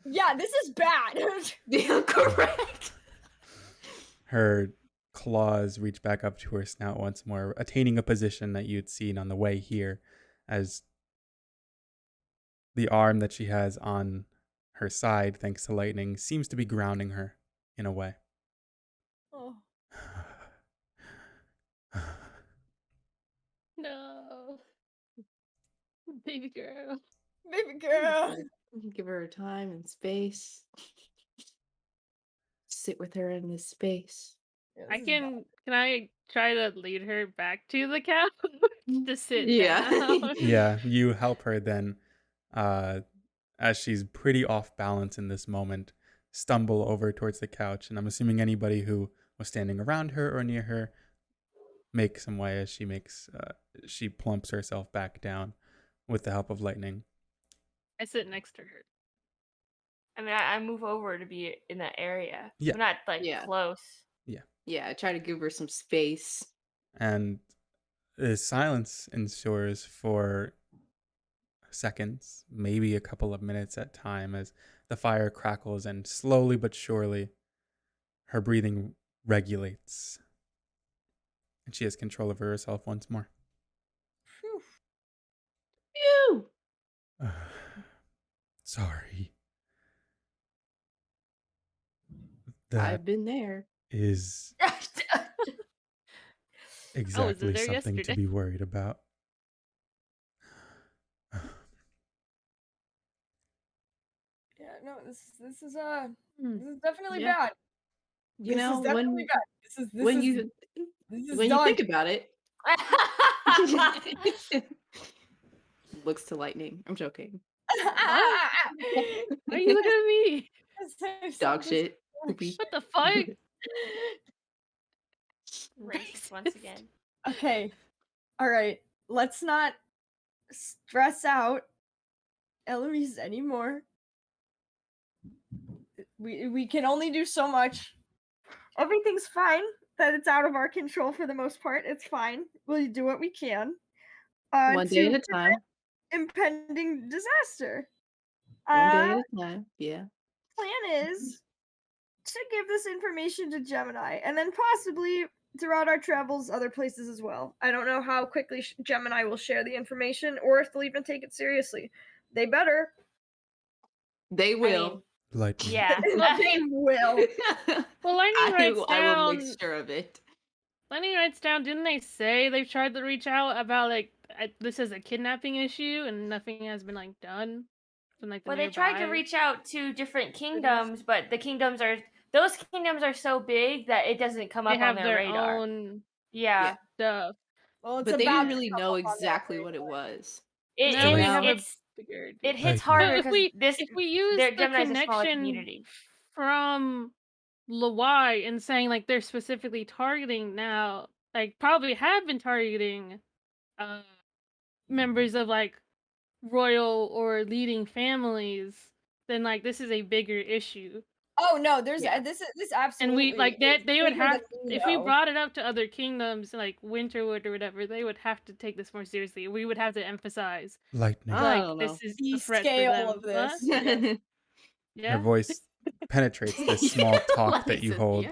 Yeah, this is bad. Yeah, correct. Her claws reach back up to her snout once more, attaining a position that you'd seen on the way here, as the arm that she has on her side, thanks to lightning, seems to be grounding her in a way. Oh. No. Baby girl. Baby girl. Give her time and space. Sit with her in this space. Yeah, I this is bad. can I try to lead her back to the couch to sit Yeah. down? Yeah, you help her then, as she's pretty off balance in this moment, stumble over towards the couch, and I'm assuming anybody who was standing around her or near her make some way as she plumps herself back down with the help of lightning. I sit next to her. I mean, I move over to be in that area. Yeah. I'm not like Yeah. close. Yeah, I try to give her some space. And silence ensues for seconds, maybe a couple of minutes at time, as the fire crackles and slowly but surely her breathing regulates and she has control over herself once more. Phew. Sorry. That I've been there. is exactly there something to yesterday. be worried about. no, this is Hmm. this is definitely Yeah. bad. You This is know, definitely bad. This when is you this is when you done. think about it, looks to lightning. I'm joking. What? Why are you looking at me? Dog shit. Poopy. What the fuck? Racist once again. Okay. All right. Let's not stress out Eloise anymore. We can only do so much. Everything's fine. That it's out of our control for the most part. It's fine. We'll do what we can. One day To at a time. impending disaster. One day at a time. Yeah. Plan is to give this information to Gemini, and then possibly throughout our travels other places as well. I don't know how quickly Gemini will share the information, or if they'll even take it seriously. They better. They I will. mean, Lightning. yeah. They will. Well, Lightning writes I will down. make sure of it. Lightning writes down. Didn't they say they've tried to reach out about like this is a kidnapping issue and nothing has been like done? From, like, the Well, they tried to nearby reach out to different cities? kingdoms, but those kingdoms are so big that it doesn't come They up on have their their radar. own Yeah. stuff. Well, it's But they about didn't to really come know up on their exactly what radar. it was. Now we have It figured. hits Lightning. harder But because if we use their the Gemini's a smaller connection community. from Lawai and saying like they're specifically targeting now, like probably have been targeting members of like royal or leading families, then like this is a bigger issue. Oh no, there's Yeah. this And absolutely. we like that they would bigger than have we if we know. brought it up to other kingdoms like Winterwood or whatever, they would have to take this more seriously. We would have to emphasize Lightning. I like don't this know. is The a threat for scale them. of this. What? Her Yeah. voice penetrates this small talk that Lightning you says, hold.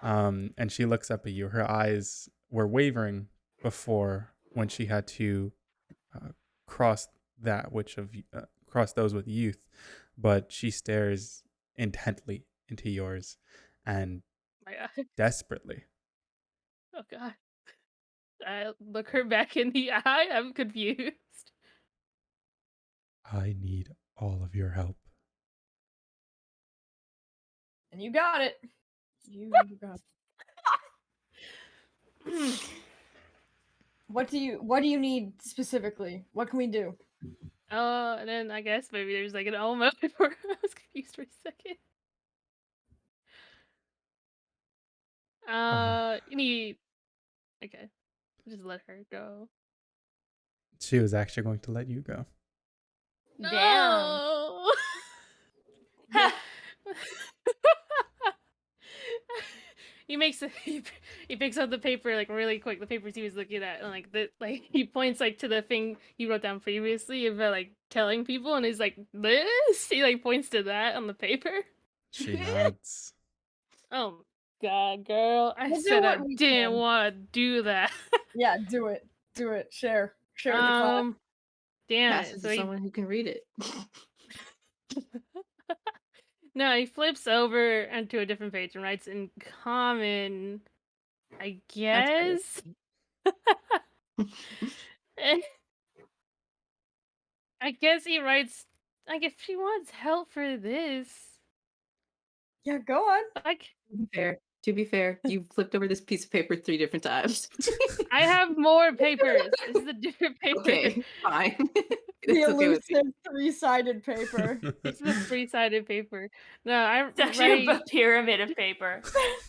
yeah. And she looks up at you. Her eyes were wavering before when she had to cross cross those with youth, but she stares intently into yours and My God. desperately. Oh God. I look her back in the eye. I'm confused. I need all of your help. And you got it. You got it. What do you need specifically? What can we do? And then I guess maybe there's like an element before I was confused for a second. You need. Okay, just let her go. She was actually going to let you go. Damn. No! He makes he picks up the paper like really quick. The papers he was looking at, and like he points like to the thing he wrote down previously about like telling people, and he's like this. He like points to that on the paper. She nods. Oh God, girl! I We'll do said I what we didn't can. want to do that. Yeah, do it. Do it. Share with the class. Damn Pass it! it So to he someone who can read it. no, he flips over onto a different page and writes in common, I That's guess. I guess he writes like if she wants help for this. Yeah, go on. Like To be fair, you flipped over this piece of paper 3 different times. I have more papers. This is a different paper. Okay, fine. The That's okay with me. elusive three-sided paper. This is a three-sided paper. No, I It's actually a write pyramid of paper.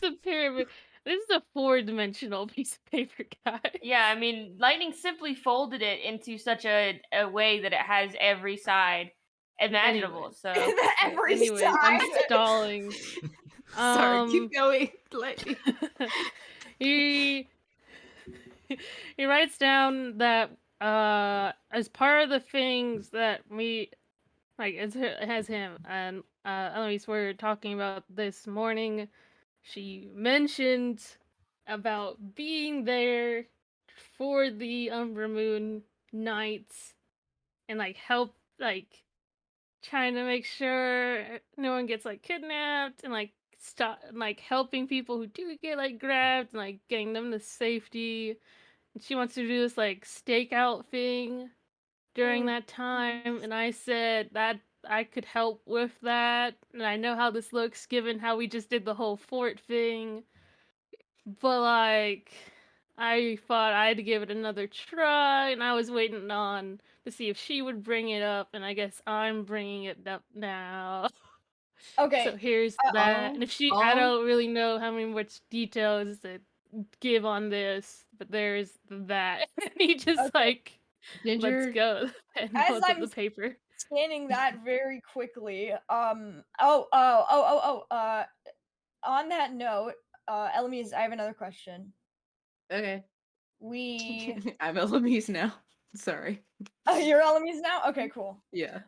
the pyramid. This is a 4-dimensional piece of paper, guys. Yeah, I mean, Lightning simply folded it into such a way that it has every side imaginable. Anyway. So Every Anyways, side. I'm stalling. Sorry, keep going. Lightning. he he writes down that as part of the things that we like it has him and Eloise were talking about this morning. She mentioned about being there for the Umbra Moon nights and like help like trying to make sure no one gets like kidnapped and like stop like helping people who do get like grabbed and like getting them to safety. And she wants to do this like stakeout thing during that time, and I said that I could help with that, and I know how this looks given how we just did the whole fort thing. But like, I thought I'd give it another try, and I was waiting on to see if she would bring it up, and I guess I'm bringing it up now. Okay. So here's that, and if I don't really know how many much details to give on this, but there's that. And he just like, let's Ginger. go, and As holds up I'm the paper. scanning that very quickly, on that note, Eloise, I have another question. Okay. We I'm Eloise now. Sorry. you're Eloise now? Okay, cool. Yeah.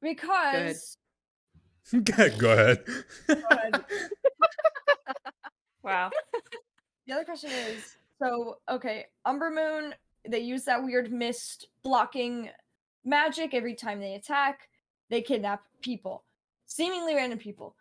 Because Go ahead. go ahead. Wow. The other question is, so okay, Umber Moon, they use that weird mist blocking magic every time they attack. They kidnap people, seemingly random people.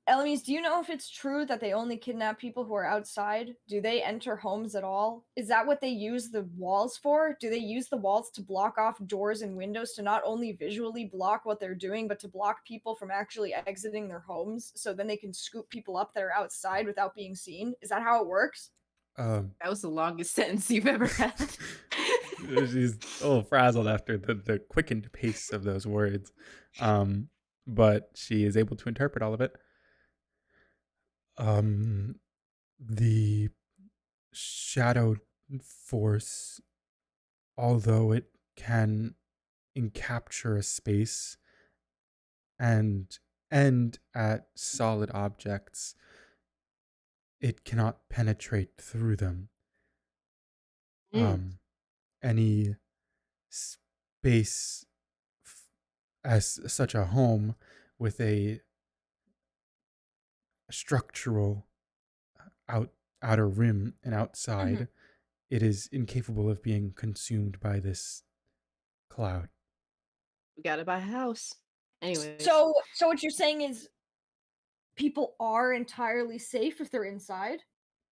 Eloise, do you know if it's true that they only kidnap people who are outside? Do they enter homes at all? Is that what they use the walls for? Do they use the walls to block off doors and windows to not only visually block what they're doing, but to block people from actually exiting their homes so then they can scoop people up that are outside without being seen? Is that how it works? Um, That was the longest sentence you've ever had. she's a little frazzled after the quickened pace of those words. But she is able to interpret all of it. The shadow force, although it can encapture a space and end at solid objects, it cannot penetrate through them. Any space as such a home with a structural outer rim and outside, it is incapable of being consumed by this cloud. We gotta buy a house. Anyway. So what you're saying is people are entirely safe if they're inside?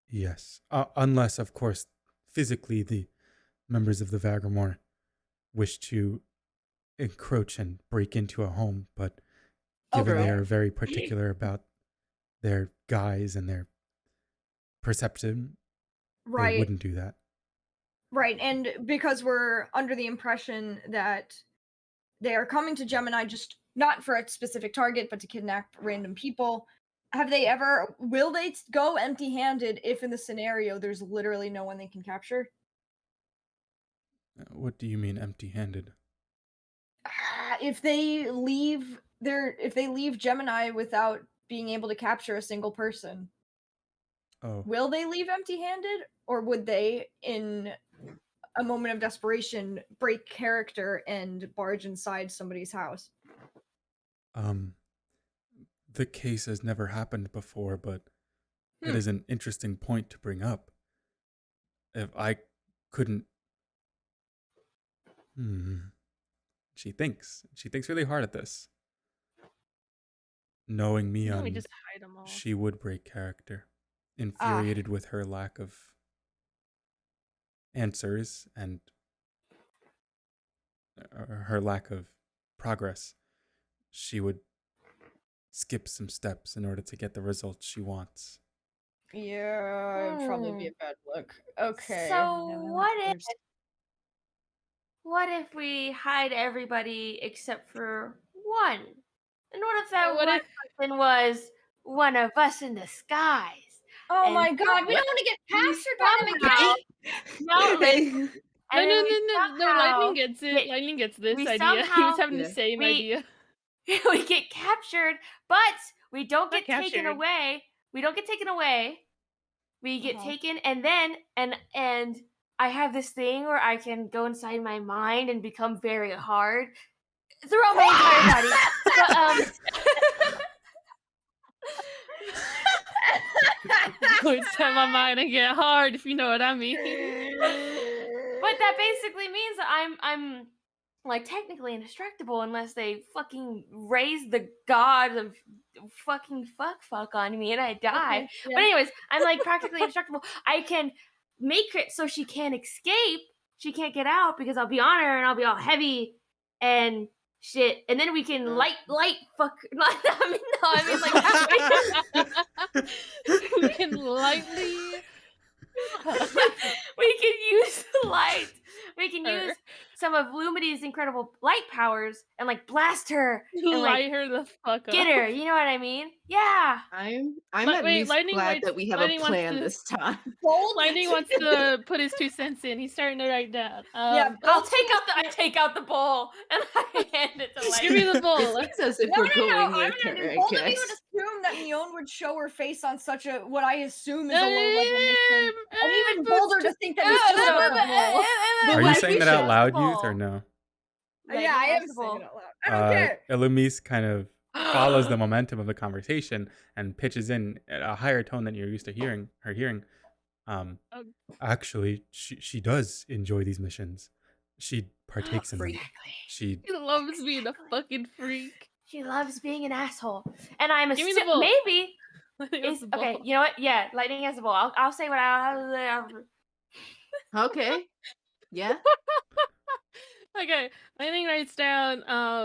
Yes, unless, of course, physically the members of the Vagramoor wish to encroach and break into a home, but given they are very particular about their guise and their perception, they wouldn't do that. Right, and because we're under the impression that they are coming to Gemini just not for a specific target, but to kidnap random people, will they go empty-handed if in the scenario there's literally no one they can capture? What do you mean empty-handed? If they leave Gemini without being able to capture a single person, will they leave empty-handed, or would they, in a moment of desperation, break character and barge inside somebody's house? The case has never happened before, but it is an interesting point to bring up. If I couldn't... She thinks really hard at this. Knowing me on, just hide them all. she would break character, infuriated with her lack of answers and her lack of progress. She would skip some steps in order to get the results she wants. Yeah, it'd probably be a bad look. Okay. So what if we hide everybody except for one? And what if that one person was one of us in disguise? Oh my god, we don't want to get captured by them again! No, Lightning gets it. Lightning gets this idea. He was having the same idea. We get captured, but we don't get taken away. We don't get taken away. We get taken, and then and I have this thing where I can go inside my mind and become very hard throughout my entire body. Go inside my mind and get hard, if you know what I mean. But that basically means that I'm like technically indestructible unless they fucking raise the god of fucking fuck on me and I die. Okay, yeah. But anyways, I'm like practically indestructible. I can make it so she can't escape. She can't get out because I'll be on her and I'll be all heavy and shit, and then we can light fuck. We can lightly we can use the light. We can her. use some of Lumity's incredible light powers and like blast her and like Light her the fuck up. get her. You know what I mean? Yeah. I'm Li- at wait, least Lightning glad waits- that we have Lightning a wants plan to- this time. Bold. Lightning wants to put his 2 cents in. He's starting to write down. Yeah, I'll Bold take out the bowl and I hand it to Give me Lightning. the bowl. This looks as if No, we're going I'm with gonna her, do. I Both of you would guess. assume that Neon would show her face on such a what I assume is a low level mission, and even bolder to think that he's still But- a Are Why you we saying that should out loud, bowl? youth, or no? Yeah, I am Lightning saying bowl. it out loud. I don't care. Elumise kind of follows the momentum of the conversation and pitches in at a higher tone than you're used to hearing. Actually, she does enjoy these missions. She partakes in them. She He loves being a fucking freak. She loves being an asshole, and I'm Give me the bowl. maybe Lightning wants is the okay. bowl. You know what? Yeah, Lightning has the bowl. I'll say what I. Okay. Yeah. Okay, Lightning writes down,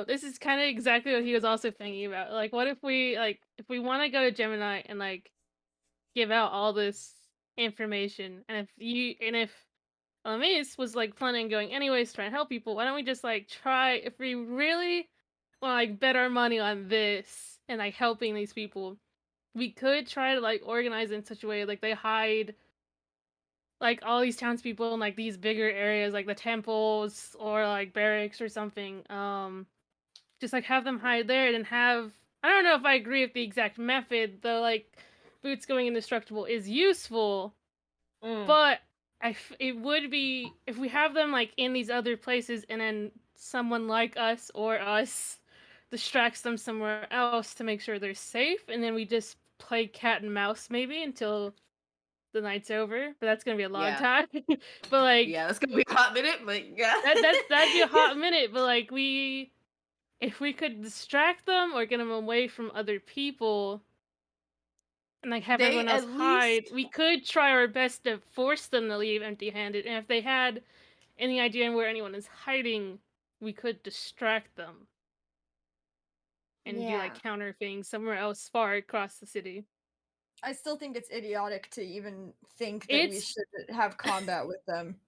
this is kind of exactly what he was also thinking about. Like, what if we, if we want to go to Gemini and, give out all this information, and if Amis was, planning on going anyways, trying to help people, why don't we just, try, if we really want to, bet our money on this, and, helping these people, we could try to, organize in such a way, they hide all these townspeople in these bigger areas, like the temples or barracks or something. Just have them hide there and have. I don't know if I agree with the exact method, though. Boots going indestructible is useful, but it would be if we have them in these other places, and then someone like us or us distracts them somewhere else to make sure they're safe, and then we just play cat and mouse maybe until the night's over, but that's gonna be a long Yeah. time. But Yeah, that's gonna be a hot minute, but yeah. that'd be a hot minute. But if we could distract them or get them away from other people, and have They everyone else at hide, least- we could try our best to force them to leave empty-handed. And if they had any idea where anyone is hiding, we could distract them and do Yeah. counter things somewhere else far across the city. I still think it's idiotic to even think that we It's- should have combat with them.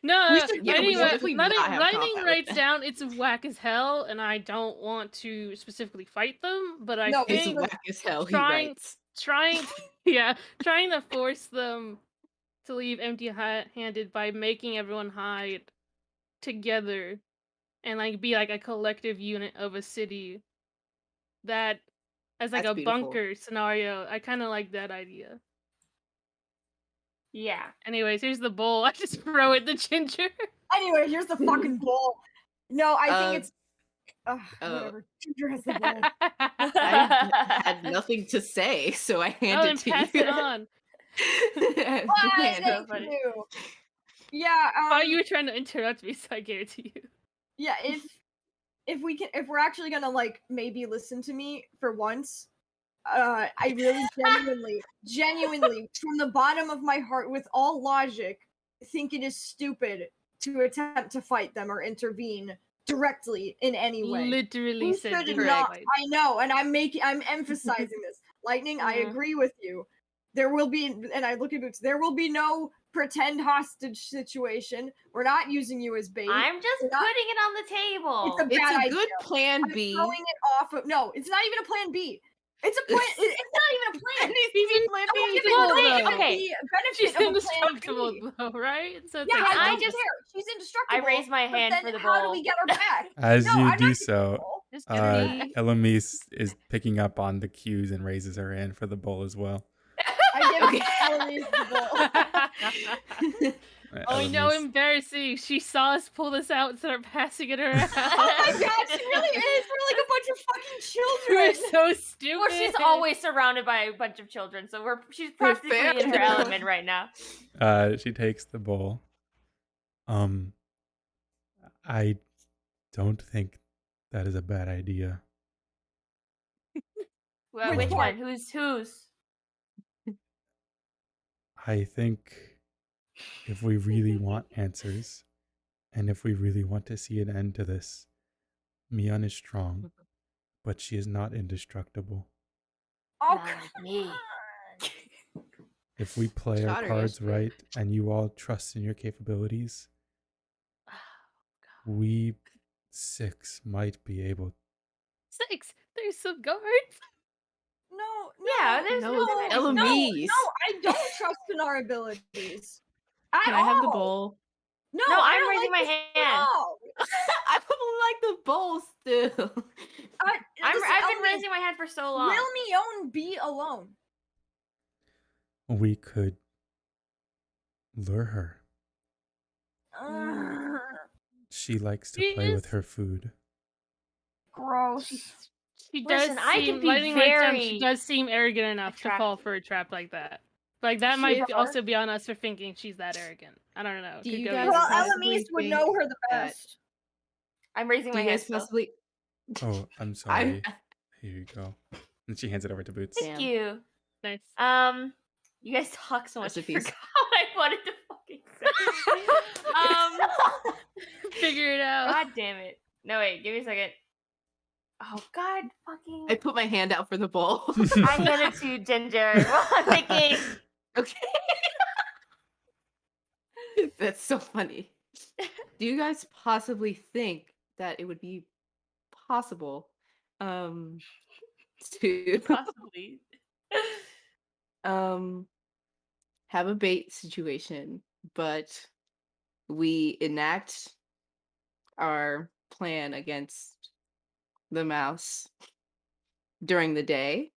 No, We should- yeah, we should definitely not have Lightning combat with writes them. down it's whack as hell, and I don't want to specifically fight them, but I No, It's think whack as hell, he trying- writes. trying to force them to leave empty-handed by making everyone hide together and be a collective unit of a city that as That's a beautiful. bunker scenario. I kind of like that idea. Yeah. Anyways, here's the bowl. I just throw it the ginger. Anyway, here's the fucking bowl. No, I think it's whatever. Ginger has the bowl. I had nothing to say, so I hand Oh, it then to pass you. it on. Why, Hand it. thank you. Yeah, I thought you were trying to interrupt me, so I gave it to you. yeah, if we're actually gonna maybe listen to me for once, I really genuinely from the bottom of my heart with all logic think it is stupid to attempt to fight them or intervene directly in any way. Literally We said should direct. not, I know, and I'm emphasizing this. Lightning, I Mhm. agree with you. There will be, and I look at Boots, there will be no pretend hostage situation. We're not using you as bait. I'm just We're putting not- it on the table. It's a It's bad a idea. good plan I'm B. throwing it off of, no, it's not even a plan B. It's a plan, it's not even a plan. It needs to be plan Don't B. give Well, it though. the Okay. She's benefit of a plan indestructible, B. though, right? So it's Yeah, Can I I don't just- care. She's indestructible. I raise my but hand then for the how do bowl. we get her back? As No, you I'm do not so, just give me. Elomise is picking up on the cues and raises her hand for the bowl as well. I give Okay. Eloise the bowl. Oh no, Elomise- embarrassing. She saw us pull this out and start passing it around. Oh my god, she really is. We're like a bunch of fucking We're children. so stupid. Well, she's always surrounded by a bunch of children, so she's practically fair in her enough. element right now. She takes the bowl. I don't think that is a bad idea. Well, Which which one? one? Who's? I think if we really want answers, and if we really want to see an end to this, Mian is strong, but she is not indestructible. Oh, Not like me. If we play our Shot her cards yesterday. right and you all trust in your capabilities, we 6 might be able. 6. There's some guards. no, Yeah, there's No, no it's magic. Eloise. No, I don't trust in our abilities. Can I have the bowl? No, No, I I'm don't raising like my this hand. at all. I don't like the bowl still. I've Listen, been Eloise, raising my hand for so long. will Mion be alone? We could lure her. She likes to play with Yes. her food. Gross. She does Listen, I can seem, be Lightning Writes Down, she very does seem arrogant enough to fall attractive. for a trap like that. Like, that She might is. also be on us for thinking she's that arrogant. I don't know. Do Could you go guys either Well, way. possibly Eloise would think know her the that- best. I'm raising Do my you hand guys still. possibly? Oh, I'm sorry. Here you go. And she hands it over to Boots. Thank Damn. you. Nice. You guys talk so much. I Recipes. forgot what I wanted to fucking say. Figure it out. God damn it. No, wait, give me a second. Oh, God fucking. I put my hand out for the bowl. I hand it to Ginger while I'm thinking. Okay. That's so funny. Do you guys possibly think that it would be possible to Possibly. have a bait situation, but we enact our plan against the mouse during the day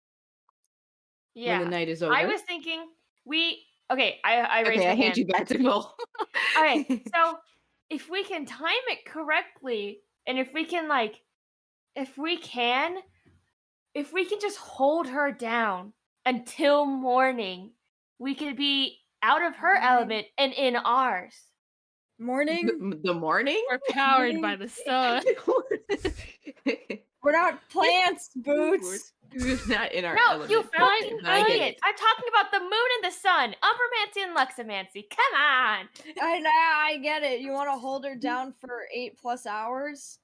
when Yeah. the night is over? I was thinking okay, I raised Okay, my I hand hand. you back the bowl. Okay, so if we can time it correctly, and if we can just hold her down until morning, we could be out of her element and in ours. Morning? The morning? We're powered by the sun. We're not plants, Boots. We're not in our No, element. you but fucking I get idiot! I'm talking about the moon and the sun, Uppermancy and Luxamancy. Come on. I get it. You want to hold her down for 8+ hours?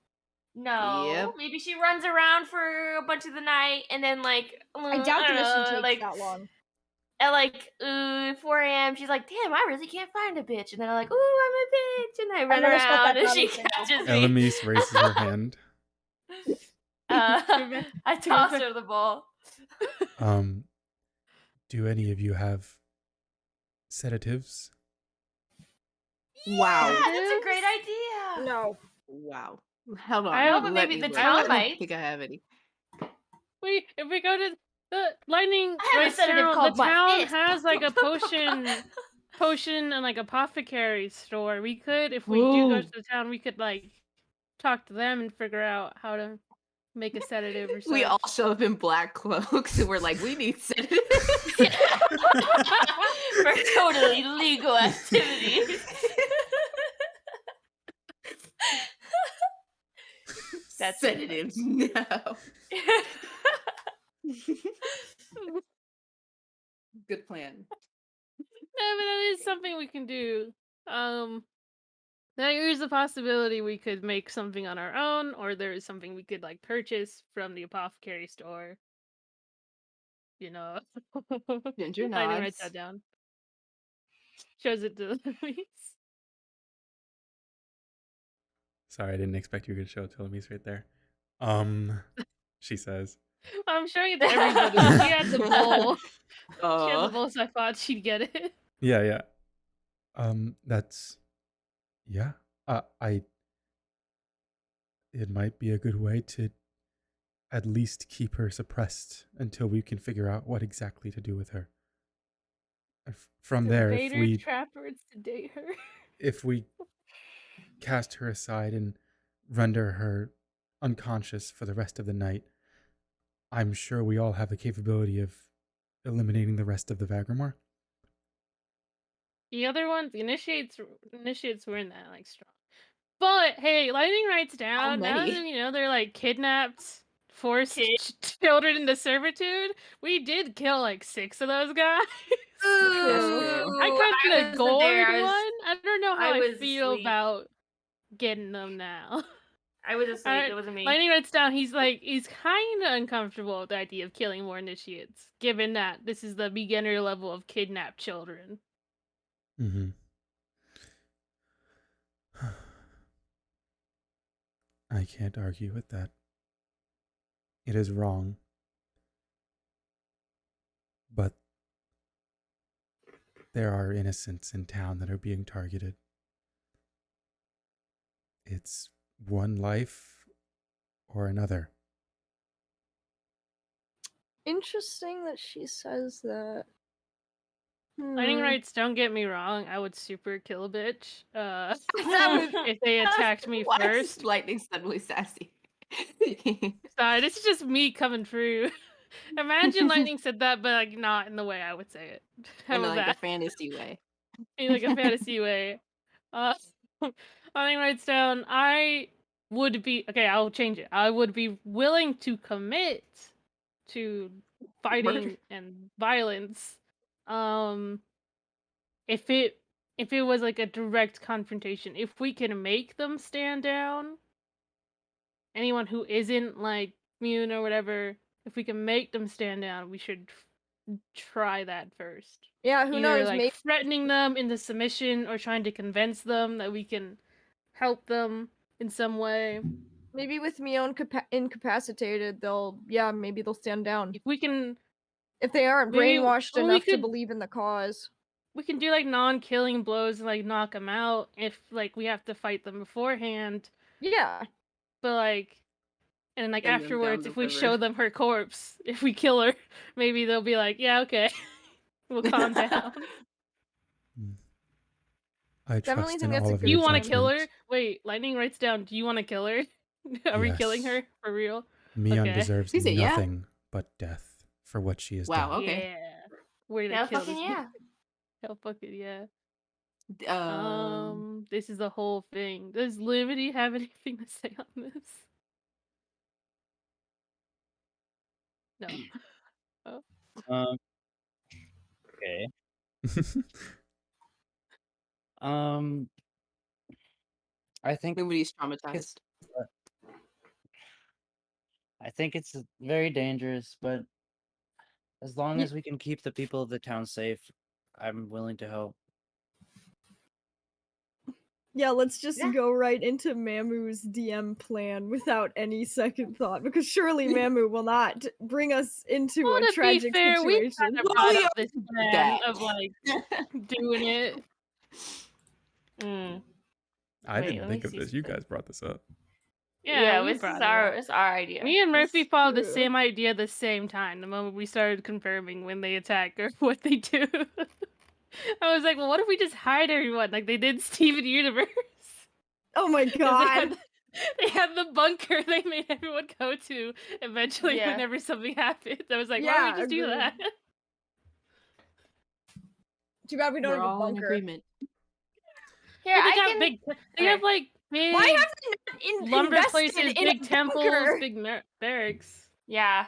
No, Yep. maybe she runs around for a bunch of the night, and then I doubt the mission know, takes that long. At 4 a.m. she's like, "Damn, I really can't find a bitch," and then I'm like, "Ooh, I'm a bitch," and I run never set around, that and down she as a no. catches me. Eloise raises her hand. I toss her the ball. Do any of you have sedatives? Wow. Yeah, that's a great idea. No. Wow. Hold on. I don't- but let maybe me the look. town I don't might. think I have any. If we go to the Lightning I have a Writes sedative Down, called the my town fist. has like a potion and like apothecary store. We could, if we do go Ooh. to the town, we could like talk to them and figure out how to make a sedative or something. We all show up in black cloaks and we're like, we need sedatives. For totally legal activities. That's sedatives. No. Good plan. Yeah, but that is something we can do. There is a possibility we could make something on our own, or there is something we could like purchase from the apothecary store. You know, Ginger I didn't write nods. that down. Shows it to Louise. Sorry, I didn't expect you to show it to Eloise right there. She says. I'm showing it to everybody. She had the bowl. She had the bowl, so I thought she'd get it. Yeah. That's. Yeah. It might be a good way to at least keep her suppressed until we can figure out what exactly to do with her. From there, Bait her, trap her, and sedate her. if we cast her aside and render her unconscious for the rest of the night, I'm sure we all have the capability of eliminating the rest of the Vagramoor. The other ones, the initiates weren't that like strong. But hey, Lightning Writes Down. Now that they're like kidnapped, forced children into servitude. We did kill like 6 of those guys. I kind of gored one. I don't know how I feel asleep. about getting them now. I was asleep. It wasn't me. Lightning writes down he's kind of uncomfortable with the idea of killing more initiates, given that this is the beginner level of kidnapped children. Mm-hmm. I can't argue with that. It is wrong. But there are innocents in town that are being targeted. It's one life or another. Interesting that she says that. Lightning writes, don't get me wrong, I would super kill a bitch That if they attacked me Why is first. Lightning suddenly sassy? Sorry, this is just me coming through. Imagine Lightning said that, but like not in the way I would say it. How In about like that? a fantasy way. In like a fantasy way. Lightning writes down, I'll change it. I would be willing to commit to fighting and violence. If it was like a direct confrontation. If we can make them stand down, anyone who isn't like immune or whatever, if we can make them stand down, we should try that first. Yeah, who Either knows? like Maybe threatening them into submission or trying to convince them that we can help them in some way. with Mion incapacitated, maybe they'll stand down. If we can If they aren't maybe- brainwashed well, we enough to could- believe in the cause. we can do like non-killing blows and like knock them out if like we have to fight them beforehand. Yeah. But like, and then like Send them down afterwards, the if we river. show them her corpse, if we kill her, maybe they'll be like, yeah, okay, we'll calm down. I Definitely trust think in that's all a of good Do your you want to plan. kill her? judgment. Wait, Lightning writes down, do you want to kill her? Are we killing Yes. her for real? Mion Okay. deserves He said yeah. nothing but death for what she has Wow, done. okay. Yeah. We're gonna Hell kill fucking this yeah. Hell fucking yeah. Um, This is the whole thing. Does Liberty have anything to say on this? No. Okay. I think nobody's traumatized. it's very dangerous, but as long Ye- as we can keep the people of the town safe, I'm willing to help. Yeah, let's just Yeah. go right into Mamu's DM plan without any second thought, because surely Mamu will not bring us into Well, a to be tragic fair, we situation. kind of Well, brought we up this plan that. of like doing it. Mm. I Wait, didn't let think me of see this. You something. guys brought this up. Yeah, we this brought is it up. it's our idea. Me and Murphy It's followed the true. same idea at the same time, the moment we started confirming when they attack or what they do. I was like, well, what if we just hide everyone like they did Steven Universe? Oh my 'Cause god. they had the bunker they made everyone go to eventually Yeah. whenever something happened. I was like, why Yeah, don't we just do agreed. that? Too bad we don't We're have a all in bunker. agreement. Here, But they I got can. big. They okay. have like big Why have they not lumber invested places, in big a temples, bunker? big barracks. Yeah,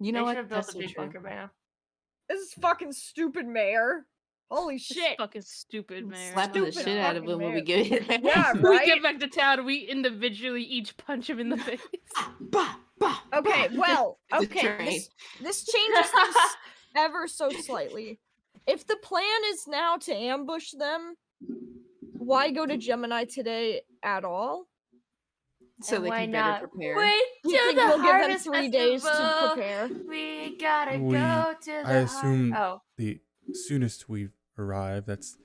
You know they what? should have built That's a so big true. bunker by now. This is fucking stupid, Mayor. Holy This shit. fucking stupid, man. Slapping the Stupid shit out of fucking him when we mayor. get it. Yeah, We right? get back to town, we individually each punch him in the face. Bah, bah, Okay, bah. well, The okay, train. this changes things ever so slightly. If the plan is now to ambush them, why go to Gemini today at all? So And they why can better not prepare. wait You till think the we'll give them harvest 3 days to festival? prepare? We gotta We- go to the. I assume Oh, the soonest we arrive, that's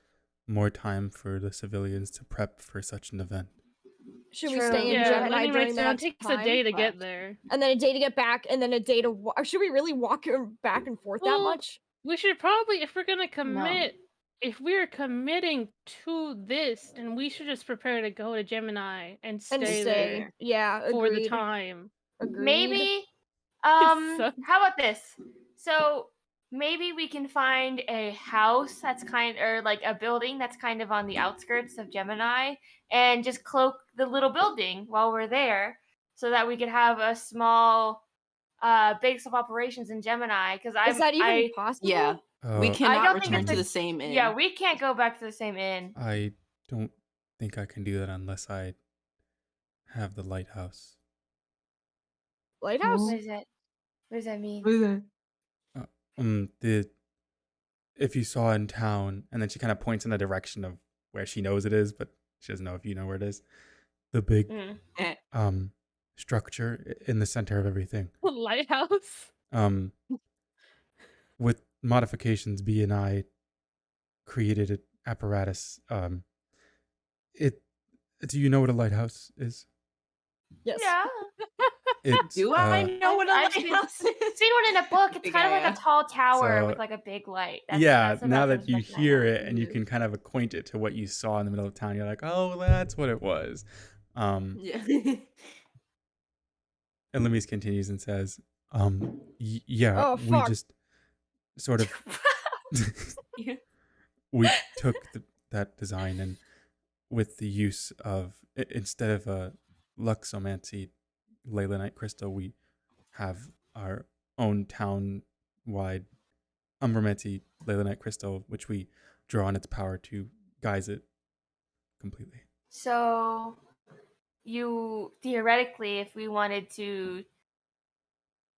more time for the civilians to prep for such an event. Should we True. stay in Yeah, Gemini Lightning during writes that down takes a time? day to Wow. get there. And then a day to get back, and then a day to or should we really walk back and forth that Well, much? We should probably, if we're gonna commit, if we're committing to this, then we should just prepare to go to Gemini and stay, And stay. there Yeah, for the agreed. time. Agreed. maybe. So- How about this? So maybe we can find a house that's or like a building that's kind of on the outskirts of Gemini, and just cloak the little building while we're there, so that we could have a small base of operations in Gemini. Because Is that even possible? Yeah. We cannot don't think return it's to a- the same inn. Yeah, we can't go back to the same inn. I don't think I can do that unless I have the lighthouse. Lighthouse? Oh. What is it? What does that mean? What is that? The if you saw in town, and then she kind of points in the direction of where she knows it is, but she doesn't know if you know where it is. The big Mm. structure in the center of everything. Lighthouse. With modifications, B and I created an apparatus. Do you know what a lighthouse is? Yes. Yeah. It's Do I know what a I've seen- lighthouse is? I've seen one in a book. It's Big kind of like eye. a tall tower So- with like a big light. yeah. the Now that reference you that I hear know. it and you Yeah. can kind of acquaint it to what you saw in the middle of town, you're like, oh, that's what it was. Yeah. And Lemise continues and says, yeah, Oh, we fuck. just sort of Yeah. we took that design, and with the use of instead of a Luxomancy Leylinite crystal, we have our own town-wide Umbromancy Leylinite crystal, which we draw on its power to guise it completely. So, you theoretically, if we wanted to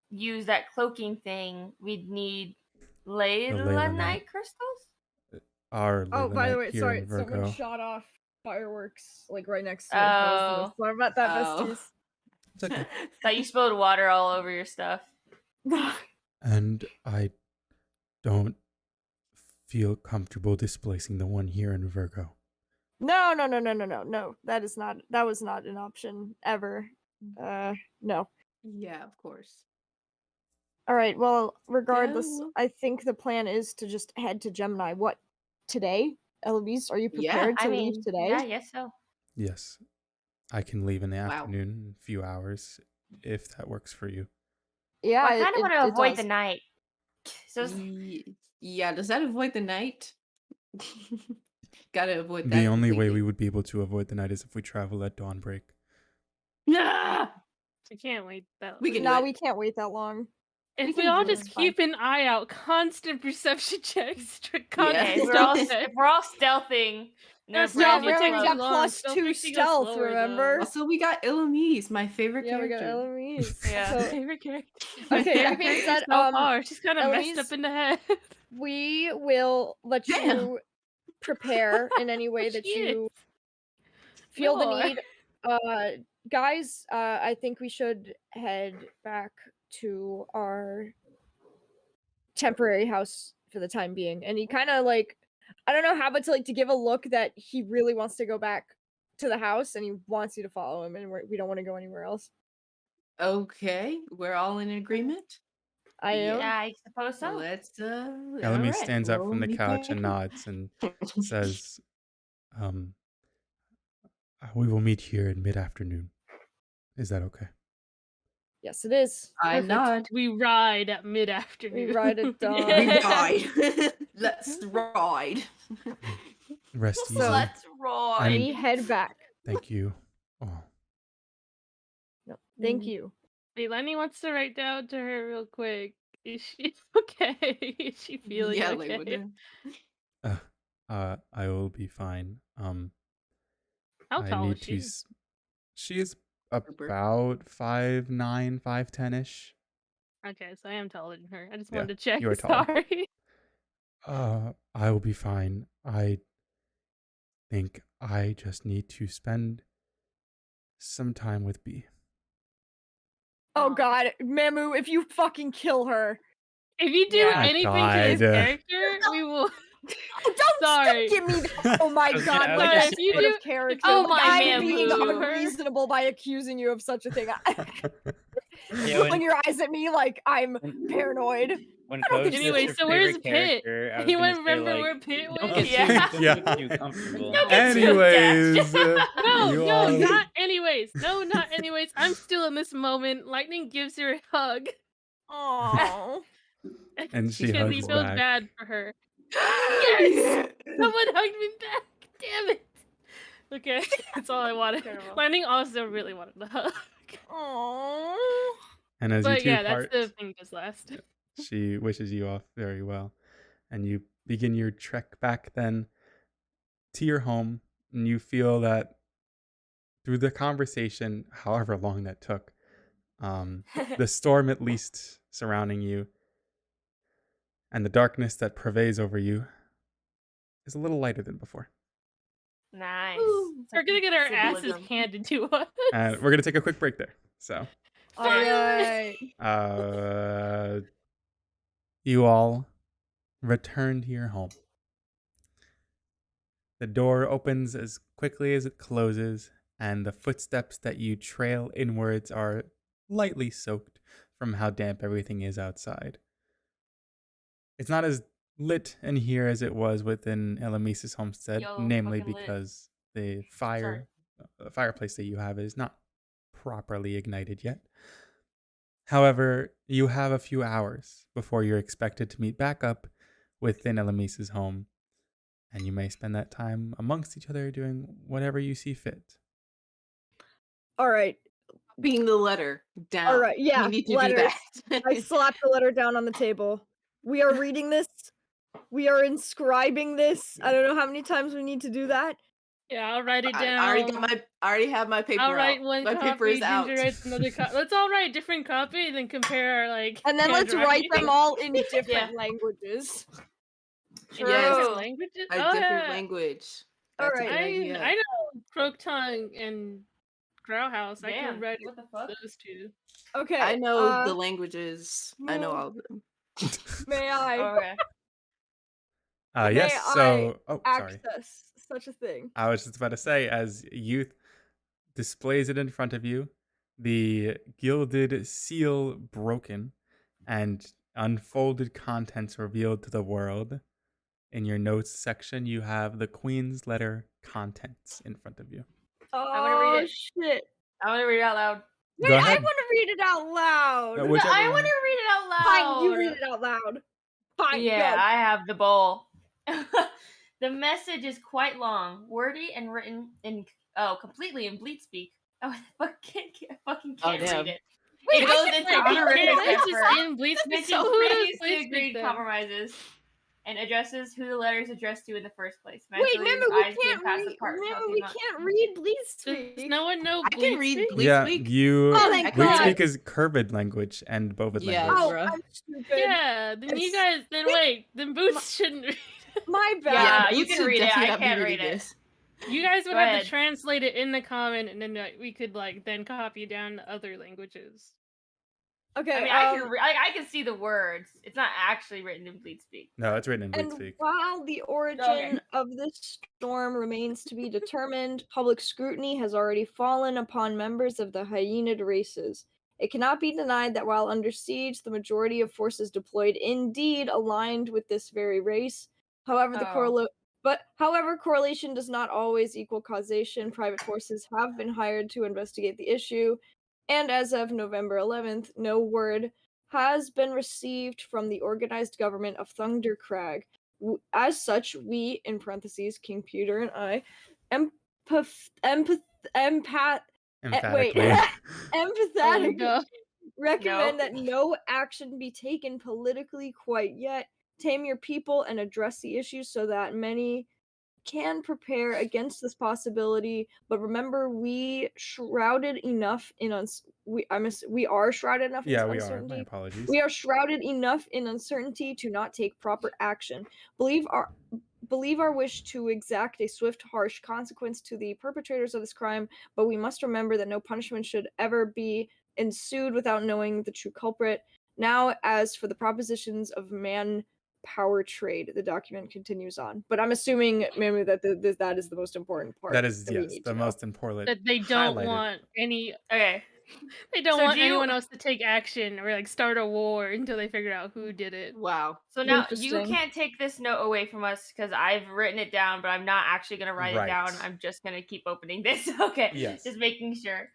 use that cloaking thing, we'd need Leylinite crystals? Our Oh, by the Leylinite way, here sorry, in Virgo. someone shot off fireworks like right next to it. Sorry about that, Oh. besties. It's okay. Thought you spilled water all over your stuff. And I don't feel comfortable displacing the one here in Virgo. No. That was not an option ever. No. Yeah, of course. All right. Well, regardless, Yeah. I think the plan is to just head to Gemini. What, today? Eloise, are you Yeah, prepared to I leave mean, today? yeah, I guess so. Yes, I can leave in the Wow. afternoon, a few hours, if that works for you. Yeah, Well, I kind of want to avoid does. the night. So, Yeah, does that avoid the night? Gotta avoid that. The only way completely. we would be able to avoid the night is if we travel at dawnbreak. Nah! I can't wait that. We can No, do it. we can't wait that long. If we we can all do it, just it's fine. keep an eye out, constant perception checks, okay, constant if we're all stealthing, no, No, Brad, stealth you would take close. too got long. plus Stealth 2 makes you go stealth, slower, remember? though. Also, we got Eloise, my favorite Yeah, we got character. Eloise. Yeah. My So, favorite character. Okay, that being said, so far, she's kind of messed Eloise- up in the head. we will let Damn. you prepare in any way that She is. you feel the Sure. need. Guys, I think we should head back to our temporary house for the time being. And he kind of like, I don't know how, but to give a look that he really wants to go back to the house and he wants you to follow him, and we don't want to go anywhere else. Okay, we're all in agreement. I am. Yeah, I suppose so. Let's Eloise alright, stands up we'll from the meet couch and back. nods and says, we will meet here in mid-afternoon. Is that okay? Yes, it is. I Perfect. nod. We ride at mid-afternoon. We ride at dawn. We ride. Let's ride. Rest easy. So- Let's roll. And- We head back. Thank you. Oh, No, thank Mm. you. Wait, Lenny wants to write down to her real quick. Is she okay? Is she feeling yeah, okay? like, I will be fine. How I tall need is she? to. She is Super. about 5'9", 5'10"ish. Okay, so I am taller than her. I just Yeah, wanted to check. you are taller. Sorry. I will be fine. I think I just need to spend some time with B. Oh Aw. god, Mamu, if you fucking kill her. If you do Yeah. anything to his God. character, we will. Oh, Sorry. don't give me that. Oh my I was god, gonna- what I was a gonna say, sort if of character. Oh Like, my I'm being Mamu. unreasonable by accusing you of such a thing. Yeah, Rolling your eyes at me like I'm paranoid. When I don't Coach think says Anyway, your so where's favorite Pit? character, I was Anyone gonna say, remember like, where Pit don't was? get Yeah. too, Yeah. don't get too comfortable. Don't get too Anyways, No, you no, all- not anyways. No, not anyways. I'm still in this moment. Lightning gives her a hug. Oh. And she because he hugs feels back. bad for her. Yes! Someone hugged me back. Damn it. Okay, that's all I wanted. Terrible. Lightning also really wanted the hug. Oh. And as But you yeah, two that's part, the thing just last. she wishes you off very well. And you begin your trek back then to your home. And you feel that through the conversation, however long that took, the storm at least surrounding you and the darkness that pervades over you is a little lighter than before. Nice. We're gonna get our asses Symbolism. handed to us. And we're going to take a quick break there. So, All right. you all return to your home. The door opens as quickly as it closes, and the footsteps that you trail inwards are lightly soaked from how damp everything is outside. It's not as lit in here as it was within Elamisa's homestead, Yo, namely fucking lit. because the fireplace that you have is not properly ignited yet. However, you have a few hours before you're expected to meet back up within Elamisa's home, and you may spend that time amongst each other doing whatever you see fit. All right. Being the letter down. All right. Yeah. We need to letters. do that. I slapped the letter down on the table. We are reading this. We are inscribing this. I don't know how many times we need to do that. Yeah, I'll write it down. I already have my paper I'll write out. one My copy, paper is out. Ginger writes another copy. Let's all write different copy and then compare our, like, And then let's write handwriting. them all in different Yeah. languages. In Yes. different True. languages? A Oh, different yeah. language. All That's a right. good idea. I know Croaktongue and Growhouse. I Damn, can write what the fuck? those two. Okay. I know the languages. I know move. all of them. May I Okay. Yes, May so... Oh, sorry. access such a thing? I was just about to say, as Youth displays it in front of you, the gilded seal broken and unfolded contents revealed to the world. In your notes section, you have the Queen's letter contents in front of you. wanna read Oh it. shit! I want to read it out loud. Wait, Go I ahead. want to read it out loud. Whichever I one. want to read it out loud. Fine, you read it out loud. Fine, Yeah, go. I have the bowl. The message is quite long, wordy, and written in completely in bleat speak. Oh, I fucking can't damn. read it. Wait, It I goes can into read it. honorific This is effort. in Bleach Speak, Mentions so who does previously Bleach Speak agreed then? compromises and addresses who the letter is addressed to in the first place. Wait, Mentally, remember his we eyes being can't past read. apart, so Remember he's we not- can't read Bleed Does Speak. no one know I Bleach can read Speak? Bleed Yeah, Speak. you... Oh, thank Bleed God. Speak is Curved language and Bovid Yeah. language. Oh, bruh. I'm stupid. Yeah, then you guys, then Boots shouldn't read it. My bad. Yeah, you Boots can should read it. definitely I not be can't reading read it. this. You guys would Go have ahead. to translate it in the comment, and then we could then copy down other languages. Okay. I mean, I can see the words. It's not actually written in bleed speak. No, it's written in Bleed And Speak. while the origin Okay. of this storm remains to be determined, public scrutiny has already fallen upon members of the hyenid races. It cannot be denied that while under siege, the majority of forces deployed indeed aligned with this very race. However, however, correlation does not always equal causation. Private forces have been hired to investigate the issue, and as of November 11th, no word has been received from the organized government of Thundercrag. As such, we, in parentheses, King Pewter and I, Emphatically. Oh my empathetically god. recommend No. that no action be taken politically quite yet. Tame your people and address the issues so that many can prepare against this possibility. But remember, we shrouded enough in we are shrouded enough in Yeah, we are. My uncertainty. apologies. We are shrouded enough in uncertainty to not take proper action. Believe our wish to exact a swift, harsh consequence to the perpetrators of this crime, but we must remember that no punishment should ever be ensued without knowing the true culprit. Now, as for the propositions of manpower trade, the document continues on. But I'm assuming, Mamu, that that is the most important part. That is, that we yes, need the to know. most important. That they don't highlighted. want any. Okay. They don't So want do you- anyone else to take action or start a war until they figure out who did it. Wow. So now you Interesting. can't take this note away from us because I've written it down, but I'm not actually gonna write it down. Right. I'm just gonna keep opening this. Okay. Yes. Just making sure.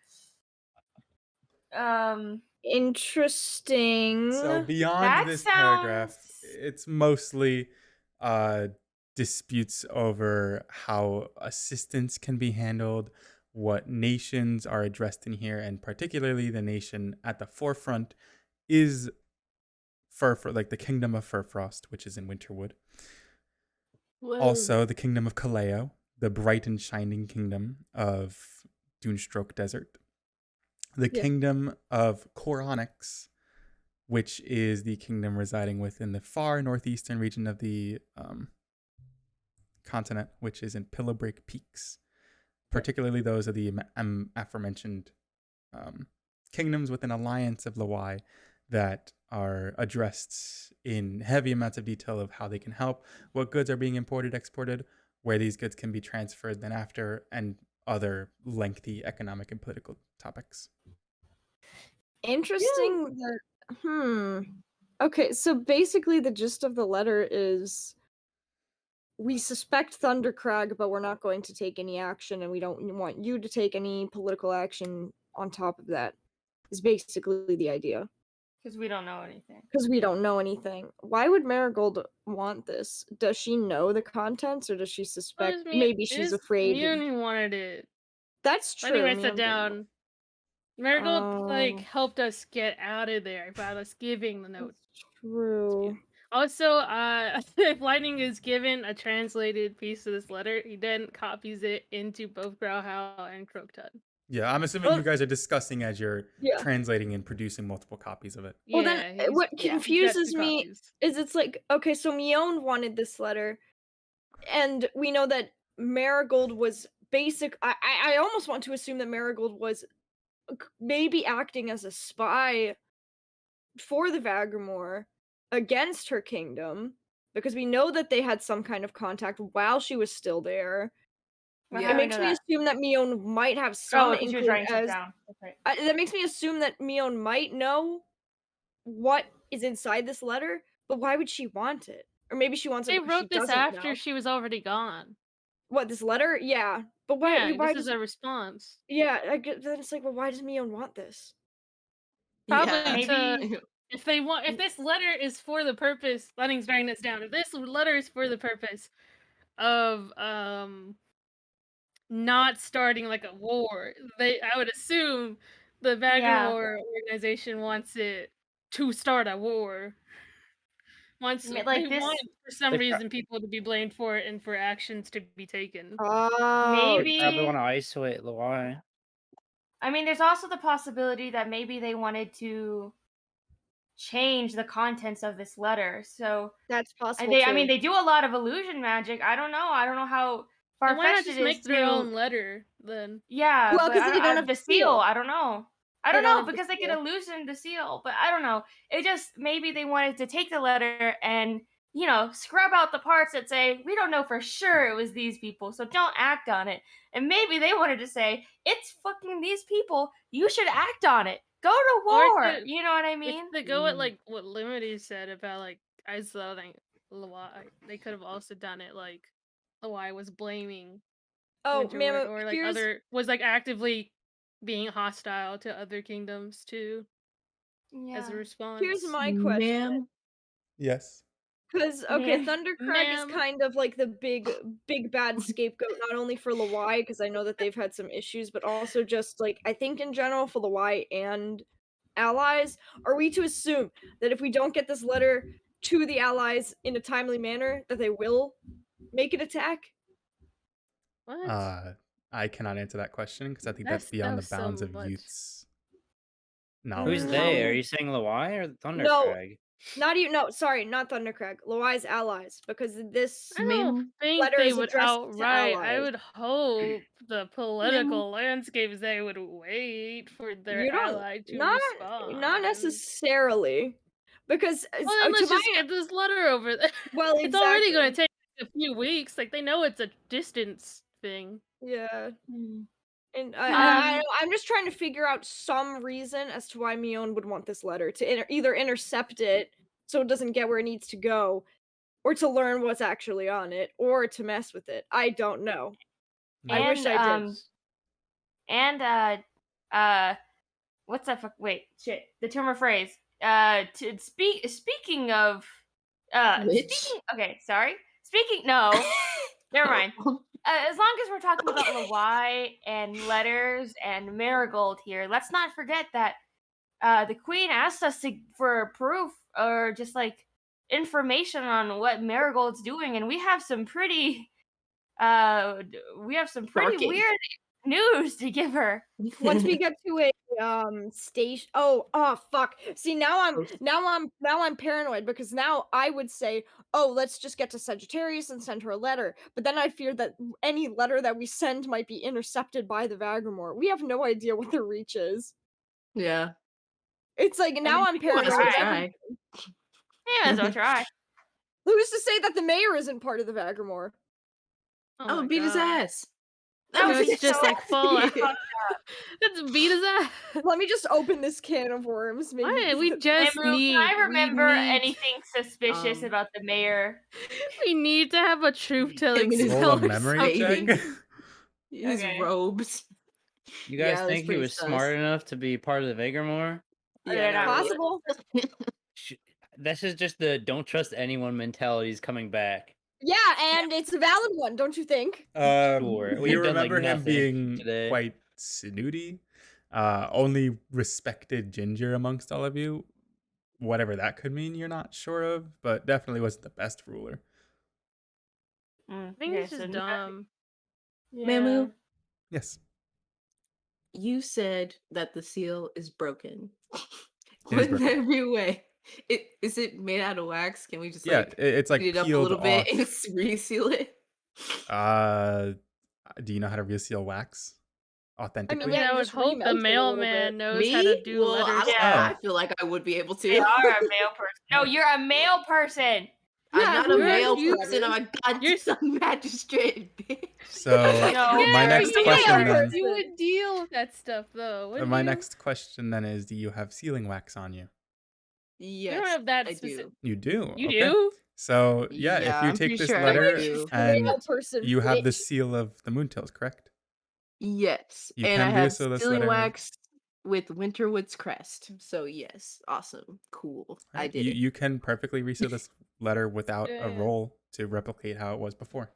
Interesting. So beyond That this paragraph, sounds- it's mostly disputes over how assistance can be handled, what nations are addressed in here, and particularly the nation at the forefront is the Kingdom of Furfrost, which is in Winterwood. Also, the Kingdom of Kaleo, the bright and shining kingdom of Dunestroke Desert. The Yeah. kingdom of Koronyx, which is the kingdom residing within the far northeastern region of the continent, which is in Pillowbreak Peaks. Particularly those of the aforementioned kingdoms with an alliance of Lawai that are addressed in heavy amounts of detail of how they can help, what goods are being imported, exported, where these goods can be transferred then after, and other lengthy economic and political topics. Interesting that okay, so basically the gist of the letter is we suspect Thundercrag, but we're not going to take any action, and we don't want you to take any political action on top of that. Is basically the idea. Because we don't know anything. Because we don't know anything. Why would Marigold want this? Does she know the contents, or does she suspect maybe she's afraid? Mune who wanted it. That's true. Let me write that Mune down. Marigold Oh. helped us get out of there by us giving the notes. True. Also, if Lightning is given a translated piece of this letter, he then copies it into both Growhowl and Croaktut. Yeah, I'm assuming you guys are discussing as you're translating and producing multiple copies of it. Well, then what confuses me is it's like, okay, so Mion wanted this letter, and we know that Marigold was I almost want to assume that Marigold was maybe acting as a spy for the Vagramoor against her kingdom, because we know that they had some kind of contact while she was still there. It makes me assume that Mion might have some inkling that makes me assume that Mion might know what is inside this letter, but why would she want it? Or maybe she wants it because wrote she this doesn't after know. she was already gone. What, this letter? Yeah. But why? Yeah, why this is a response. Yeah, then it's like, well, why does Mion want this? Probably if this letter is for the purpose, Lightning's writing this down. If this letter is for the purpose of not starting like a war, I would assume the Vagramoor organization wants it to start a war. They want for some reason people to be blamed for it and for actions to be taken. Maybe they probably want to isolate Lawai. I mean, there's also the possibility that maybe they wanted to change the contents of this letter. So that's possible. I mean, they do a lot of illusion magic. I don't know how far why not fetched just it is make their own letter then? Yeah, well, because they don't have the seal. I don't know. I don't know because they can illusion the seal, but I don't know. It just maybe they wanted to take the letter and scrub out the parts that say we don't know for sure it was these people, so don't act on it. And maybe they wanted to say it's fucking these people. You should act on it. Go to war. You know what I mean? If they go at like what Limity said about like isolating Lawai, they could have also done it like Lawai was blaming Winterwood, or like was like actively being hostile to other kingdoms too. As a response. Here's my question. Yes. Because Thundercrag is kind of like the big bad scapegoat, not only for Lawai, because I know that they've had some issues, but also just like I think in general for Lawai and allies. Are we to assume that if we don't get this letter to the allies in a timely manner, that they will make an attack? What? I cannot answer that question because I think that's beyond the bounds of youth's knowledge. Who's they? Are you saying Lawai or Thundercrag? Not even. No, sorry, not Thundercrag. Lawai's allies, because this I don't think they would outright. I would hope the political landscapes they would wait for their ally to respond. Not necessarily, because well, then let's just get this letter over there. Well, it's already going to take a few weeks. Like they know it's a distance thing. Yeah. And I'm just trying to figure out some reason as to why Mion would want this letter to either intercept it so it doesn't get where it needs to go, or to learn what's actually on it, or to mess with it. I don't know. I wish I did. And what's that? Wait, shit. The term or phrase. Speaking of. Okay, sorry. No. Never mind. As long as we're talking about Lawai and letters and Marigold here, let's not forget that the Queen asked us for proof or just like information on what Marigold's doing, and we have some pretty weird news to give her. Once we get to a station. Oh fuck. See, now I'm paranoid because now I would say, oh, let's just get to Sagittarius and send her a letter. But then I fear that any letter that we send might be intercepted by the Vagramoor. We have no idea what their reach is. Yeah. It's like now I'm we might Might as paranoid. well Right. try. Yeah, might as well try. Who's to say that the mayor isn't part of the Vagramoor? Oh, my beat his God. ass. That No, would be it's just so like Fallout. fucked up. Let's beat his ass. Let me just open this can of worms. Maybe Why? We just Emu, need. can I remember we need, anything suspicious about the mayor? We need to have a truth Him telling and his Roll a spell or memory something. check. His Okay. robes. You guys Yeah, that's think he pretty was sus. smart enough to be part of the Vagramoor? Yeah, not really. Possible. This is just the don't trust anyone mentalities coming back. Yeah, and it's a valid one, don't you think? Sure. You We've done, like, remember him nothing being today. quite snooty, only respected ginger amongst all of you. Whatever that could mean, you're not sure of, but definitely wasn't the best ruler. I think it's just dumb. Mamu, Yes. you said that the seal is broken. It is In broken. every way. Is it made out of wax? Can we just Yeah, like it's like heat it up a peeled little bit off. and reseal it? Do you know how to reseal wax authentically? yeah, I would just hope the remelt it a little mailman bit. knows how to do Well, letters. I feel like I would be able to. They are a male person. No, you're a male person. I'm Yeah, not a who male you- person. I'm a You're goddamn magistrate, bitch. So No. my Yeah, next you question would- then. You would deal with that stuff though. wouldn't My you? next question then is: do you have sealing wax on you? You don't Yes, have that I specific. do. You do. You okay. do? So yeah, Yeah, if you I'm take pretty this sure I letter do. and Male person, you have the bitch. seal of the Moontails, correct? Yes, You and can I have reseal this sealing letter. wax with Winterwood's crest. So yes, awesome, cool. I did it. You can perfectly reseal this letter without a Yeah. roll to replicate how it was before.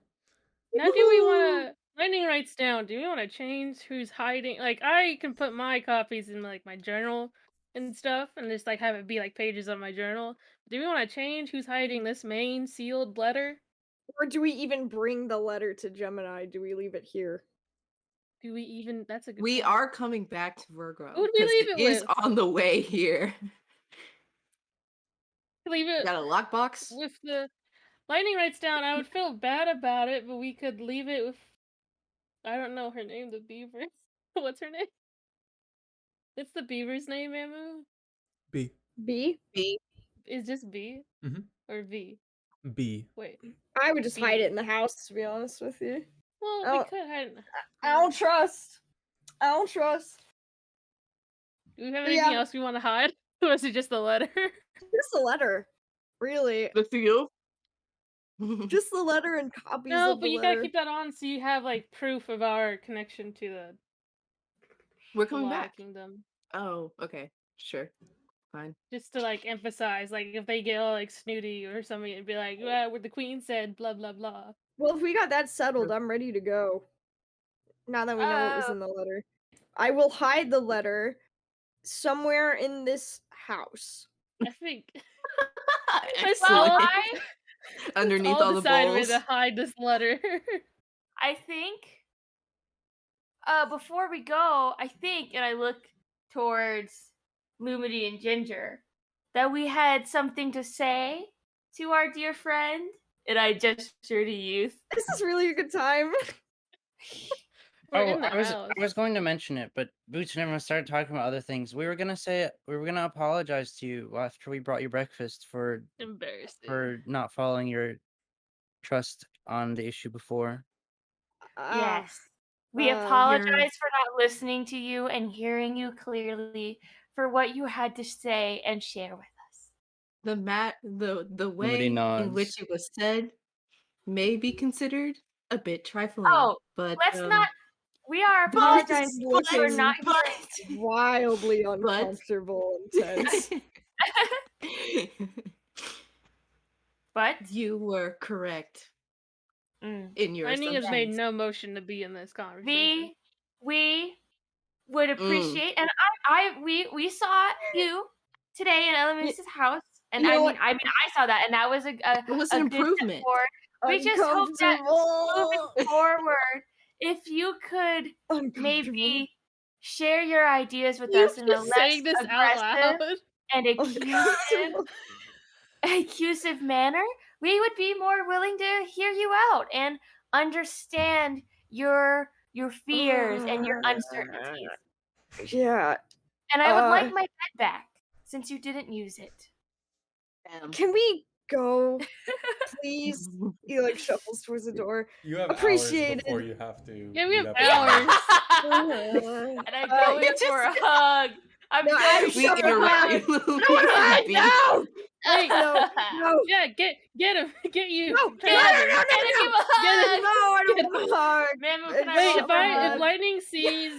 Now, do we want to? Lightning writes down. Do we want to change who's hiding? Like, I can put my copies in like my journal and stuff, and just like have it be like pages of my journal. Do we want to change who's hiding this main sealed letter? Or do we even bring the letter to Gemini? Do we leave it here? Do we even? That's a good. We point. are coming back to Virgo. Who would we 'cause leave it it is with? on the way here. Leave it Got a lockbox? with the lightning writes down. I would feel bad about it, but we could leave it with. I don't know her name. The beaver. What's her name? It's the beaver's name, Amu. B. B? Is just B Mhm. or V? B. Wait. I would just hide B. it in the house, to be honest with you. Well, Oh. we could hide. I don't trust. I don't trust. Do we have But anything yeah. else we want to hide? Or is it just the letter? Just the letter. Really. The seal? Just the letter and copies No, of but the you letter. gotta keep that on so you have like proof of our connection to the We're coming Law back. Kingdom. Oh, okay. Sure. Fine. Just to like emphasize, like if they get all like snooty or something, and be like, "Yeah, what the queen said," blah blah blah. Well, if we got that settled, I'm ready to go. Now that we know what was in the letter. I will hide the letter somewhere in this house. I think Excellent. Underneath all the decide where bowls. to hide this letter. I think before we go, and I look towards Lumity and Ginger, that we had something to say to our dear friend, and I gesture to Youth. This is really a good time. We're Oh, in the I was house. I was going to mention it, but Boots and everyone started talking about other things. We were gonna apologize to you after we brought you breakfast for Embarrassing. not following your trust on the issue before. Yes. We apologize for not listening to you and hearing you clearly for what you had to say and share with us. The way in nods. which it was said may be considered a bit trifling. Oh, but let's not. We are apologizing for not hearing. Wildly uncomfortable and tense. But you were correct in your Lightning has made assumptions. no motion to be in this conversation. we would appreciate, and we saw you today in Elemis' house, and You know I what? saw that, and that was It was an a good step improvement. forward. We just hope that moving Uncomfortable. forward, if you could Uncomfortable. maybe share your ideas with You us in a just less saying this out aggressive loud. and Uncomfortable. accusive manner, we would be more willing to hear you out and understand your fears and your uncertainties. Yeah. And I would Uh, like my bed back since you didn't use it. Damn. Can we go, please? He like shuffles towards the door. You have Appreciate hours before it. you have to. Yeah, we meet have up with hours. them. And I go in for a hug. I'm No, very I'm We sorry. interrupt. No! Hey, No! Yeah, get him, get you. No! Get No! him. No! Can I give a Get hug? it. No! I don't want to hug. Mamu, can I Wait, roll for a hug? if Lightning sees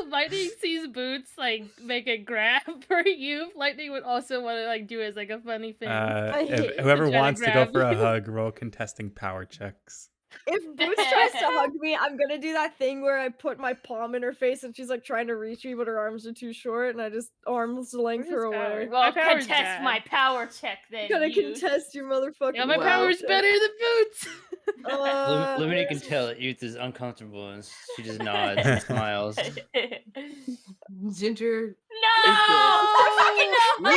Lightning sees Boots like make a grab for you, Lightning would also want to like do it as like a funny thing. If whoever To try to wants to go grab for a you. hug, roll contesting power checks. If Boots tries to hug me, I'm gonna do that thing where I put my palm in her face and she's like trying to reach me, but her arms are too short, and I just arms length her Where's away. power? Well, My power's contest bad. my power check then. Gonna you. contest your motherfucking. Yeah, my Wow. power's better than Boots. Lumina can tell that Youth is uncomfortable and she just nods and smiles. Ginger. I fucking know.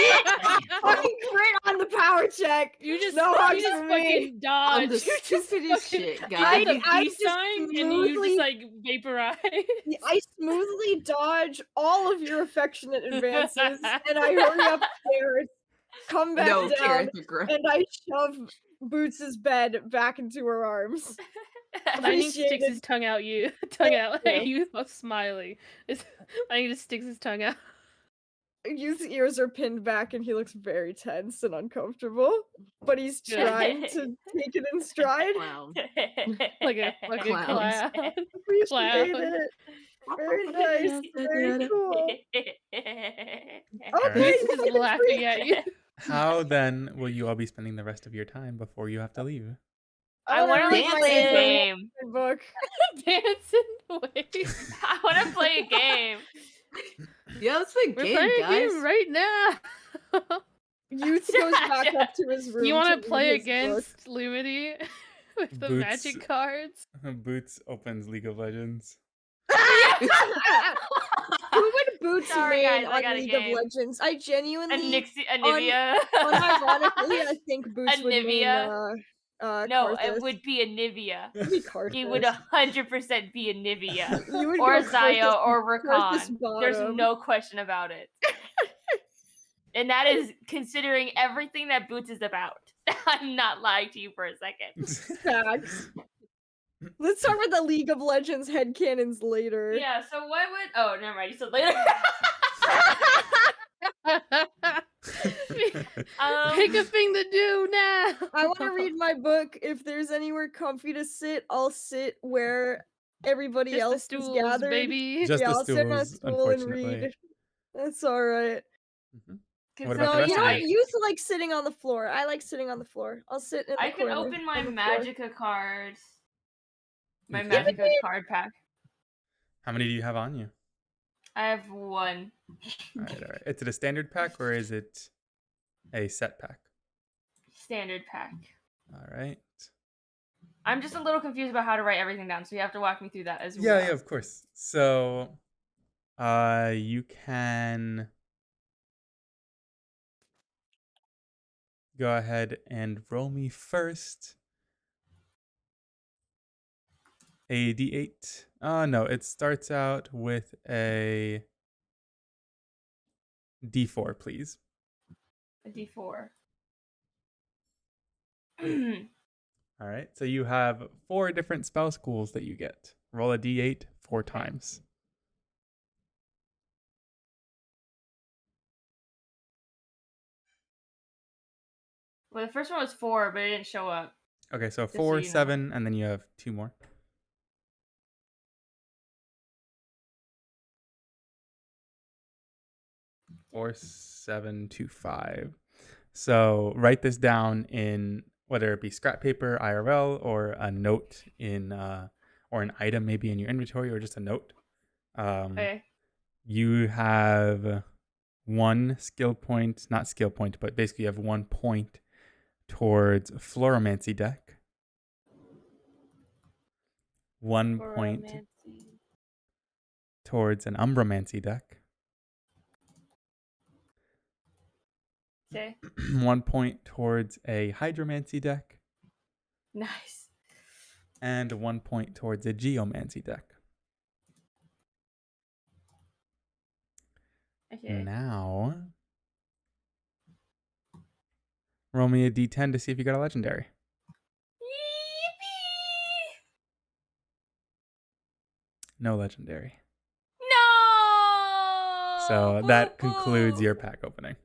Fucking crit on the power check. You just No hugs you just for me. fucking dodge. I'm the You just stupidest fucking shit, hit guys. the I peace just sign and you smoothly- just like vaporize. I smoothly dodge all of your affectionate advances, and I hurry upstairs, come back No, down, Karen Thagro. and I shove Boots' bed back into her arms. Lightning Appreciate sticks it. his tongue out Yeah. at you while smiling. Lightning just sticks his tongue out. Youth's ears are pinned back, and he looks very tense and uncomfortable, but he's Good. trying to take it in stride. Clown. Like a fucking Clowns. clown. Appreciate Clown. it. Very nice. Very cool. Okay, He's you just fucking laughing freak. at you. How then will you all be spending the rest of your time before you have to leave? I want to read my play a dancing. game. book. Dancing away. I want to play a game. Yeah, let's play We're game, playing a guys. game right now. Youth goes back up to his room. You want read to play his book. against Lumity with the Boots. magic cards? Boots opens League of Legends. Who would Boots Sorry, main guys, I on got a League game. of Legends? I genuinely, A Nivea. unironically, I think Boots A would main Nivea? Karthus. No, it would be a Nivea. It'd be Karthus. He would 100% be a Nivea. You would Or go Zaya Karthus- or Karthus Rakan. There's bottom. no question about it. And that is considering everything that Boots is about. I'm not lying to you for a second. Facts. Let's talk about the League of Legends headcanons later. Yeah, so what would... Oh, never mind. You said later. Pick a thing to do now. I want to read my book. If there's anywhere comfy to sit, I'll sit where everybody Just the else stools, is gathered. baby. Just Yeah, the I'll sit on a stools, stool and unfortunately. read. That's all right. What about No, the rest you of know you? what? Youth like sitting on the floor. I like sitting on the floor. I'll sit in the I can corner open my on the floor. Magicka cards. My You can? Magicka card pack. How many do you have on you? I have one. All right. Is it a standard pack or is it a set pack? Standard pack. All right. I'm just a little confused about how to write everything down, so you have to walk me through that as well. Yeah, of course. So, you can go ahead and roll me first a d8. No, it starts out with a d4, please. A D4. All right. So you have 4 different spell schools that you get. Roll a d8 4 times. Well, the first one was 4, but it didn't show up. Okay, so so 4, you know. 7, and then you have 2 more. 4, 7, 2, 5. So write this down in whether it be scrap paper, IRL, or a note in, or an item maybe in your inventory, or just a note. Okay. You have 1 skill point, not skill point, but basically you have 1 point towards Floromancy deck. 1 For point romancy. towards an Umbromancy deck, Okay. 1 point towards a Hydromancy deck, Nice. and 1 point towards a Geomancy deck. Okay. Now, roll me a d10 to see if you got a legendary. Yippee! No legendary. No. So that concludes your pack opening.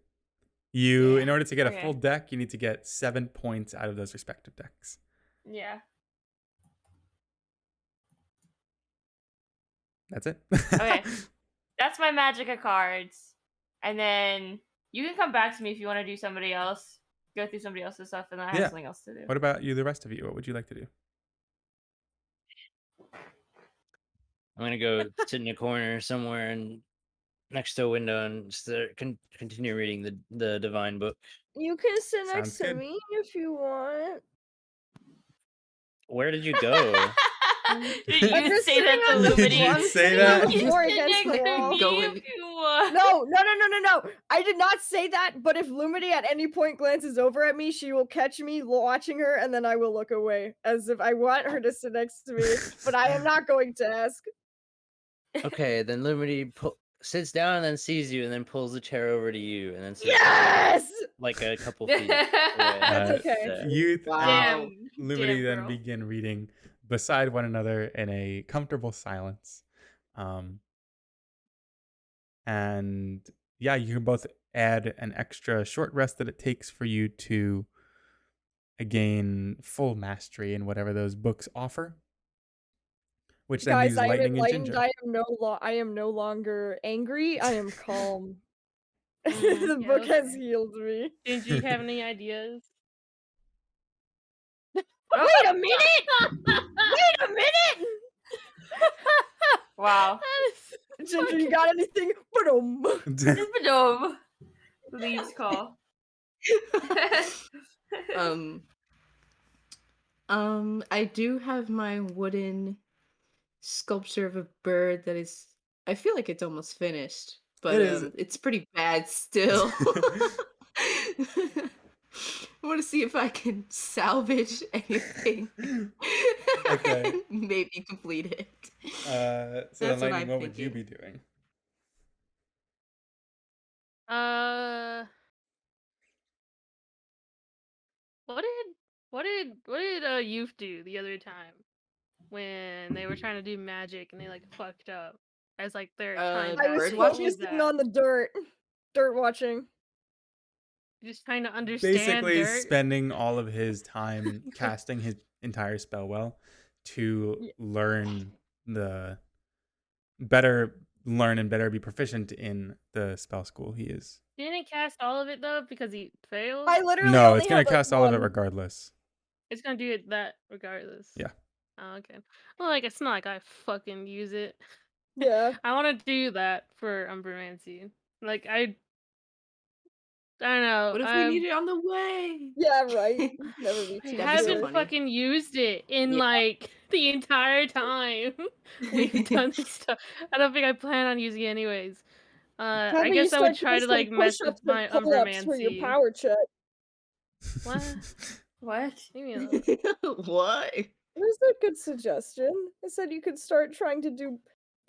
You, in Yeah, order to get a okay. full deck, you need to get 7 points out of those respective decks. Yeah. That's it. Okay. That's my Magica cards. And then you can come back to me if you want to do somebody else. Go through somebody else's stuff, and then I have Yeah. something else to do. What about you, the rest of you? What would you like to do? I'm gonna go sit in a corner somewhere and next to a window and continue reading the divine book. You can sit Sounds next to good. me if you want. Where did you go? Did I'm you just say that sitting to on the Lumity? Did you I'm say sitting that? on the You floor sit against the next to wall. me Going- if you want. No. I did not say that, but if Lumity at any point glances over at me, she will catch me watching her, and then I will look away, as if I want her to sit next to me, but I am not going to ask. Okay, then Lumity sits down and then sees you and then pulls the chair over to you and then sits Yes! like a couple feet away. That's okay. There. Youth Wow. and Lumity Damn, then girl. begin reading beside one another in a comfortable silence. And yeah, you can both add an extra short rest that it takes for you to gain full mastery in whatever those books offer, which then Guys, leaves I am lightning and enlightened. ginger. I am no longer angry. I am calm. Mm, The yeah, book has okay. healed me. Did you have any ideas? Wait a minute! Wait a minute! Wow. Ginger, you got anything? Ba-dum. Dum. Leaves call. I do have my wooden sculpture of a bird that is. I feel like it's almost finished, but It is. it's pretty bad still. I want to see if I can salvage anything. Okay. and maybe complete it. So That's then, what Lightning, I'm what would you thinking. be doing? What did youth do the other time when they were trying to do magic and they like fucked up as like their time I I was bird passing? watching? What was focusing that? on the dirt. Dirt watching. Just trying to understand Basically dirt. spending all of his time casting his entire spell well to Yeah. learn and better be proficient in the spell school he is. Didn't he cast all of it though because he failed? I literally No, only it's gonna had, like, cast all of it one. regardless. It's gonna do it that regardless. Yeah. Oh, okay. Well, like it's not like I fucking use it. Yeah. I want to do that for Umbromancy. Like I don't know. What if we need it on the way? Yeah, right. Never be I too That'd be so haven't funny. fucking used it in Yeah. like the entire time we've done this stuff. I don't think I plan on using it anyways. How I about you guess I would start try doing to some like mess with push-ups and my pull-ups for your Umbromancy. power check? What? What? Leave me alone. What? It was a good suggestion. I said you could start trying to do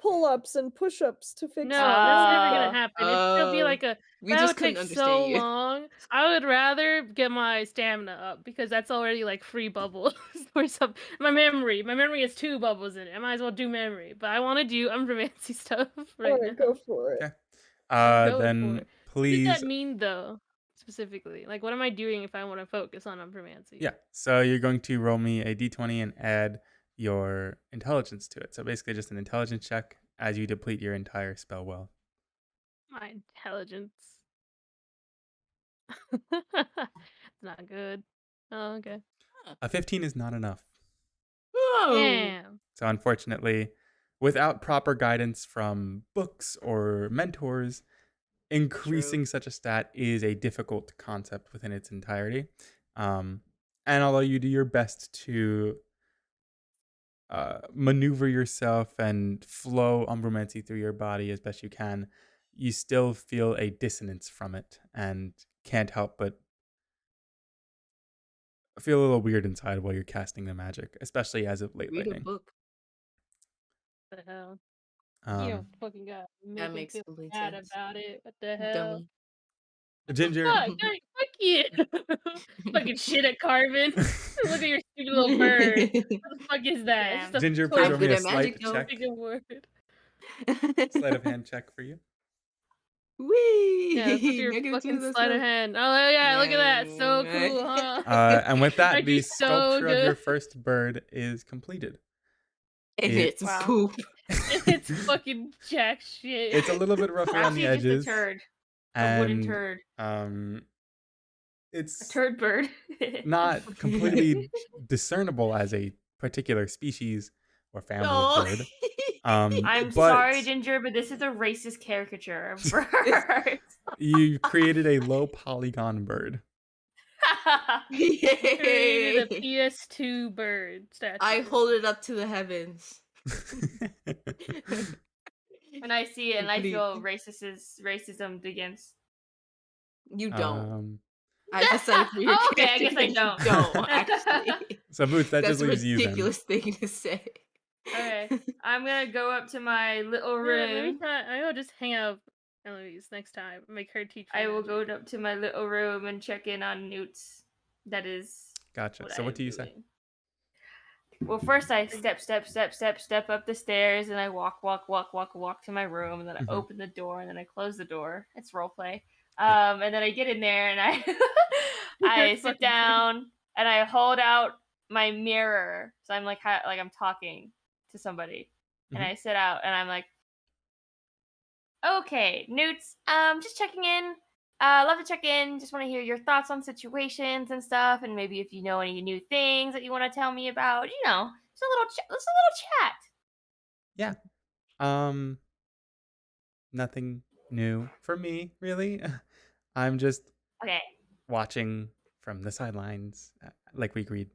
pull-ups and push-ups to fix No, your that's never power. gonna happen. It'll be like a We that just would take couldn't so understand you. long. I would rather get my stamina up because that's already like free bubbles or something. My memory has 2 bubbles in it. I might as well do memory, but I want to do Umbromancy stuff right Alright, now. go for it. Okay. I'm going for Then it. What does please. that mean though? Specifically, like what am I doing if I want to focus on Umbromancy? Yeah. So you're going to roll me a d20 and add your intelligence to it. So basically just an intelligence check as you deplete your entire spell well. My intelligence. It's not good. Oh, okay. A 15 is not enough. Oh. Damn. So unfortunately, without proper guidance from books or mentors, increasing such a stat is a difficult concept within its entirety. And although you do your best to maneuver yourself and flow umbromancy through your body as best you can, you still feel a dissonance from it and can't help but feel a little weird inside while you're casting the magic, especially as of late Read a lightning. book. What the hell? You Um, don't fucking got make That him makes feel complete bad sense. about it. What the hell? Dummy. Ginger, Fuck, Dirk, fuck you. Fucking shit at Carvin. Look at your stupid little bird. What the fuck is that? It's Damn. just a Ginger, please I'm roll fucking me good a at magic, sleight though. check, fucking word. sleight of hand check for you. Whee! Yeah, that's your Negative 2, fucking let's sleight of go. hand. Oh yeah, look at that. So Yeah. cool, huh? And with that, Aren't the you so sculpture of your good? first bird is completed. And it's Wow. poop. It's fucking jack shit. It's a little bit rough around the Actually, just a edges, turd. A wooden and turd. A it's turd bird. not completely discernible as a particular species or family of bird. I'm but sorry, Ginger, but this is a racist caricature of birds. you created a low polygon bird. Created a Yay! PS2 bird statue. I hold it up to the heavens. And I see it and I feel Complete. racism against. You don't. um, I decided for your Okay, I character guess I that you don't. don't, actually. so Boots, that That's just a leaves you then. ridiculous thing to say. Okay, I'm gonna go up to my little Let me room. try. I will just hang out with Eloise next time. Make her teach me I will magic. go up to my little room and check in on Newts. That is Gotcha. what So I what am do you say? doing. Well, first I step up the stairs, and I walk to my room, and then I Mhm. open the door, and then I close the door. It's roleplay. Yeah. And then I get in there, and I You're sit fucking down, and I hold out my mirror, so I'm like I'm talking to somebody, and Mhm. I sit out, and I'm like, okay, Newts, just checking in. Love to check in. Just want to hear your thoughts on situations and stuff, and maybe if you know any new things that you want to tell me about. You know, just a little chat. Yeah. Nothing new for me, really. I'm just Okay. watching from the sidelines, like we agreed.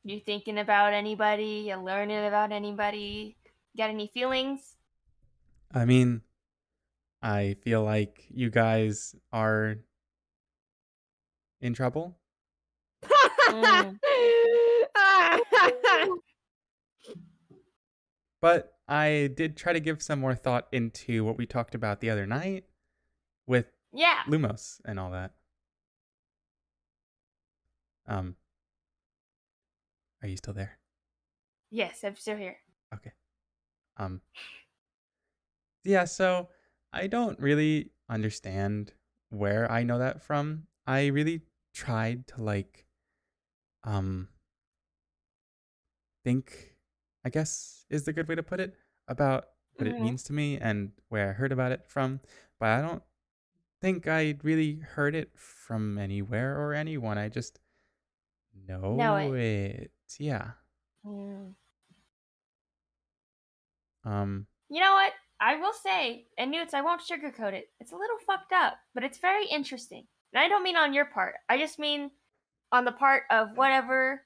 You thinking about anybody? You learning about anybody? Got any feelings? I mean, I feel like you guys are in trouble, Mm. but I did try to give some more thought into what we talked about the other night with Yeah. Lumos and all that. Are you still there? Yes, I'm still here. Okay. Yeah, so I don't really understand where I know that from. I really tried to think, I guess is the good way to put it, about what it Mhm. means to me and where I heard about it from, but I don't think I really heard it from anywhere or anyone. I just Know know it. it. Yeah. Mm. You know what? I will say, and Newts, I won't sugarcoat it. It's a little fucked up, but it's very interesting. And I don't mean on your part. I just mean on the part of whatever.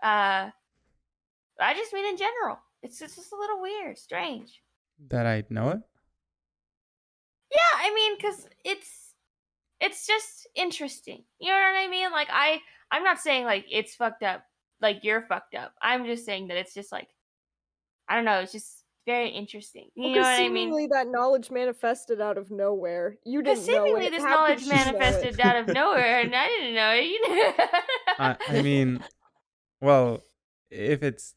I just mean in general. It's just a little weird, strange. that I know it? Yeah, I mean, cause it's just interesting. You know what I mean? Like I'm not saying like it's fucked up, like you're fucked up. I'm just saying that it's just like I don't know. It's just very interesting. You know Because what I mean? seemingly that knowledge manifested out of nowhere. You Because didn't know seemingly it. this How knowledge could you know it? manifested out of nowhere, and I didn't know it. You know? I mean, well, if it's,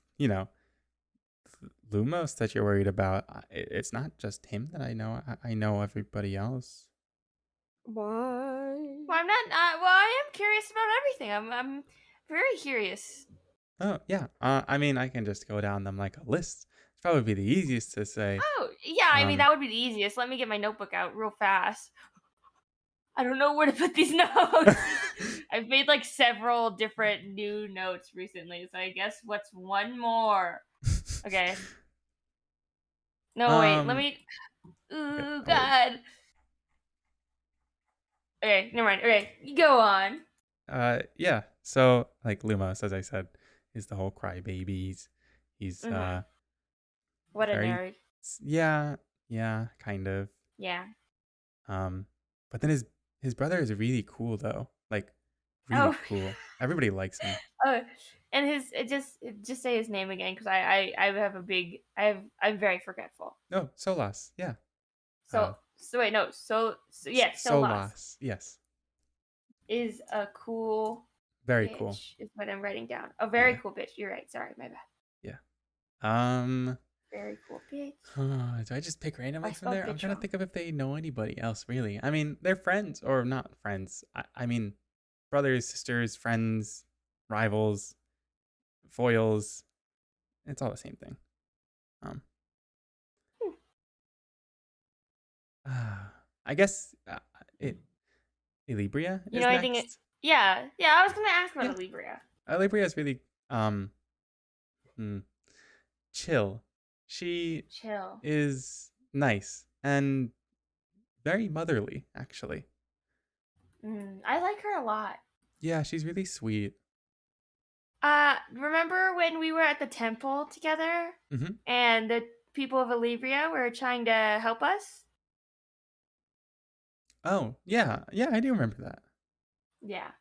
Lumos that you're worried about, it's not just him that I know. I know everybody else. Why? Well, I'm not. Well, I am curious about everything. I'm very curious. Oh, yeah. I mean, I can just go down them like a list. It's probably the easiest to say. Oh, yeah. I mean, that would be the easiest. Let me get my notebook out real fast. I don't know where to put these notes. I've made like several different new notes recently, so I guess what's one more? Okay. No, wait. Let me. Ooh, okay, God. Okay, never mind. Okay, you go on. yeah. So, like Lumos, as I said, is the whole crybaby. He's What a very nerd. yeah, kind of. Yeah. But then his brother is really cool though. Like really Oh. cool. Everybody likes him. Oh, and just say his name again because I'm very forgetful. No, Solas. Yeah. So wait, no. So yes, Solas Solas. Yes. is a cool Very bitch. cool. Is what I'm writing down. A very Yeah. cool bitch. You're right. Sorry, my bad. Yeah. Very cool bitch. Do I just pick randomly I from there? spelled I'm bitch trying to wrong. think of if they know anybody else, really. I mean, they're friends, or not friends. I mean, brothers, sisters, friends, rivals, foils. It's all the same thing. I guess Elibria You is know anything? next. Yeah. I was gonna ask about Yeah. Alibria. Elibria is really chill. She Chill. is nice and very motherly, actually. I like her a lot. Yeah, she's really sweet. Remember when we were at the temple together Mhm. and the people of Alibria were trying to help us? Oh, yeah, I do remember that. Yeah,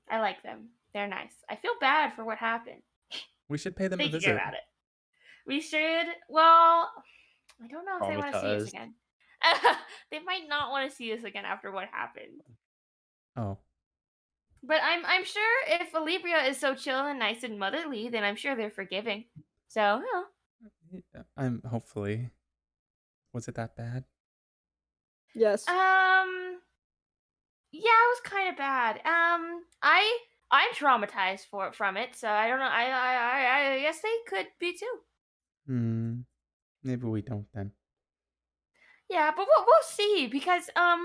I like them. They're nice. I feel bad for what happened. We should pay them a Thinking visit. about it. We should. Well, I don't know if they want to see us Traumatized. again. They might not want to see us again after what happened. Oh, But I'm sure if Alibria is so chill and nice and motherly, then I'm sure they're forgiving. So, yeah, I'm hopefully. Was it that bad? Yes. yeah, it was kind of bad. I'm traumatized from it, so I don't know. I guess they could be too. Maybe we don't then. Yeah, but we'll see because I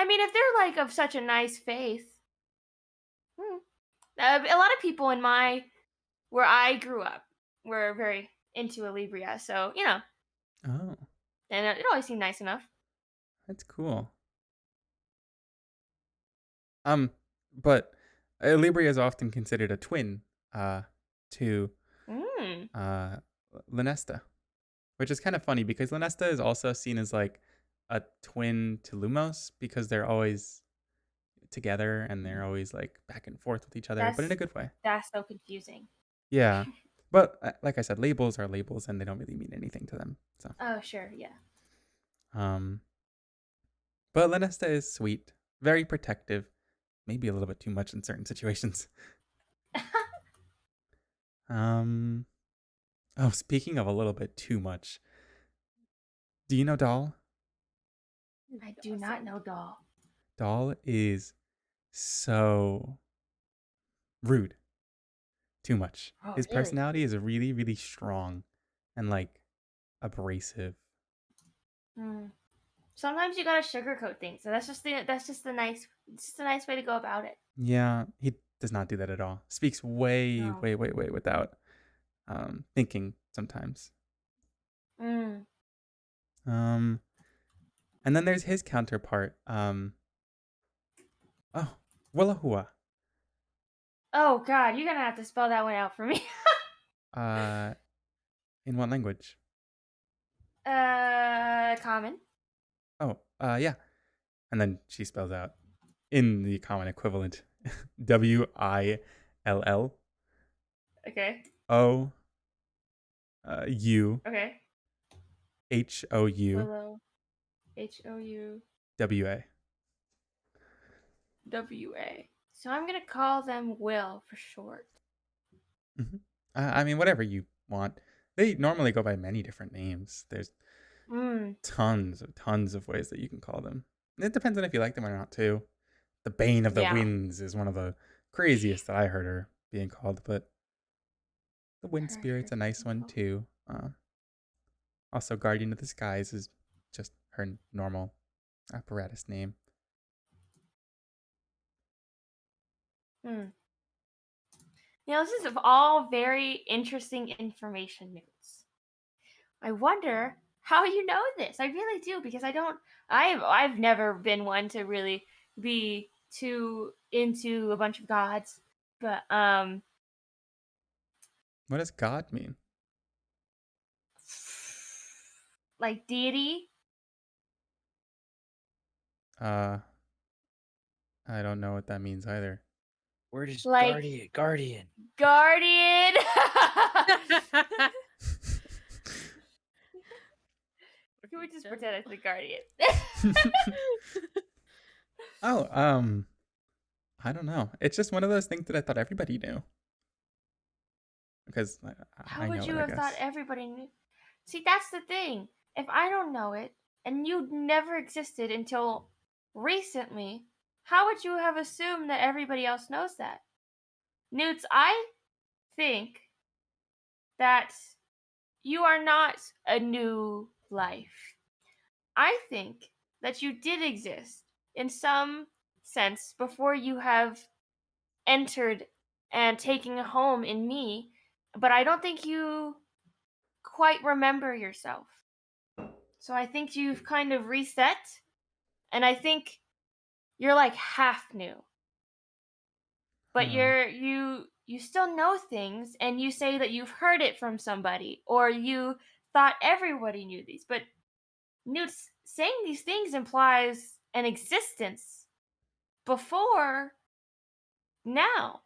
mean, if they're like of such a nice faith, a lot of people in where I grew up were very into Alibria, so Oh, and it always seemed nice enough. that's cool. But Libria is often considered a twin to Lunesta, which is kind of funny because Lunesta is also seen as like a twin to Lumos because they're always together and they're always like back and forth with each other, but in a good way. That's so confusing. Yeah. But like I said, labels are labels and they don't really mean anything to them. So. Oh, sure, yeah. But Lunesta is sweet, very protective, maybe a little bit too much in certain situations. Oh, speaking of a little bit too much, do you know Doll? I do not know Doll. Doll is so rude. Too much. Oh, His really? personality is really, really strong and like abrasive. Sometimes you gotta sugarcoat things, so that's just a nice way to go about it. Yeah, he does not do that at all. Speaks way, No. way without thinking sometimes. And then there's his counterpart. Wallahua. Oh God, you're gonna have to spell that one out for me. In what language? Common. Oh, yeah. And then she spells out in the common equivalent Will. Okay. O. U. Okay. HOU. Willow. HOU. WA. WA. So I'm gonna call them Will for short. Mm-hmm. I mean, whatever you want. They normally go by many different names. There's tons of ways that you can call them. It depends on if you like them or not, too. The Bane of the Winds is one of the craziest that I heard her being called, but the Wind Spirit's a nice one, too. Also, Guardian of the Skies is just her normal apparatus name. This is all very interesting information notes. I wonder how you know this. I really do because I've never been one to really be too into a bunch of gods, but What does God mean? Like deity? I don't know what that means either. Word is Like- guardian. Guardian! Can we just pretend it's the guardian? Oh, I don't know. It's just one of those things that I thought everybody knew. Because How I would know you it, I have thought guess. everybody knew? See, that's the thing. If I don't know it, and you never existed until recently, how would you have assumed that everybody else knows that? Newts, I think that you are not a new life. I think that you did exist in some sense before you have entered and taken a home in me, but I don't think you quite remember yourself. So I think you've kind of reset, and I think you're like half new. But you still know things, and you say that you've heard it from somebody, or you thought everybody knew these. But Newt's saying these things implies an existence before now.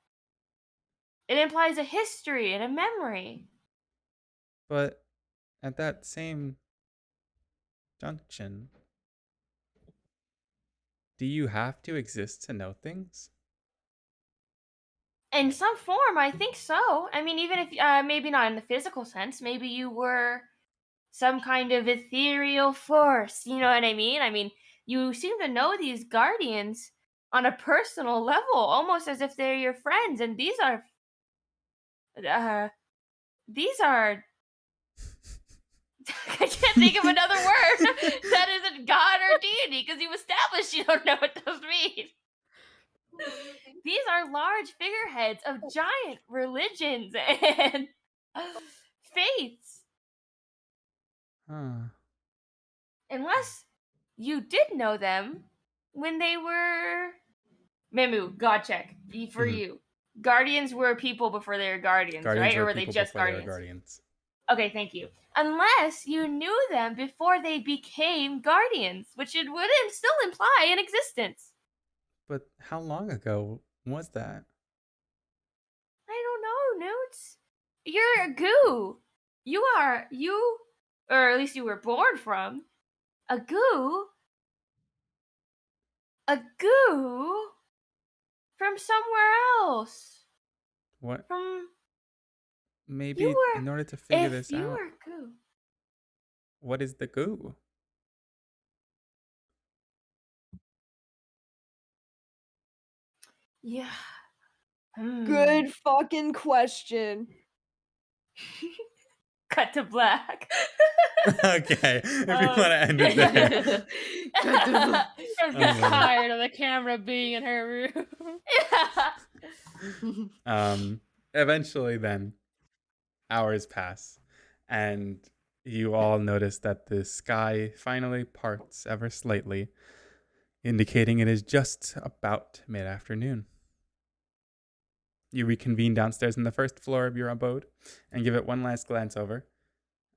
It implies a history and a memory. But at that same junction, do you have to exist to know things? In some form, I think so. I mean, even if maybe not in the physical sense, maybe you were some kind of ethereal force. You know what I mean? I mean, you seem to know these guardians on a personal level, almost as if they're your friends. And these are I can't think of another word that isn't God or deity, because you established you don't know what those mean. These are large figureheads of giant religions and faiths. Huh. Unless you did know them when they were... Memu, God check. For Mhm. you. Guardians were people before they were guardians, Guardians right? Or were were they people just before they were guardians? guardians. Okay, thank you. Unless you knew them before they became guardians, which it would still imply an existence. But how long ago was that? I don't know, Newts. You're a goo. Or at least you were born from, a goo. A goo from somewhere else. What? From... Maybe You were... in order to figure If this you out, were goo... what is the goo? Yeah. Good fucking question. Cut to black. Okay, if you want to end it there. I'm Oh, man. tired of the camera being in her room. Eventually then, hours pass, and you all notice that the sky finally parts ever slightly, indicating it is just about mid-afternoon. You reconvene downstairs in the first floor of your abode and give it one last glance over.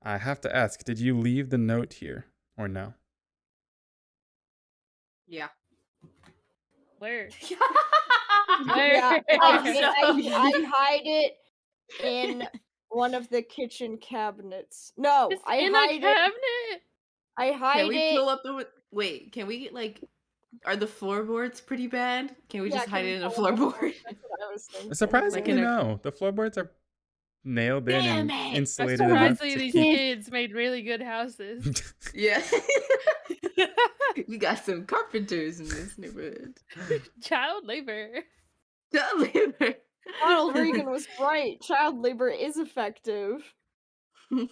I have to ask, did you leave the note here or no? Yeah. Where? Yeah, Where? I hide it in one of the kitchen cabinets. No, It's I in hide a it. cabinet. I Can hide we it. pull up the... Wait, can we, like... Are the floorboards pretty bad? Can we Yeah, just hide can it we in a pull up the floorboard? floorboard? That's what I was thinking. Surprisingly, in a- no. The floorboards are nailed in and Damn it. insulated enough Surprisingly, to these keep. kids made really good houses. Yeah. We got some carpenters in this neighborhood. Child labor. Ronald Reagan was right. Child labor is effective. All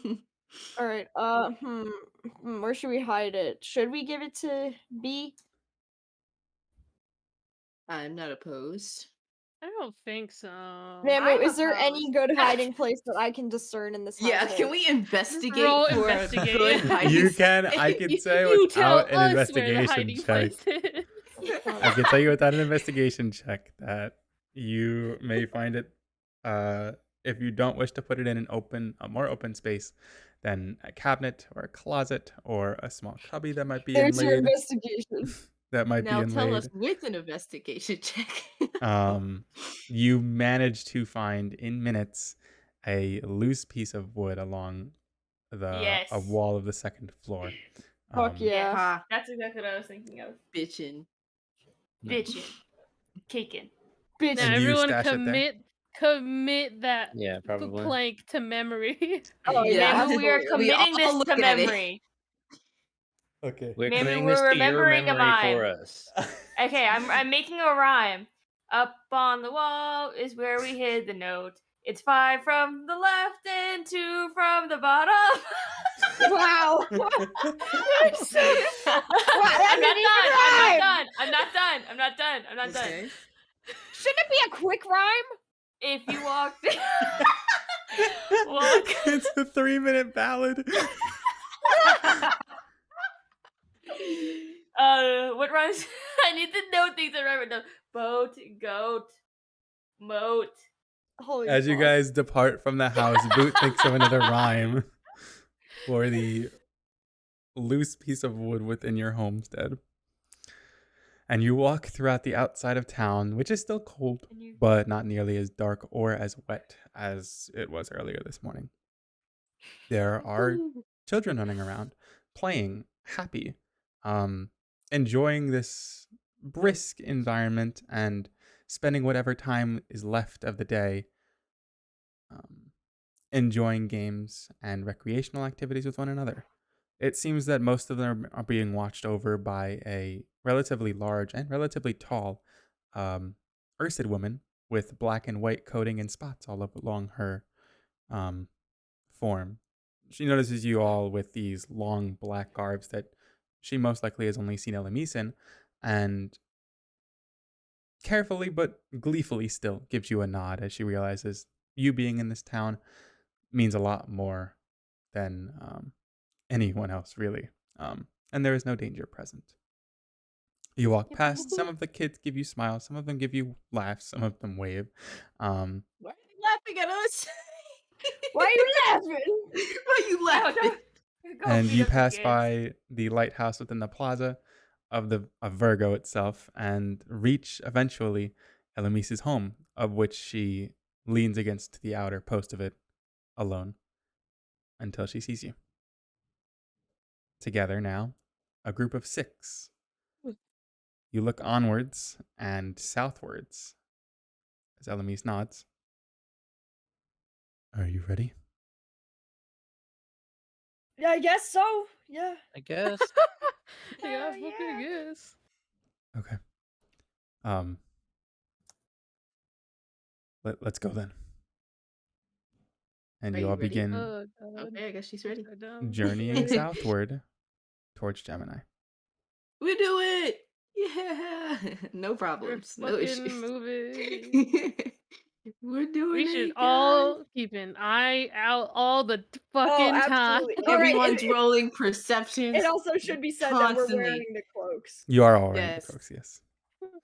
right. Where should we hide it? Should we give it to B? I'm not opposed. I don't think so. Mamu, I'm is there opposed. any good hiding place that I can discern in this Yeah, household? can we investigate Roll for investigate. a good hiding You can, I can say You tell without an us where the investigation hiding check. place is. I can tell you without an investigation check that you may find it if you don't wish to put it in a more open space, then a cabinet or a closet or a small cubby that might be There's your inlaid. investigation. That might be Now tell us inlaid. with an investigation check. You manage to find in minutes a loose piece of wood along a Yes. wall of the second floor. Fuck yeah. Ha, That's exactly what I was thinking of. bitchin'. Bitchin'. Kicking. Bitch. Now And you everyone stash it there? commit that Yeah, probably. plank to memory. Oh Yeah. yeah, Maybe we are absolutely. We committing all this look to at it. memory. Okay. We're Maybe committing we're this to your remembering a memory for mime. us. Okay, I'm making a rhyme. Up on the wall is where we hid the note. It's 5 from the left and 2 from the bottom. Wow. I'm that not done. I'm not done. Okay. Shouldn't it be a quick rhyme? If you walk It's a 3-minute ballad. what rhymes? I need to know things I remember. Boat, goat, moat. Holy As you fuck. guys depart from the house, Boot thinks of another rhyme for the loose piece of wood within your homestead. And you walk throughout the outside of town, which is still cold, but not nearly as dark or as wet as it was earlier this morning. There are children running around, playing, happy, enjoying this brisk environment and spending whatever time is left of the day enjoying games and recreational activities with one another. It seems that most of them are being watched over by a relatively large and relatively tall Ursid woman with black and white coating and spots all up along her form. She notices you all with these long black garbs that she most likely has only seen Elamis in, and carefully but gleefully still gives you a nod as she realizes you being in this town means a lot more than anyone else, really. And there is no danger present. You walk past. Some of the kids give you smiles. Some of them give you laughs. Some of them wave. Why are you laughing at us? Why are you laughing? Why are you laughing? And you pass by the lighthouse within the plaza of Virgo itself and reach eventually Elamis's home, of which she leans against the outer post of it alone until she sees you. Together now, a group of 6. You look onwards and southwards as Elamis nods. Are you ready? Yeah, I guess so. Yeah. I guess. Yeah, fucking guess. Okay. Let's go then. And Are you you all ready? begin Oh, God. Okay, I guess she's ready. journeying southward towards Gemini. We do it! Yeah! No problems. No fucking issues. moving. We're doing We it, should guys. all keep an eye out all the fucking time. absolutely. All right, Everyone's rolling perceptions. It also should be said that we're Constantly. wearing the cloaks. You are all wearing Yes. the cloaks, yes.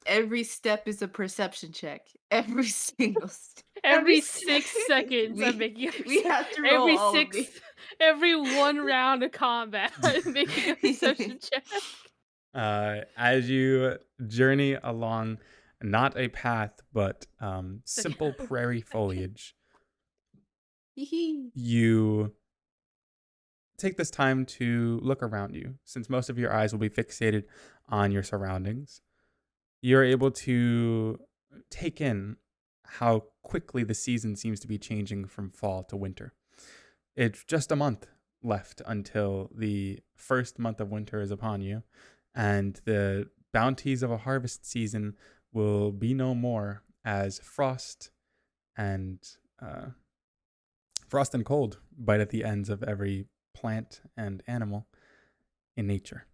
Every step is a perception check. Every single step. Every 6 seconds, I'm We- making a We percep- have to roll every all of 6, these. every 1 round of combat, I'm making a perception check. As you journey along not a path, but simple prairie foliage, you take this time to look around you. Since most of your eyes will be fixated on your surroundings, you're able to take in how quickly the season seems to be changing from fall to winter. It's just a month left until the first month of winter is upon you, and the bounties of a harvest season will be no more as frost and cold bite at the ends of every plant and animal in nature.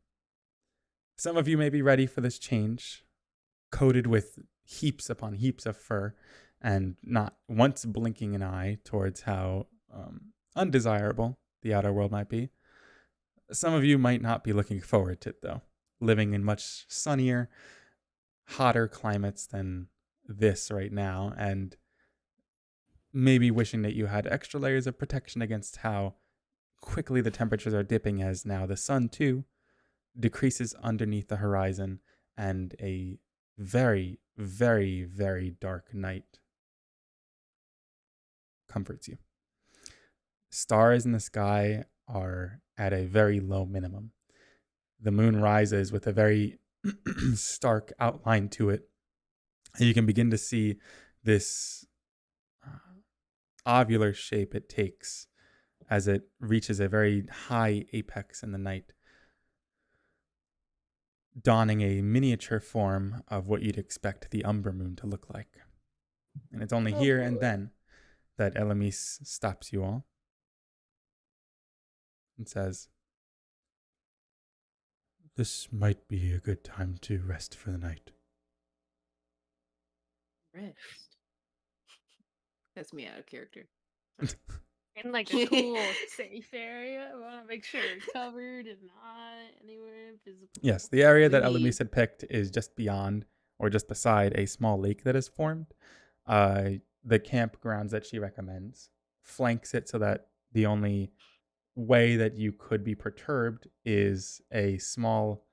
Some of you may be ready for this change, coated with heaps upon heaps of fur, and not once blinking an eye towards how undesirable the outer world might be. Some of you might not be looking forward to it, though, living in much sunnier, hotter climates than this right now, and maybe wishing that you had extra layers of protection against how quickly the temperatures are dipping, as now the sun too decreases underneath the horizon and a very, very, very dark night comforts you. Stars in the sky are at a very low minimum. The moon rises with a very stark outline to it. And you can begin to see this ovular shape it takes as it reaches a very high apex in the night, donning a miniature form of what you'd expect the Umber Moon to look like. And it's only here and then that Elamis stops you all and says, "This might be a good time to rest for the night." Rest. That's me out of character. In like a cool, safe area. I want to make sure it's covered and not anywhere visible. Yes, the area that We- Elamis had picked is just beyond or just beside a small lake that is formed. The campgrounds that she recommends flanks it so that the only way that you could be perturbed is a small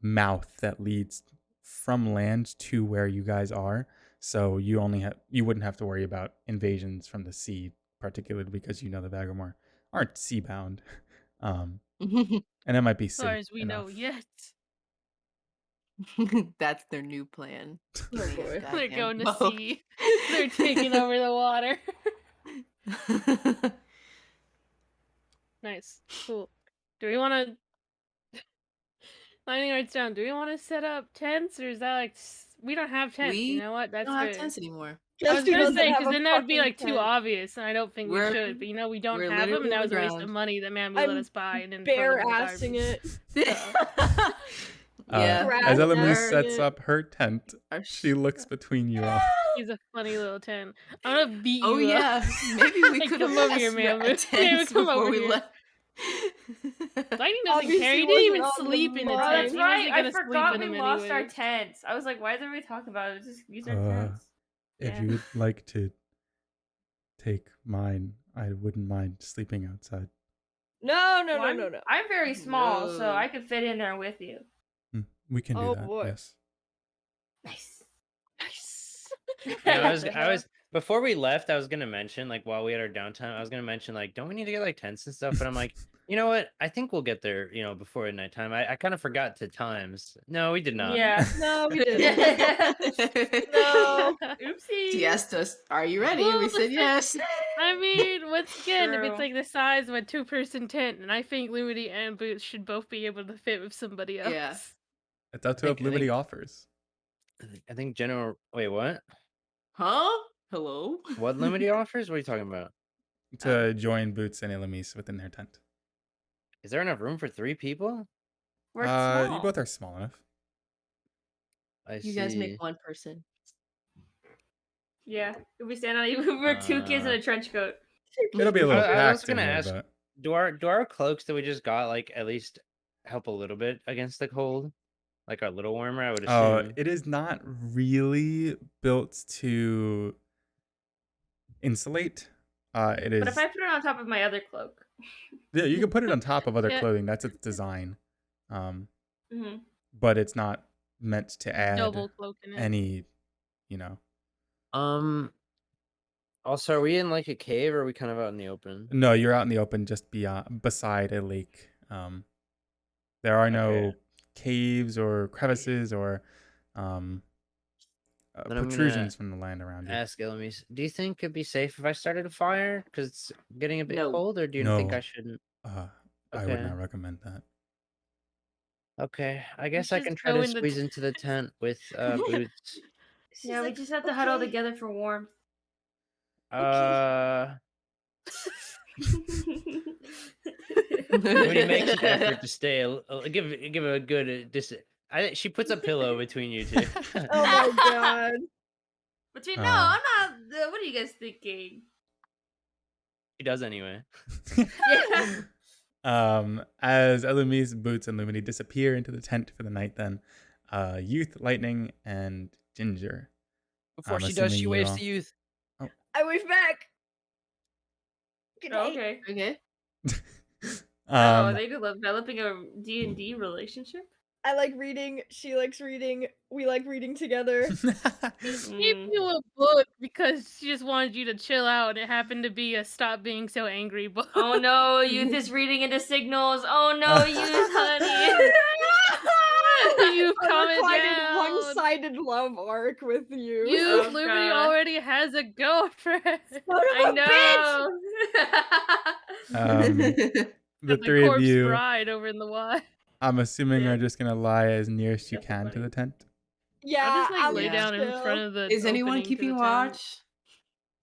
mouth that leads from land to where you guys are. So you wouldn't have to worry about invasions from the sea, particularly because you know the Vagramoor aren't seabound. And it might be As far safe as we know enough. yet. That's their new plan. Oh Getting a boy. They're goddamn going to boat. sea. They're taking over the water. Nice. Cool. Do we want to... Lining Arts down. Do we want to set up tents, or is that like... We don't have tents. We You know what? That's don't have good. tents anymore. I was Jesse gonna doesn't say, have because a then that would be fucking like too tent. obvious, and I don't think we We're- should. But we don't we're have them, and literally that on was the a waste of ground. money that man let I'm us buy and then bare throw them in the assing garbage. it. Yeah. As Crab Elamis nerd. sets up her tent, Our she looks between you all. He's a funny little tent. I'm gonna beat Oh you up. yeah, maybe we Hey, could come have over here, asked man. for Yeah, tents come before over we here. left. Lightning doesn't Obviously care. He didn't even wasn't on the sleep in the Oh, tent. that's He right. wasn't I gonna sleep forgot in we them lost our anyway. tents. I was like, why did we talk about it? Just use our Uh, tents. If Yeah. you would like to take mine, I wouldn't mind sleeping outside. No, no, Well, no, no, no. I'm very small, so No. I could fit in there with you. We can do Oh, that. boy. Yes. Nice. Nice. Yeah, I was before we left, I was gonna mention, like, while we had our downtime, I was gonna mention, like, don't we need to get like tents and stuff? But I'm like, you know what? I think we'll get there, before nighttime. I kind of forgot to times. No, we did not. Yeah. No, we didn't. No. Oopsie. She asked us, "Are you ready?" Well, We said yes. I mean, once again, if it's True. like the size of a 2-person tent, and I think Lumity and Boots should both be able to fit with somebody else. Yeah. It's up to think- what I Lumity think- offers. I think General. Wait, what? Huh? Hello? What Limity offers? What are you talking about? To join Boots and Elamis within their tent. Is there enough room for 3 people? We're small. You both are small enough. I You see. guys make one person. Yeah. If we stand on it, we're 2 kids in Uh, a trench coat. It'll be a little I was packed in gonna here, ask- but Do our cloaks that we just got like at least help a little bit against the cold? Like our little warmer, I would assume. it is not really built to insulate. It is. But if I put it on top of my other cloak. Yeah, you can put it on top of other Yeah. clothing. That's its design. Hmm. But it's not meant to add Double cloak in it. any, Also, are we in like a cave or are we kind of out in the open? No, you're out in the open, just beside a lake. There are no Okay. caves or crevices or Then I'm gonna protrusions from the land around you. Ask Elamis, do you think it'd be safe if I started a fire because it's getting a bit No. cold, or do you think No. I shouldn't? I would Okay. not recommend that. Okay, I guess I just can try go to in the squeeze t- into the tent with Boots. Yeah, we just have to huddle together for warmth. When he makes an effort to stay, give a good she puts a pillow between you two. Oh my god. But no, Uh. I'm not. What are you guys thinking? She does anyway. Yeah. As Elamis, Boots, and Lumini disappear into the tent for the night, then Youth, Lightning, and Ginger. Before I'm she does, assuming she you waves all- to Youth. I wave back. Good Oh, night. okay. Okay. Oh, are Um, they developing a D&D relationship? I like reading. She likes reading. We like reading together. She gave Mm. you a book because she just wanted you to chill out. It happened to be a stop being so angry book. Oh no, youth is reading into signals. Oh no, youth, honey. You calm it Unrequited down. one-sided love arc with you. You Oh, Liberty God. already has a girlfriend. I know. the The three of corpse you, bride over in the Y. I'm assuming, Yeah. are just gonna lie as nearest you That's can to funny. the tent. Yeah, I'll just like I'm lay Yeah. down in chill. front of the Is anyone opening to the keeping tent. watch?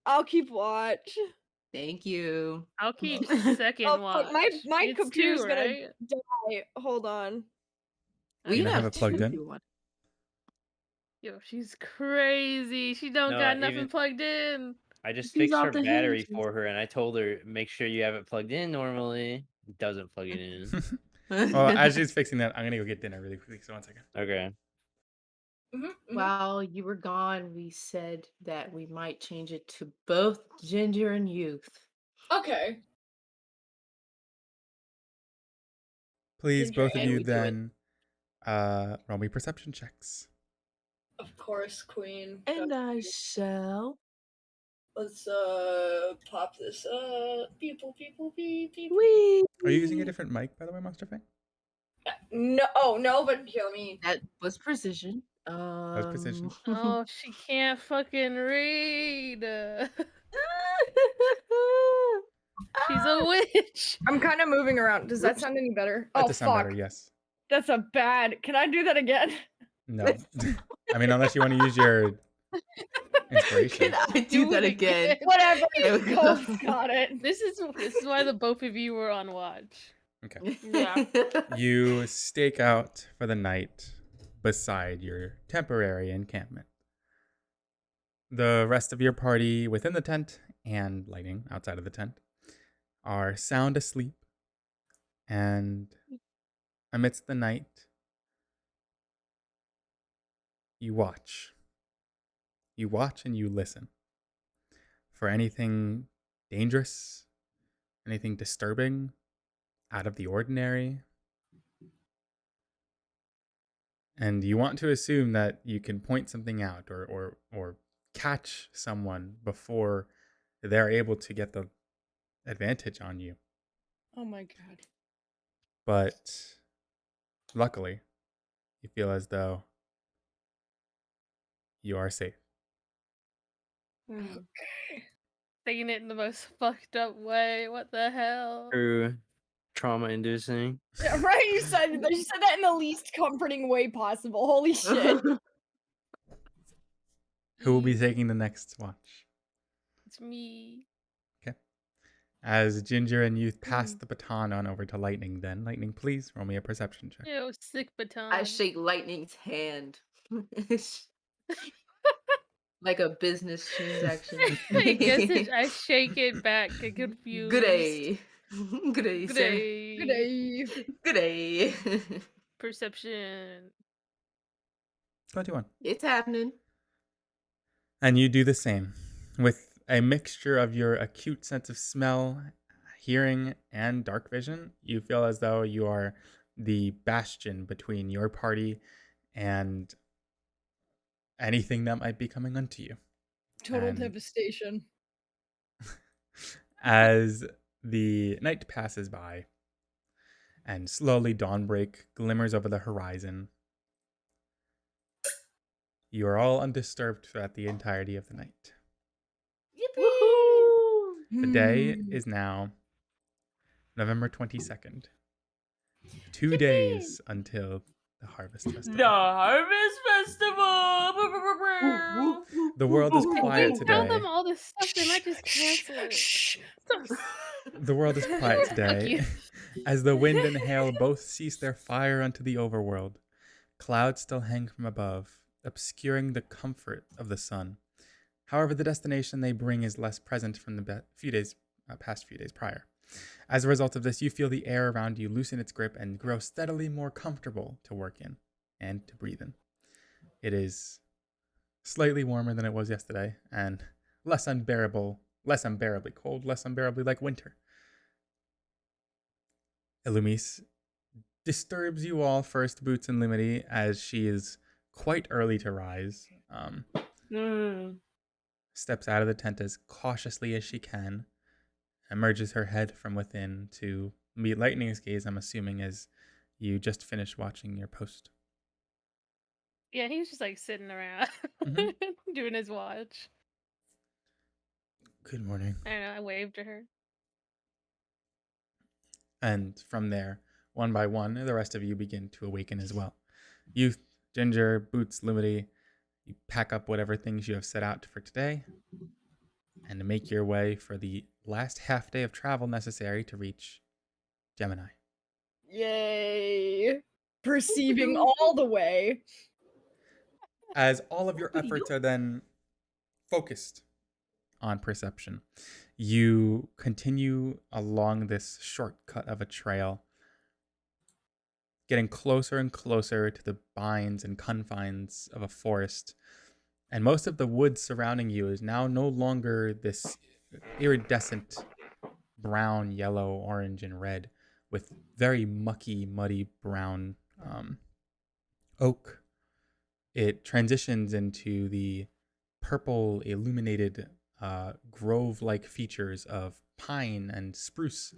I'll keep watch. Thank you. I'll keep second Oh, watch. fuck, my It's computer's two, gonna right? die. Hold on. We Can I have have it plugged two in? if you want. Yo, she's crazy. She don't No, got nothing even- plugged in. I just She's fixed off her the battery hinges. for her, and I told her make sure you have it plugged in normally. It doesn't plug it in. Well, as she's fixing that, I'm gonna go get dinner really quickly. So 1 second. Okay. While you were gone, we said that we might change it to both ginger and youth. Okay. Please, Ginger both of and you we do it. then roll me perception checks. Of course, Queen. And I shall. Let's pop this up. Beep beep beep beep. Wee. Are you using a different mic, by the way, Monster Fang? No, oh no, but here, let me. That was precision. was precision. Oh, she can't fucking read. She's a witch. I'm kind of moving around. Does that sound any better? That Oh does sound fuck, better, yes. that's a bad. Can I do that again? No. I mean, unless you want to use your inspiration. Can I do that it again? Whatever. There we Go. go. Got it. This is why the both of you were on watch. Okay. Yeah. You stake out for the night beside your temporary encampment. The rest of your party within the tent and Lightning outside of the tent are sound asleep, and amidst the night, you watch. You watch and you listen for anything dangerous, anything disturbing, out of the ordinary. And you want to assume that you can point something out or catch someone before they're able to get the advantage on you. Oh my god. But luckily, you feel as though you are safe. Saying it in the most fucked up way. What the hell? True. Trauma inducing. Yeah, right. You said that in the least comforting way possible. Holy shit. Who will be taking the next watch? It's me. As Ginger and Youth pass the baton on over to Lightning, then Lightning, please roll me a perception check. Yo, sick baton. I shake Lightning's hand. Like a business transaction. I guess I shake it back. Get confused. Good day. Good day, Good sir. day. Good day. Good day. Perception. 21. It's happening. And you do the same. With a mixture of your acute sense of smell, hearing, and dark vision, you feel as though you are the bastion between your party and anything that might be coming unto you. Total And- devastation. As the night passes by and slowly dawnbreak glimmers over the horizon, you are all undisturbed throughout the entirety of the night. The day is now November 22nd. 2 days until the Harvest Festival. The Harvest Festival. The world is quiet Wait, tell today. them all this stuff. They might just cancel it. The world is quiet Fuck today you. as the wind and hail both cease their fire unto the overworld. Clouds still hang from above, obscuring the comfort of the sun. However, the destination they bring is less present from the past few days prior. As a result of this, you feel the air around you loosen its grip and grow steadily more comfortable to work in and to breathe in. It is slightly warmer than it was yesterday, and less unbearably cold, less unbearably like winter. Illumise disturbs you all first, Boots and Limity, as she is quite early to rise. Steps out of the tent as cautiously as she can, emerges her head from within to meet Lightning's gaze, I'm assuming, as you just finished watching your post. Yeah, he was just like sitting around Mhm. doing his watch. Good morning. I don't know, I waved to her. And from there, one by one, the rest of you begin to awaken as well. Youth, Ginger, Boots, Limity, you pack up whatever things you have set out for today and make your way for the last half day of travel necessary to reach Gemini. Yay! Perceiving all the way. As all of your efforts are then focused on perception, you continue along this shortcut of a trail, getting closer and closer to the binds and confines of a forest. And most of the woods surrounding you is now no longer this iridescent brown, yellow, orange, and red with very mucky, muddy brown oak. It transitions into the purple, illuminated, grove-like features of pine and spruce,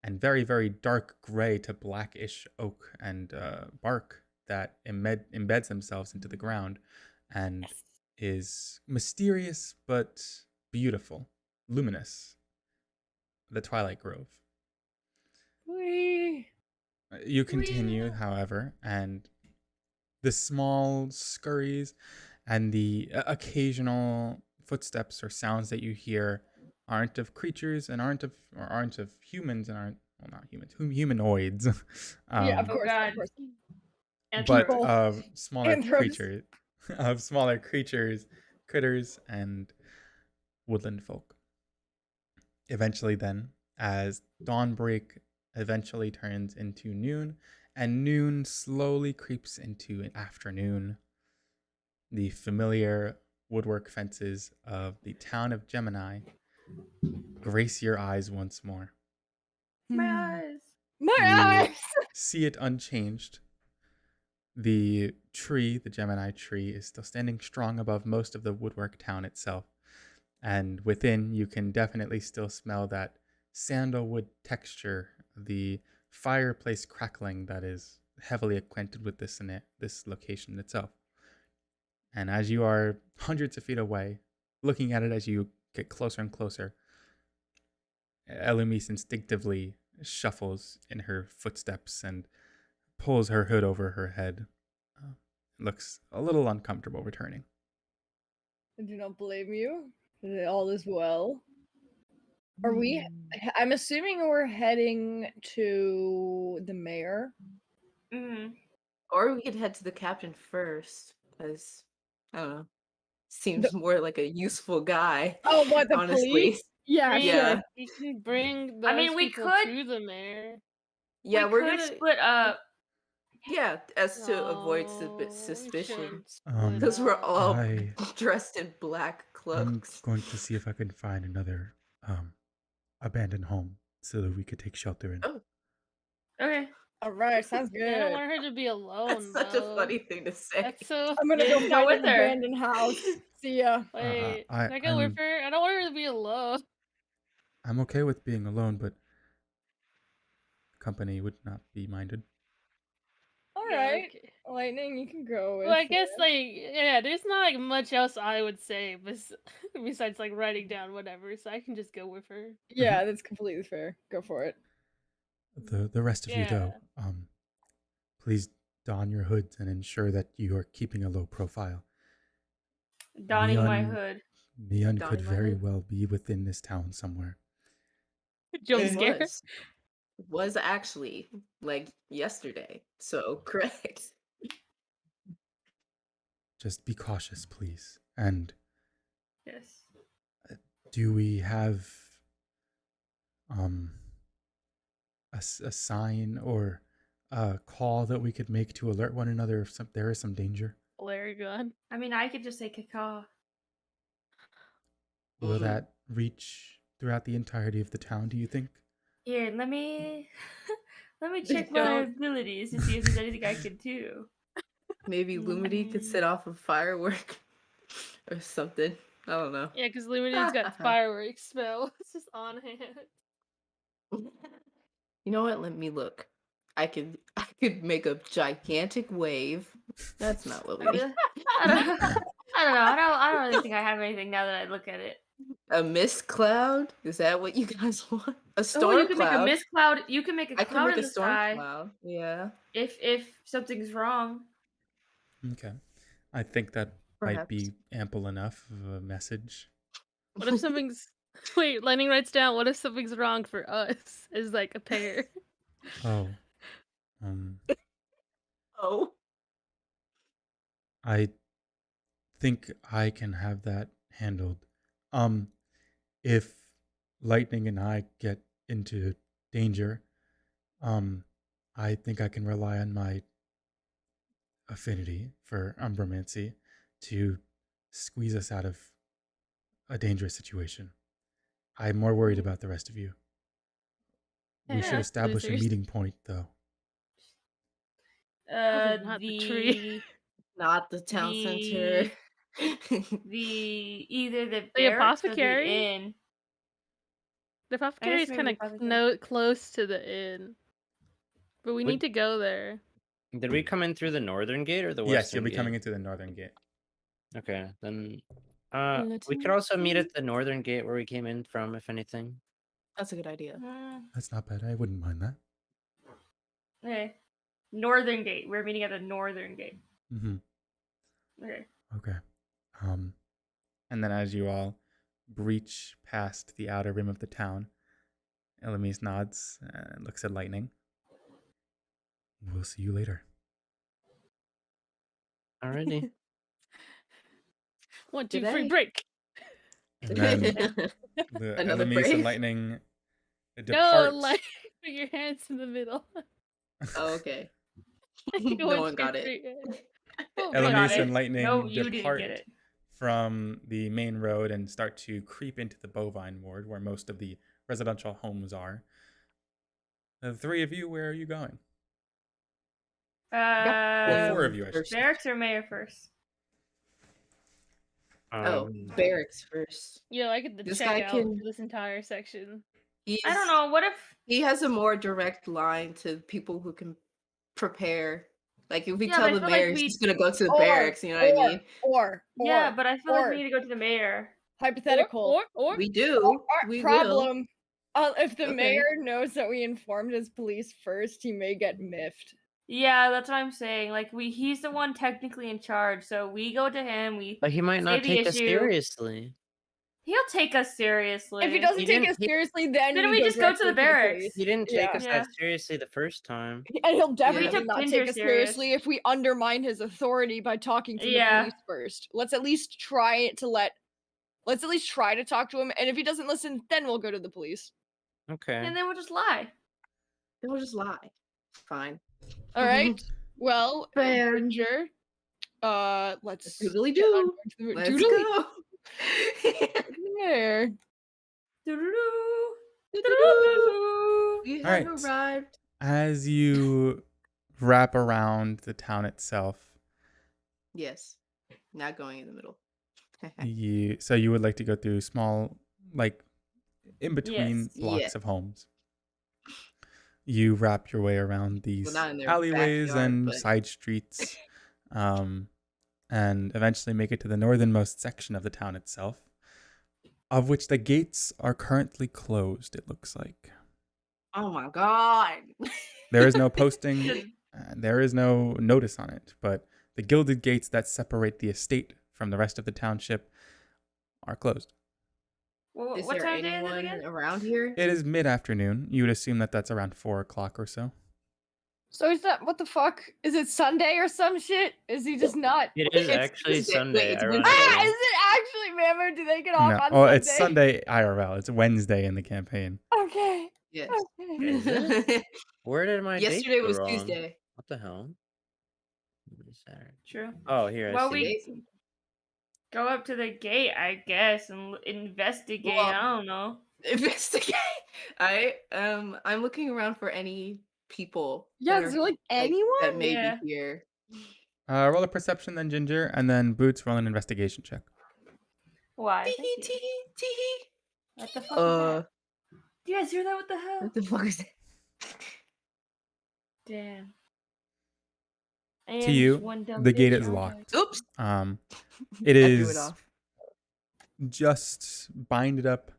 and very, very dark gray to blackish oak and bark that embeds themselves into the ground and is mysterious but beautiful, luminous. The Twilight Grove. Whee! You continue, however, and the small scurries and the occasional footsteps or sounds that you hear aren't of creatures and aren't of humans and aren't, well, not humans, humanoids. Yeah, of Oh course, God. of course. But People. of smaller Anthropes. creatures, critters, and woodland folk. Eventually, then, as dawnbreak eventually turns into noon, and noon slowly creeps into an afternoon, the familiar woodwork fences of the town of Gemini grace your eyes once more. My eyes. My You eyes! see it unchanged. The tree, the Gemini tree, is still standing strong above most of the woodwork town itself. And within, you can definitely still smell that sandalwood texture, the fireplace crackling that is heavily acquainted with this location itself. And as you are hundreds of feet away, looking at it as you get closer and closer, Elumise instinctively shuffles in her footsteps and pulls her hood over her head. Looks a little uncomfortable returning. I do not blame you. All is well. Are we? I'm assuming we're heading to the mayor. Or we could head to the captain first, because I don't know. Seems more like a useful guy. Oh, what, the honestly. police? Yeah, Yeah. sure. You can bring those I mean, we people could- to the mayor. Yeah, we we're could gonna split up. Yeah, as to avoid No, we suspicion. shouldn't split Because we're up. all I- dressed in black I'm cloaks. going to see if I can find another abandoned home so that we could take shelter in. Oh, Okay. All right, sounds I don't good. want her to be alone. that's such though. a funny thing to say. That's so. I'm gonna go Go find with an her. abandoned house. See ya. Wait, I- can I go with I'm- her? I don't want her to be alone. I'm okay with being alone, but company would not be minded. All Yeah, right, okay. Lightning, you can go with Well, I guess her. like yeah, there's not like much else I would say besides like writing down whatever, so I can just go with her. Yeah, that's completely fair. Go for it. The rest of you, though, Yeah. please don your hoods and ensure that you are keeping a low profile. Donning my Neon- hood. Neon could Donning my very hood? well be within this town somewhere. Jump It scare. was actually like yesterday. So correct. Just be cautious, please. And Yes. do we have a sign or a call that we could make to alert one another if there is some danger? Flare gun. I mean, I could just say caca. Will that reach throughout the entirety of the town, do you think? Here, let me let me check my Don't. abilities to see if there's anything I can do. Maybe Lumity could Mm. set off a firework or something. I don't know. Yeah, because Lumine's got fireworks spell. It's just on hand. You know what? Let me look. I could make a gigantic wave. That's not what we need. I don't know. I don't really think I have anything now that I look at it. A mist cloud? Is that what you guys want? A Oh, storm you can make a cloud? mist cloud. You can make a I can cloud make in a the storm sky cloud. Yeah, if something's wrong. Okay. I think that might perhaps. be ample enough of a message. What if something's wait, Lightning writes down, what if something's wrong for us as like a pair? Oh. Um, Oh. I think I can have that handled. If Lightning and I get into danger, I think I can rely on my affinity for umbromancy to squeeze us out of a dangerous situation. I'm more worried about the rest of you. We should Yeah, establish a losers. meeting point, though. Probably not the tree. Not the town center. Either the The barracks or the apothecary? inn. The I apothecary guess is maybe kind the of apothecary. close to the inn, but we Would- need to go there. Did we come in through the northern gate or the western Yes, you'll be gate? coming into the northern gate. Okay, then Let we could me also meet see. at the northern gate where we came in from, if anything. That's a good idea. That's not bad. I wouldn't mind that. Okay. Northern gate. We're meeting at the northern gate. Mm-hmm. Okay. Okay. And then as you all breach past the outer rim of the town, Elamise nods and looks at Lightning. We'll see you later. Alrighty. 1, 2, Did 3, I- break. And then Another Elamise and brave. Lightning No, depart. like put your hands in the middle. Oh, okay. No No one got it. I got Elamise it. and Lightning No, you didn't depart get it. from the main road and start to creep into the bovine ward where most of the residential homes are. The three of you, where are you going? Well, four of you, I should say. Barracks or mayor first? Oh, Um, barracks first. Yo, I get the This check guy out can- for this entire section. I don't know. What if? He has a more direct line to people who can prepare. Like if we Yeah, tell but I the feel like mayor, we- he's just gonna go to the Or- barracks. You know what I mean? Yeah, but I feel like or- we need to go to the mayor. hypothetical. Or We do. Our We will. problem. If the Okay. mayor knows that we informed his police first, he may get miffed. Yeah, that's what I'm saying. Like he's the one technically in charge, so we go to him. but he might not say the take us issue. seriously. He'll take us seriously. If he doesn't He take didn't- us seriously, then Then we just go to directly the barracks. police. He didn't take Yeah. us Yeah. that seriously the first time. And he'll definitely took not Tinder take us serious. seriously if we undermine his authority by talking to the Yeah. police first. Let's at least try to talk to him, and if he doesn't listen, then we'll go to the police. Okay. And then we'll just lie. Then we'll just lie. Fine. All right. Well, Fair. Ginger, let's Doodly get on doo. to the- Let's Doodly. go. There. Doo-doo-doo. Doo-doo-doo. Doo-doo-doo. We have Alright. arrived. As you wrap around the town itself, Yes. Not going in the middle. you would like to go through small, like in between Yes. blocks Yeah. of homes. You wrap your way around these not in their alleyways backyard, and but- side streets, and eventually make it to the northernmost section of the town itself, of which the gates are currently closed, it looks like. Oh my god. There is no posting, there is no notice on it, but the gilded gates that separate the estate from the rest of the township are closed. Well, Is what there time day is it anyone again? around here? It is mid-afternoon. You would assume that that's around 4 o'clock or so. So is that what the fuck? Is it Sunday or some shit? Is he just not? It is It's actually Wednesday. Sunday. Wait, it's ironically. Wednesday. Is it actually, ma'am, or do they get off No, on oh, Sunday? it's Sunday IRL. It's Wednesday in the campaign. Okay. Yes. Okay. Is it? Where did my dates Yesterday go was wrong? Tuesday. What the hell? Saturday. True. Oh, here I Well, see. we- Today's- Go up to the gate, I guess, and investigate. Well, I don't know. investigate. I'm looking around for any people Yeah, that is are there like that anyone? may Yeah. be here. Roll a perception, then Ginger, and then Boots roll an investigation check. Why? Tee Thank you. tee tee. What the fuck is that? Uh, Do you guys hear that? What the hell? what the fuck is that? Damn. To And you, one dumb the gate bitch, is aren't I? locked. Oops, It I threw it is off. just binded up,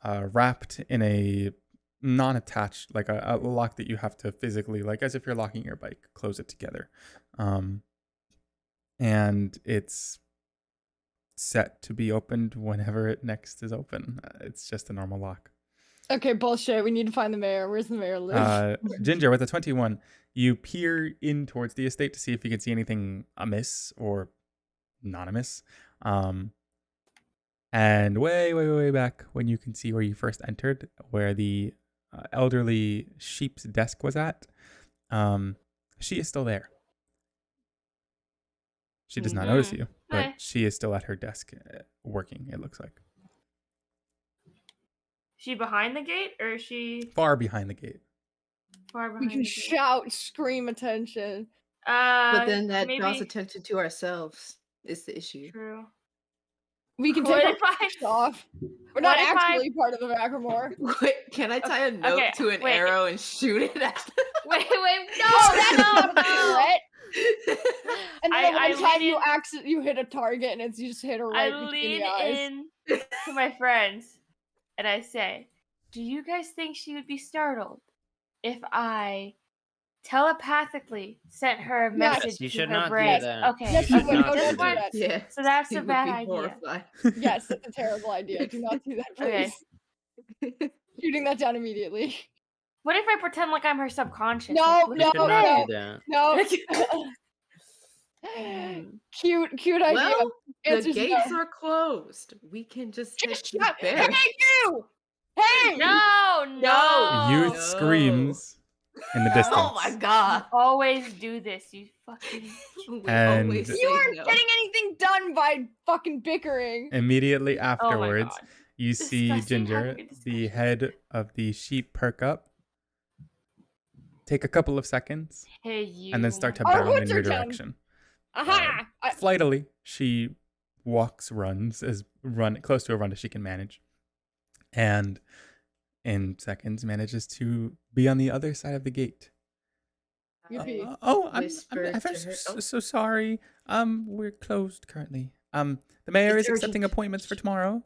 wrapped in a non-attached, like a lock that you have to physically, like as if you're locking your bike, close it together. And it's set to be opened whenever it next is open. It's just a normal lock. Okay, bullshit. We need to find the mayor. Where's the mayor live? Ginger, with a 21, you peer in towards the estate to see if you can see anything amiss or not amiss. And way back when you can see where you first entered, where the elderly sheep's desk was at, she is still there. She does not notice you, but Okay. she is still at her desk working, it looks like. She behind the gate, or is she Far behind the gate. far We behind can the gate? shout, scream attention. But then that maybe. draws attention to ourselves. Is the issue. True. We can What take our if I- masks off. We're not what if I- actually part of the Vagramoor. Wait, can I tie a note okay, to an wait. arrow and shoot it at Wait, No, that's not a carrot. And then I one time lean you hit a target and it's you just hit her right I between lean the eyes. in to my friends and I say, "Do you guys think she would be startled if I telepathically sent her a Yes. message You to should her not do brain?" that. Okay. Yes, You you should would. not No, do don't do that. that. Yeah. So that's she a would bad be idea. horrified. Yes, that's a terrible idea. Do not do that, Okay. please. Shooting that down immediately. What if I pretend like I'm her subconscious? No, Like, You look should at not that. do that. No. Cute idea. Well, the Answer's gates no. are closed. We can just head Just to the shut. Hey, barracks. you! Hey! No. Youth No. screams in the No. distance. Oh my god. You always do this, you fucking. We And- always say You aren't no. getting anything done by fucking bickering. Immediately Oh my afterwards, god. you see Disgusting, Ginger, having a the discussion. head of the sheep, perk up, take a couple of seconds, Hey, you. and then start to Oh, bound in your Wintertown. direction. Aha! Flightily, she runs close to a run as she can manage, and in seconds manages to be on the other side of the gate. Yippee. I'm whisper ever to her. so sorry. We're closed currently. The mayor It's is accepting urgent. appointments for tomorrow.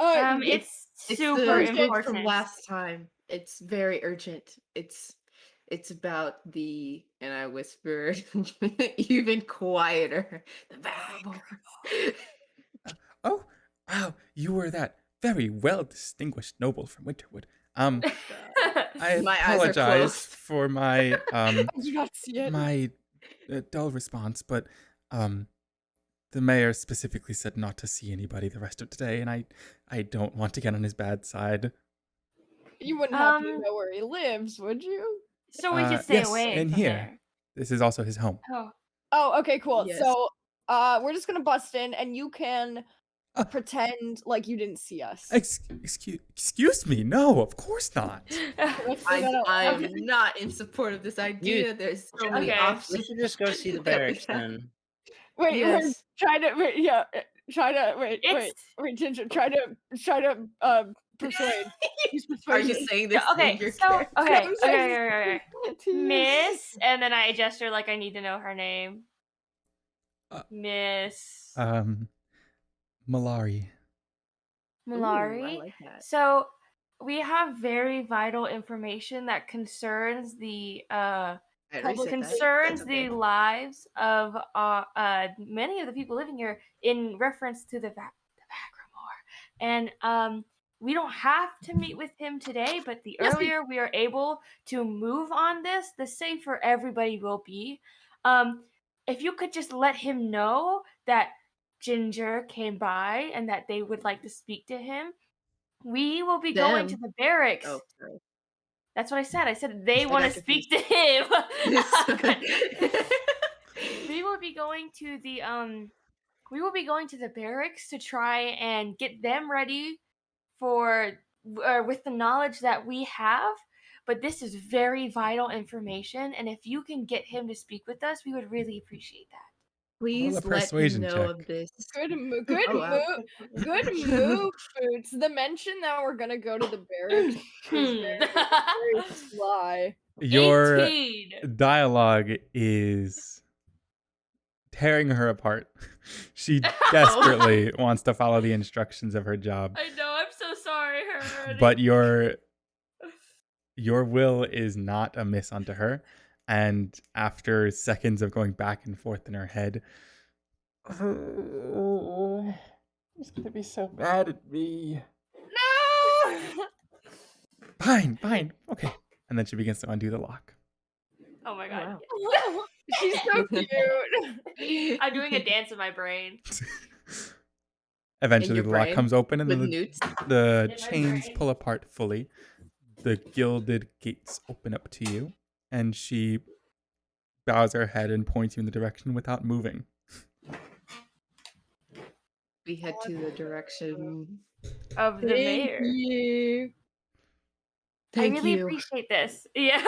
It's It's super the vote important. from last time. It's very urgent. It's about the, and I whispered even quieter, the Vagramoor. Oh, wow, you were that very well distinguished noble from Winterwood. I My eyes are apologize closed. for my I do not see it. my dull response, but the mayor specifically said not to see anybody the rest of today, and I don't want to get on his bad side. You wouldn't happen to know where he lives, would you? So we should stay yes, away in from here. there. This is also his home. Oh. Oh, okay, cool. Yes. So, we're just gonna bust in, and you can pretend like you didn't see us. Excuse me. No, of course not. Let's do that out I'm loud. not in support of this idea. There's so many Okay. We options. should just go see the that we barracks have. then. Wait, we're Yes. trying to wait, It's Ginger, try to persuade. Use Are you persuasion. saying this okay. in your So character? okay, I'm saying- okay. Miss, and then I gesture like I need to know her name. Uh, Miss Malari. Ooh, I Malari. like that. So we have very vital information that concerns the I already said that. concerns That's okay. the lives of many of the people living here in reference to the Vagramoor. And we don't have to meet with him today, but the Yes, we- earlier we are able to move on this, the safer everybody will be. If you could just let him know that Ginger came by and that they would like to speak to him, we will be going to Them? the barracks. Oh, sorry. That's what I said. I said they I want got to speak to him. confused. We will be going to the we will be going to the barracks to try and get them ready for with the knowledge that we have. But this is very vital information, and if you can get him to speak with us, we would really appreciate that. Roll a Please let him persuasion know of check. this. Good move. Oh, wow. Good move, Boots. The mention that we're gonna go to the barracks is very sly. Your 18. dialogue is tearing her apart. She desperately wants to follow the instructions of her job, I know. I'm so sorry, Hermione. but your will is not amiss unto her. And after seconds of going back and forth in her head, he's gonna be so mad at me. No. Fine, okay. And then she begins to undo the lock. Oh my god. Wow. She's so cute. I'm doing a dance in my brain. Eventually, your the lock brain? comes open and With the newts? the In my chains brain. pull apart fully. The gilded gates open up to you, and she bows her head and points you in the direction without moving. We head to the direction. Of the Thank mayor. you. Thank I really you. appreciate this. Yeah.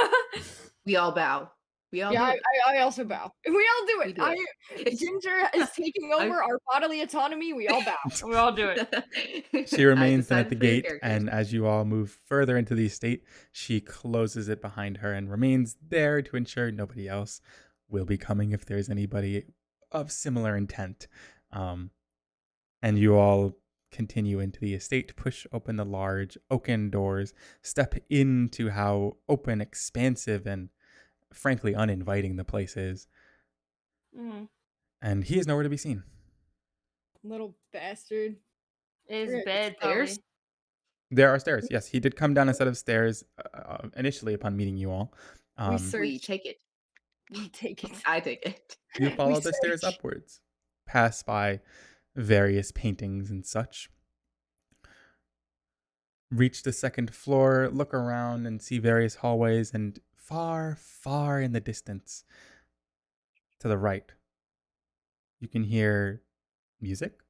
We all bow. We all Yeah, do it. I also bow. We all do We it. do it. Ginger is taking over our bodily autonomy. We all bow. We all do it. She remains then at decided the for your gate, characters. and as you all move further into the estate, she closes it behind her and remains there to ensure nobody else will be coming if there's anybody of similar intent. And you all continue into the estate, push open the large oaken doors, step into how open, expansive, and frankly uninviting the place is. Mhm. And he is nowhere to be seen. Little bastard. Is Rick, bed stairs? probably. There are stairs. Yes, he did come down a set of stairs initially upon meeting you all. We search. We take it. We take it. I take it. You follow the stairs search. upwards, pass by various paintings and such. Reach the second floor, look around and see various hallways, and far, far in the distance, to the right, you can hear music.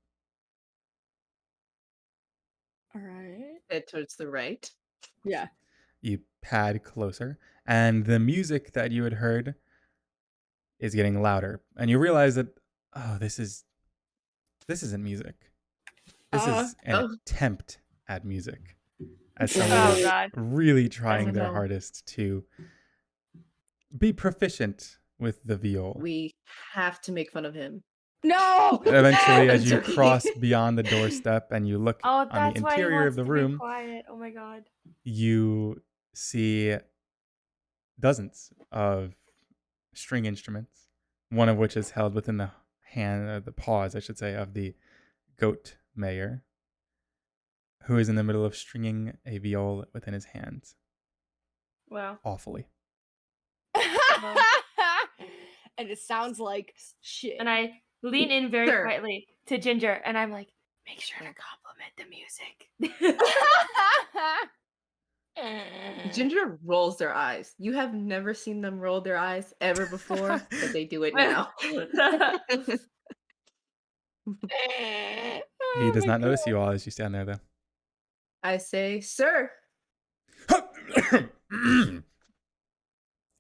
All right. Head towards the right. Yeah. You pad closer, and the music that you had heard is getting louder, and you realize that, oh, this isn't music. This is an attempt at music, as someone Oh is god. really trying their no. hardest to be proficient with the viol. We have to make fun of him. No. Eventually, as you Joking. cross beyond the doorstep and you look Oh, on that's the why he interior wants of the to be room, quiet. Oh my god. you see dozens of string instruments, one of which is held within the hand, the paws, I should say, of the goat mayor, who is in the middle of stringing a viol within his hands, Wow. awfully. And it sounds like shit. And I lean in very Sir. quietly to Ginger, and I'm like, make sure to compliment the music. Ginger rolls their eyes. You have never seen them roll their eyes ever before, but they do it now. He does not notice you all as you stand there, though. I say, sir.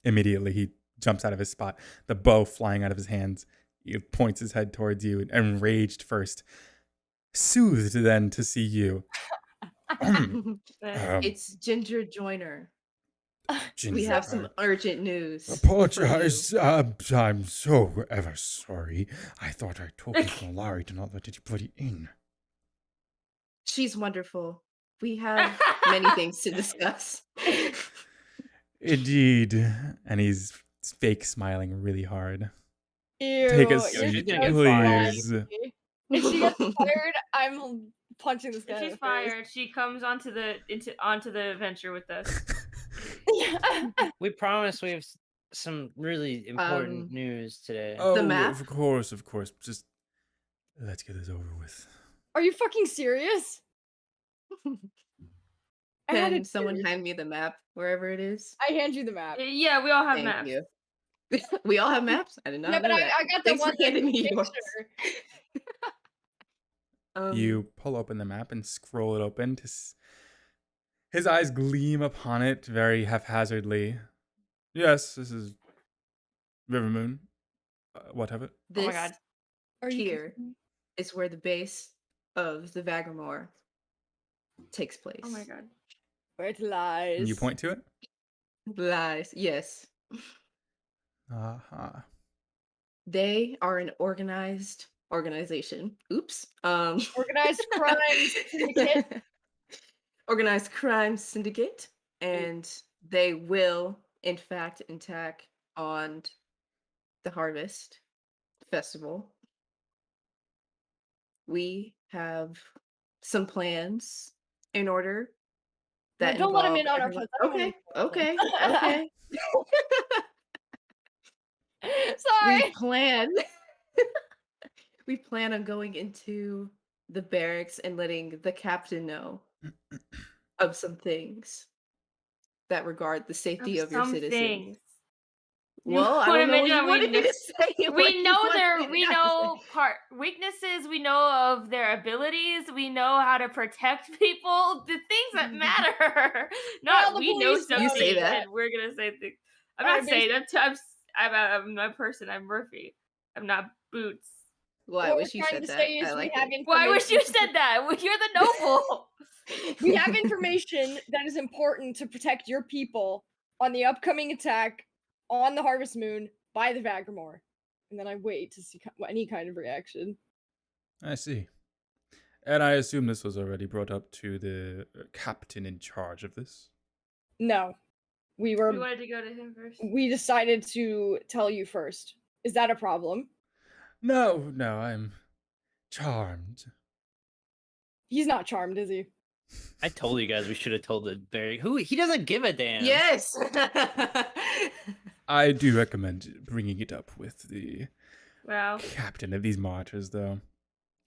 Immediately, he jumps out of his spot, the bow flying out of his hands. He points his head towards you, enraged first, soothed then to see you. It's Ginger Joyner. Ginger, We have some urgent news. apologize. I'm so ever sorry. I thought I told people Larry to not let anybody in. She's wonderful. We have many things to discuss. Indeed. And he's fake smiling really hard. Ew. Take a you're seat, so please. nasty. If she gets fired, I'm punching this guy. If in she's the face. fired, she comes onto the adventure with us. We promise we have some really important Um, news today. Oh, map? of course. Just let's get this over with. Are you fucking serious? I had Can it someone serious. hand me the map wherever it is? I hand you the map. Yeah, we all have Thank maps. you. We all have maps? I did not Yeah, know but that. I got the Thanks one for handing me that's yours. picture. You pull open the map and scroll it open. His eyes gleam upon it very haphazardly. Yes, this is Rivermoon. What of it? Oh my This god. Are you here kidding me? is where the base of the Vagramoor takes place. Oh my god. Where it lies. And you point to it? Lies. Yes. Uh-huh. They are an organized organization. Oops. Organized crime syndicate. Organized crime syndicate. And they will, in fact, attack on the Harvest Festival. We have some plans in order No, that don't let him involve in on our everyone. plans. I don't wanna Okay, know our okay, okay. Sorry. We plan we plan on going into the barracks and letting the captain know of some things that regard the safety of your Some citizens. things. Well, I wanna don't know what mention you that wanted me to say. and what We you know wanted me we not to know say. part weaknesses, we know of their abilities, we know how to protect people, the things that matter. Well, Not the we know police something You say that. and we're gonna say things. I'm Alright, not saying I'm a person, I'm Murphy. I'm not Boots. Well, I What wish we're you trying said to that. say I is we like have it. Well, I wish you information. said that. Well, you're the noble. We have information that is important to protect your people on the upcoming attack on the Harvest Moon by the Vagramoor. And then I wait to see any kind of reaction. I see. And I assume this was already brought up to the captain in charge of this. No. We wanted to go to him first. We decided to tell you first. Is that a problem? No, I'm charmed. He's not charmed, is he? I told you guys we should have told the Barry. He doesn't give a damn. Yes. I do recommend bringing it up with the Wow. captain of these martyrs, though.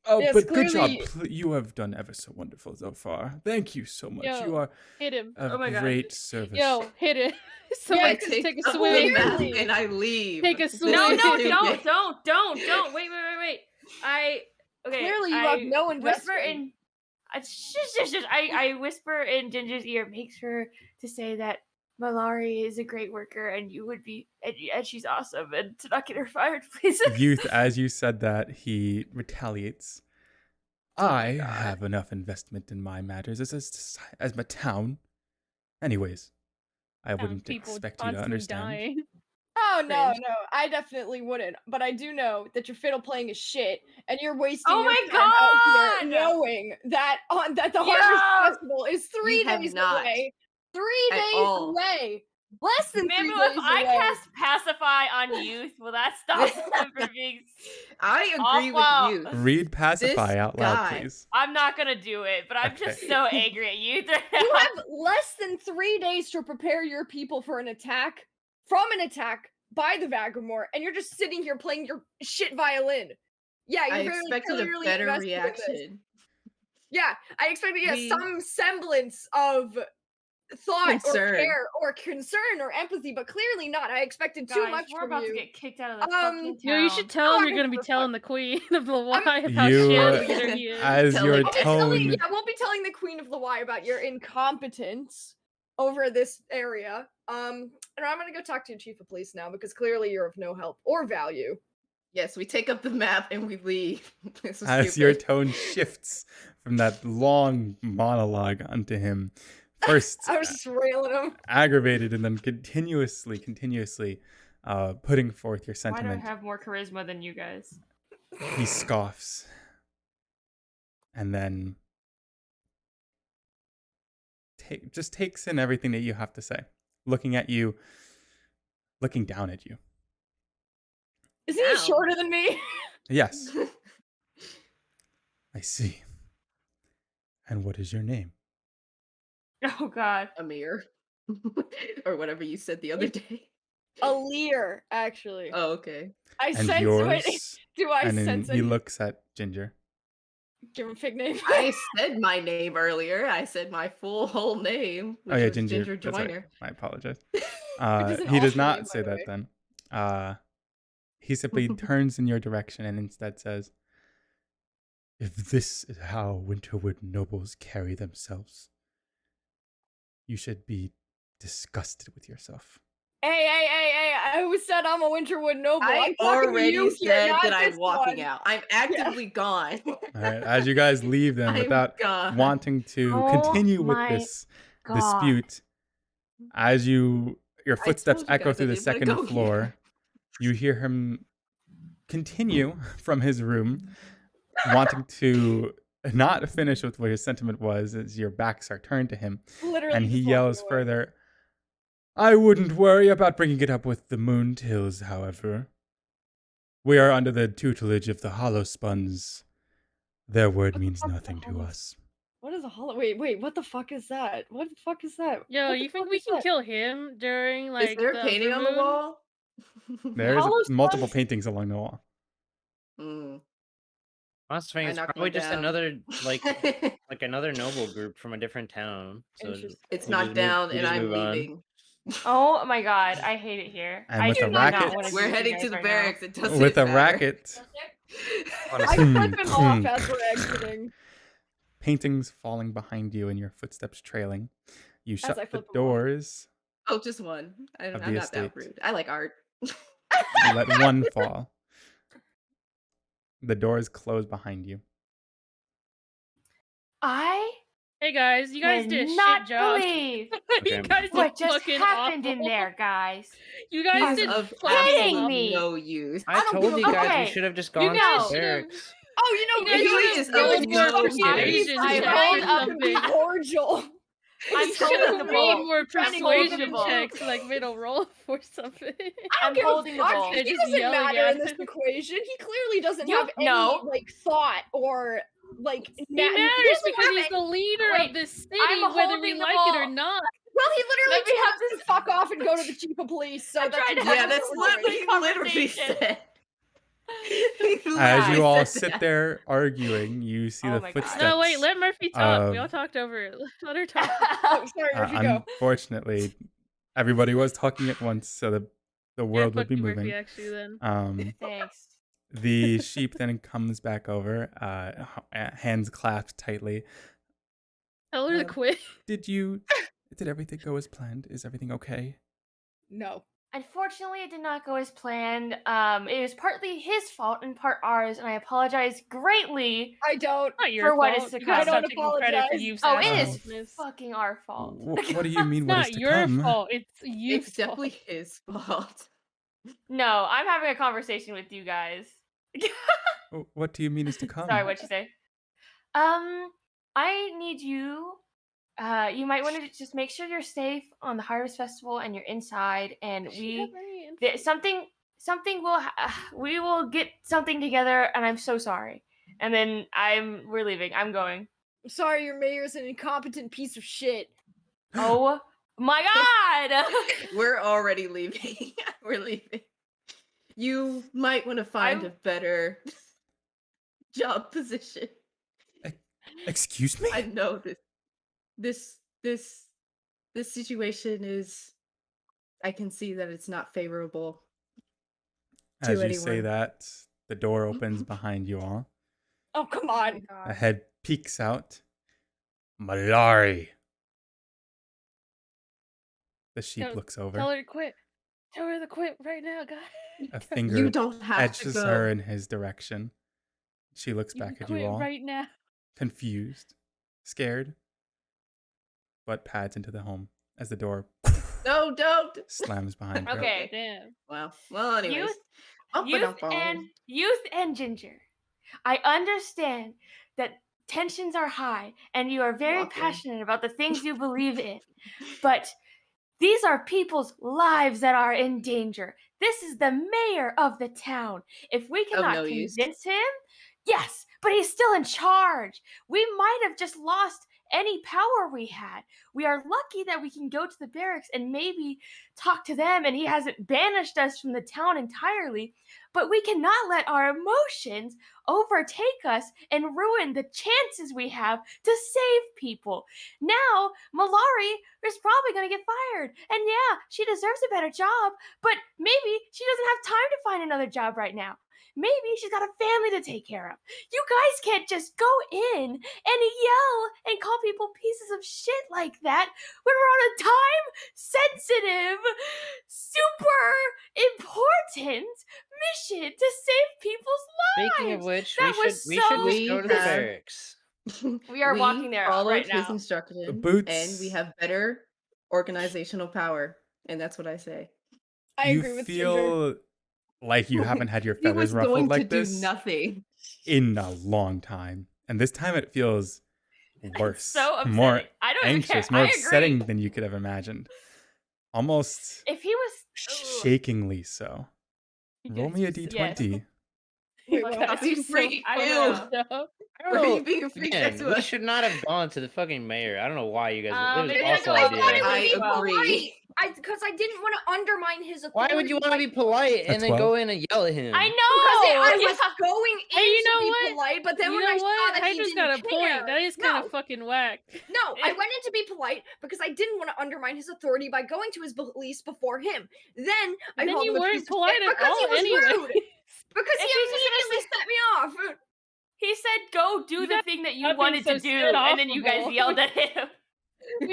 Oh, Yes, but good job. clearly- You have done ever so wonderful so far. Thank you so much. Yo, You are Hit him. of Oh my God. great service. Yo, hit it. So Yeah, I I can take take a up the swing. map Clearly. and I leave. Take a This swing. No, is no, stupid. don't. Wait. Clearly you have no whisper investment. in. I whisper in Ginger's ear. Make sure to say that Malari is a great worker, and you would be, and she's awesome, and to not get her fired, please. Youth, as you said that, he retaliates. Oh my I God. have enough investment in my matters as my town. Anyways, I wouldn't People expect you to constantly understand. dying. Oh no, Cringe. no, I definitely wouldn't. But I do know that your fiddle playing is shit, and you're wasting Oh your my time out here God! knowing that that the Yeah! Harvest Festival is 3 You have days not away. 3 at days all. away. Less than 3 Maybe days if I away. cast Pacify on youth, will that stop them from being? I agree Awful. with you. Read Pacify This out loud, guy- please. I'm not gonna do it, but I'm just Okay. so angry at youth right now. You have less than 3 days to prepare your people for an attack by the Vagramoor, and you're just sitting here playing your shit violin. Yeah, you're I very expected a clearly better invested in this. reaction. Yeah, I expected We- some semblance of thought Concern. or care or concern or empathy, but clearly not. I expected too Guys, much we're from about you. to get kicked out of the Um, fucking town. Yo, you should tell I'm him not you're gonna gonna be give a telling the queen of Lawai about You, shit leader he is. as Tell your it. I'll be telling, tone, I won't be telling the Queen of Lawai about your incompetence over this area. And I'm gonna go talk to your chief of police now because clearly you're of no help or value. Yes, we take up the map and we leave. This is as your stupid. tone shifts from that long monologue onto him, first I was just railing him. aggravated and then continuously putting forth your Why do I sentiment. have more charisma than you guys? He scoffs and then just takes in everything that you have to say, looking at you, looking down at you. Isn't he Ow. shorter than me? Yes, I see. And what is your name? Oh God. Amir. Or whatever you said the other day. A leer, actually. Oh, okay. I And sense yours? it. Do I And then sense he it? looks at Ginger. Give him a fake name. I said my name earlier. I said my whole name, which Oh yeah, was Ginger. Ginger That's right. Joyner. I apologize. is an He does awesome not name, say by the that way. then. He simply turns in your direction and instead says, If this is how Winterwood nobles carry themselves, you should be disgusted with yourself. Hey, who said I'm a Winterwood noble? I I'm talking to already you here, said not that I'm this walking one. out. I'm actively gone. All right, as you guys leave then, I'm without gone. wanting to Oh continue with my this God. dispute, as your I footsteps told you echo guys I through the didn't wanna second go floor, here. you hear him continue from his room, wanting to not finish with what his sentiment was as your backs are turned to him. Literally And he just walking yells away. further, I wouldn't worry about bringing it up with the Moontills, however. We are under the tutelage of the Hollowspuns. Their word What the means fuck is nothing the to Hollow- us. What is a hollow? Wait, what the fuck is that? What the fuck is that? Yo, What the you think fuck we is can that? kill him during Is like there a the painting on the moon? wall? There is Hollow multiple Spuns? paintings along the wall. Mm, Honest I thing, it's knocked probably one just down. another like another noble group from a different town. So Interesting. It's we knocked just move. down We and just I'm move on. leaving. Oh my God, I hate it here. And I with do a not racket- want to We're be with you heading guys to the right now. barracks. It doesn't With a matter. racket, I Hmm, flip him off hmm. as we're exiting. paintings falling behind you and your footsteps trailing. You As I shut the flip 'em off. doors, Oh, just one. I'm Of not the that estate. rude. I like art. you let one fall. The doors close behind you. I Hey guys, you guys did a cannot shit job. believe You Okay. guys did what just fucking happened awful. in there, guys. You guys He's did of fucking kidding awful. me. no use. I don't told give you a guys fuck. we should have just You gone guys to the should've- barracks. Oh, you You know, guys He should've is rolled of more no persuasion I checks rolled or up something. Be cordial. I'm You holding should've the rolled bowl. more I'm persuasion holding the bowl. checks, like made a roll for something. I I'm don't give holding a the fuck. bowl. He They're just doesn't yelling matter at in this him. equation. He clearly doesn't You have any know. like thought or like. He he matters doesn't because have he's the leader Wait, of this city, I'm whether we holding the like it or ball. not. Well, he literally Let me told have us to this- fuck off and go to the chief of police. So I'm that's trying to exactly Yeah, have that's this what we're what doing. he literally conversation. said. He As literally you all said sit that. there arguing, you see Oh the my God. footsteps. No, wait, let Murphy talk. We all of- talked over it. Let her talk. Oh, sorry, Murphy, go. Unfortunately, everybody was talking at once, so the Yeah, world would fuck be you, moving. Murphy, actually, then. Thanks. The sheep then comes back over, hands clasped tightly. Tell her to Um, quit. Did everything go as planned? Is everything okay? No. Unfortunately, it did not go as planned. It was partly his fault and part ours, and I apologize greatly. I don't. Not your For what fault. is to You gotta come. I stop don't taking credit for apologize. you. Oh, it is assholes. fucking our fault. What do you mean? It's What is not to your come? fault. It's you. It's definitely his fault. No, I'm having a conversation with you guys. What do you mean is to come? Sorry, what'd you say? I need you. You might want to just make sure you're safe on the Harvest Festival and you're inside, and Does she have we any info? something will we will get something together, and I'm so sorry. And then we're leaving. I'm going. I'm sorry, your mayor's an incompetent piece of shit. Oh my God! We're already leaving. We're leaving. You might want to find a better job position. Excuse me? I know this situation is. I can see that it's not favorable. As to you say anyone. that, the door opens behind you all. Oh, come on. A head peeks out. Malari. The sheep Tell- looks over. Tell her to quit. Tell her to quit right now, guys. A finger You don't have to edges go. her in his direction. She looks You back can at you quit all, right now. confused, scared, but pads into the home as the door No, don't. slams behind her. Okay. Damn. Well, anyways. Youth and Ginger. I understand that tensions are high and you are very Walking. passionate about the things you believe in, but these are people's lives that are in danger. This is the mayor of the town. If we cannot no use. convince him, yes, but he's still in charge. We might have just lost any power we had. We are lucky that we can go to the barracks and maybe talk to them, and he hasn't banished us from the town entirely. But we cannot let our emotions overtake us and ruin the chances we have to save people. Now, Malari is probably going to get fired. And yeah, she deserves a better job, but maybe she doesn't have time to find another job right now. Maybe she's got a family to take care of. You guys can't just go in and yell and call people pieces of shit like that when we're on a time-sensitive, super important mission to save people's lives. Speaking of which, That we was should just We go to the have- barracks. We are walking there followed right his now. instructions, and Boots. we have better organizational power, and that's what I say. I You agree with Ginger. feel like you haven't had your He was feathers ruffled going to like do this nothing. in a long time, and this time it feels worse, So upsetting. more I don't even care. anxious, more I agree. upsetting than you could have imagined. Almost If he was shakingly so. Roll me a d20. Wait, Fuck, what? that's Being so freaked funny. out. No. Why are you being freaked out Again, to we us? should not have gone to the fucking mayor. I don't know why you guys. It was maybe awful I thought idea. it was I agree. Because I didn't want to undermine his Why authority. would you want to be polite and then 12? go in and yell at him? I Because know. I Yeah. was going in Hey, you to know be what? polite, but then You when know I saw what? that he Hydra's didn't got a point. care, That is kind no, of fucking whack. no, I went in to be polite because I didn't want to undermine his authority by going to his beliefs before him. Then I And then called you him a weren't piece of polite shit at because he all was anyway. rude. Because If he he's just gonna immediately set me off. He said, "Go do You the guys thing that you stop being wanted so to do," and then you guys standoffable. yelled at him. we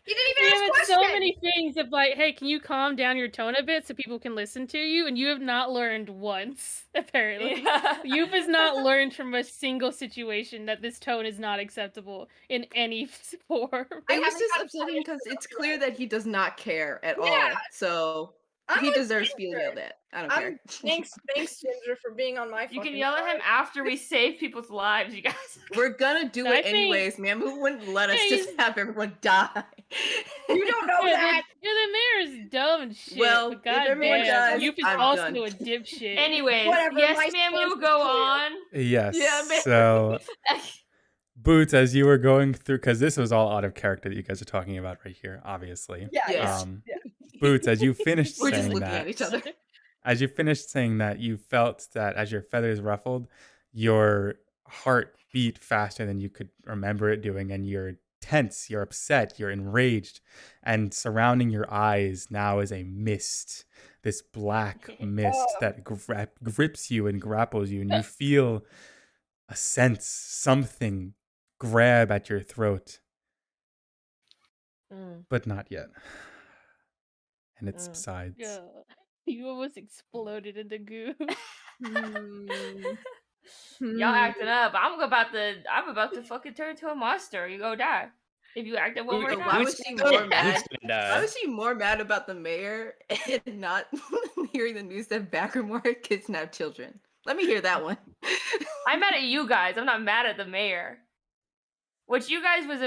He didn't we even have ask so questions. many things of like, hey, can you calm down your tone a bit so people can listen to you? And you have not learned once, apparently. You've has not learned from a single situation that this tone is not acceptable in any form. I It was haven't just got a upsetting plan because for it's that. clear that he does not care at all. Yeah. So I'm he with deserves being Ginger. yelled at. I don't care. Thanks, Ginger, for being on my You fucking can yell at him side. after we save people's lives, you guys. We're gonna do I it think- anyways, man. Who wouldn't let us Yeah, just have everyone die? You don't know Yeah, that. the mayor is dumb and shit. Well, but if everyone goddamn, dies, Youth is I'm also done. a dipshit. Anyways, Whatever, my yes, ma'am, stance we'll is go clear. on. Yes. Yeah, man. So, Boots, as you were going through, because this was all out of character that you guys are talking about right here, obviously. Yeah, Yes. Boots, as you finished We're just saying looking that, at each other. as you finished saying that, you felt that as your feathers ruffled, your heart beat faster than you could remember it doing, and you're tense, you're upset, you're enraged, and surrounding your eyes now is a mist, this black mist that grips you and grapples you, and you feel a sense, something grab at your throat, but not yet. And it subsides. Yeah. You almost exploded into goo. Y'all acting up. I'm about to fucking turn into a monster. You go die. If you act up one more So time. why was she more mad? Boots gonna die. Why was she more mad about the mayor and not hearing the news that Vagramoor had kidnapped children? Let me hear that one. I'm mad at you guys. I'm not mad at the mayor. What you guys was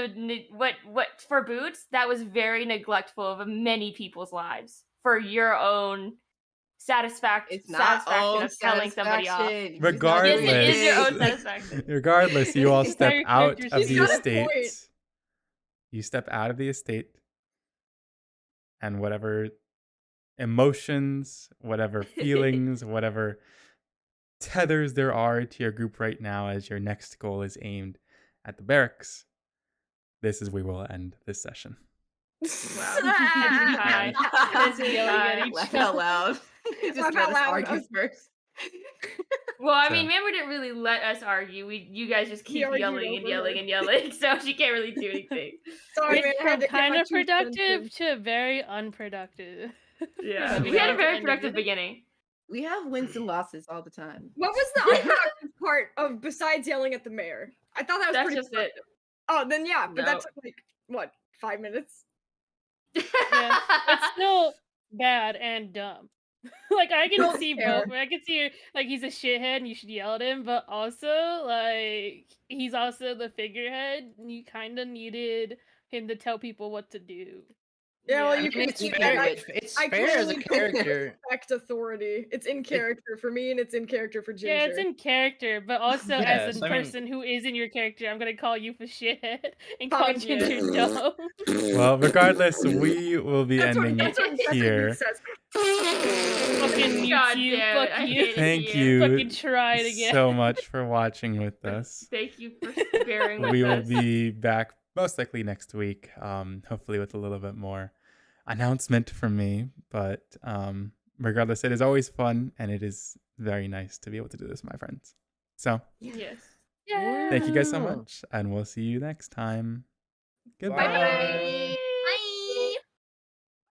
what for Boots, that was very neglectful of many people's lives for your own satisfaction It's not of telling somebody off. satisfaction. He's not Regardless, doing Yes, it is your own anything. satisfaction. regardless, you all Entire step out character's of just the got a estate. point. You step out of the estate, and whatever emotions, whatever feelings, whatever tethers there are to your group right now as your next goal is aimed at the barracks, this is where we'll end this session. Hi. Just yelling at each Laugh out other. loud. Just Laugh let out us loud. argue first. Well, I So- mean, Mammer didn't really let us argue. You guys just We keep argued yelling and over yelling her. and yelling, so she can't really do anything. Sorry, man. It's I had from to get kind my of 2 cents in. productive to very unproductive. Yeah, But we had a yeah, very end of productive it. beginning. We have wins and losses all the time. What was the unproductive part of besides yelling at the mayor? I thought that was That's pretty just it. productive. Oh, then yeah, but that No. took like what, 5 minutes? Yeah, it's still bad and dumb. Like I can Don't see care. both. I can see like he's a shithead and you should yell at him, but also like he's also the figurehead and you kind of needed him to tell people what to do. Yeah, well, Yeah. you I can mean, it's see fair. that It's I fair as a clearly don't character. respect authority. It's in character for me, and it's in character for Ginger. Yeah, it's in character, but also Yes, as a I mean- person who is in your character, I'm gonna call you for shithead and call Fine, yeah. Ginger dumb. Well, regardless, we will be ending that's what here. he says. Fucking mute God you, damn it, fuck I you. hate it Thank here. you Fucking try it again. so much for watching with us. Thank you for bearing with We will us. be back most likely next week, hopefully with a little bit more announcement from me. But regardless, it is always fun, and it is very nice to be able to do this with my friends. So Yes. thank you guys so Woo! much, and we'll see you next time. Goodbye. Bye.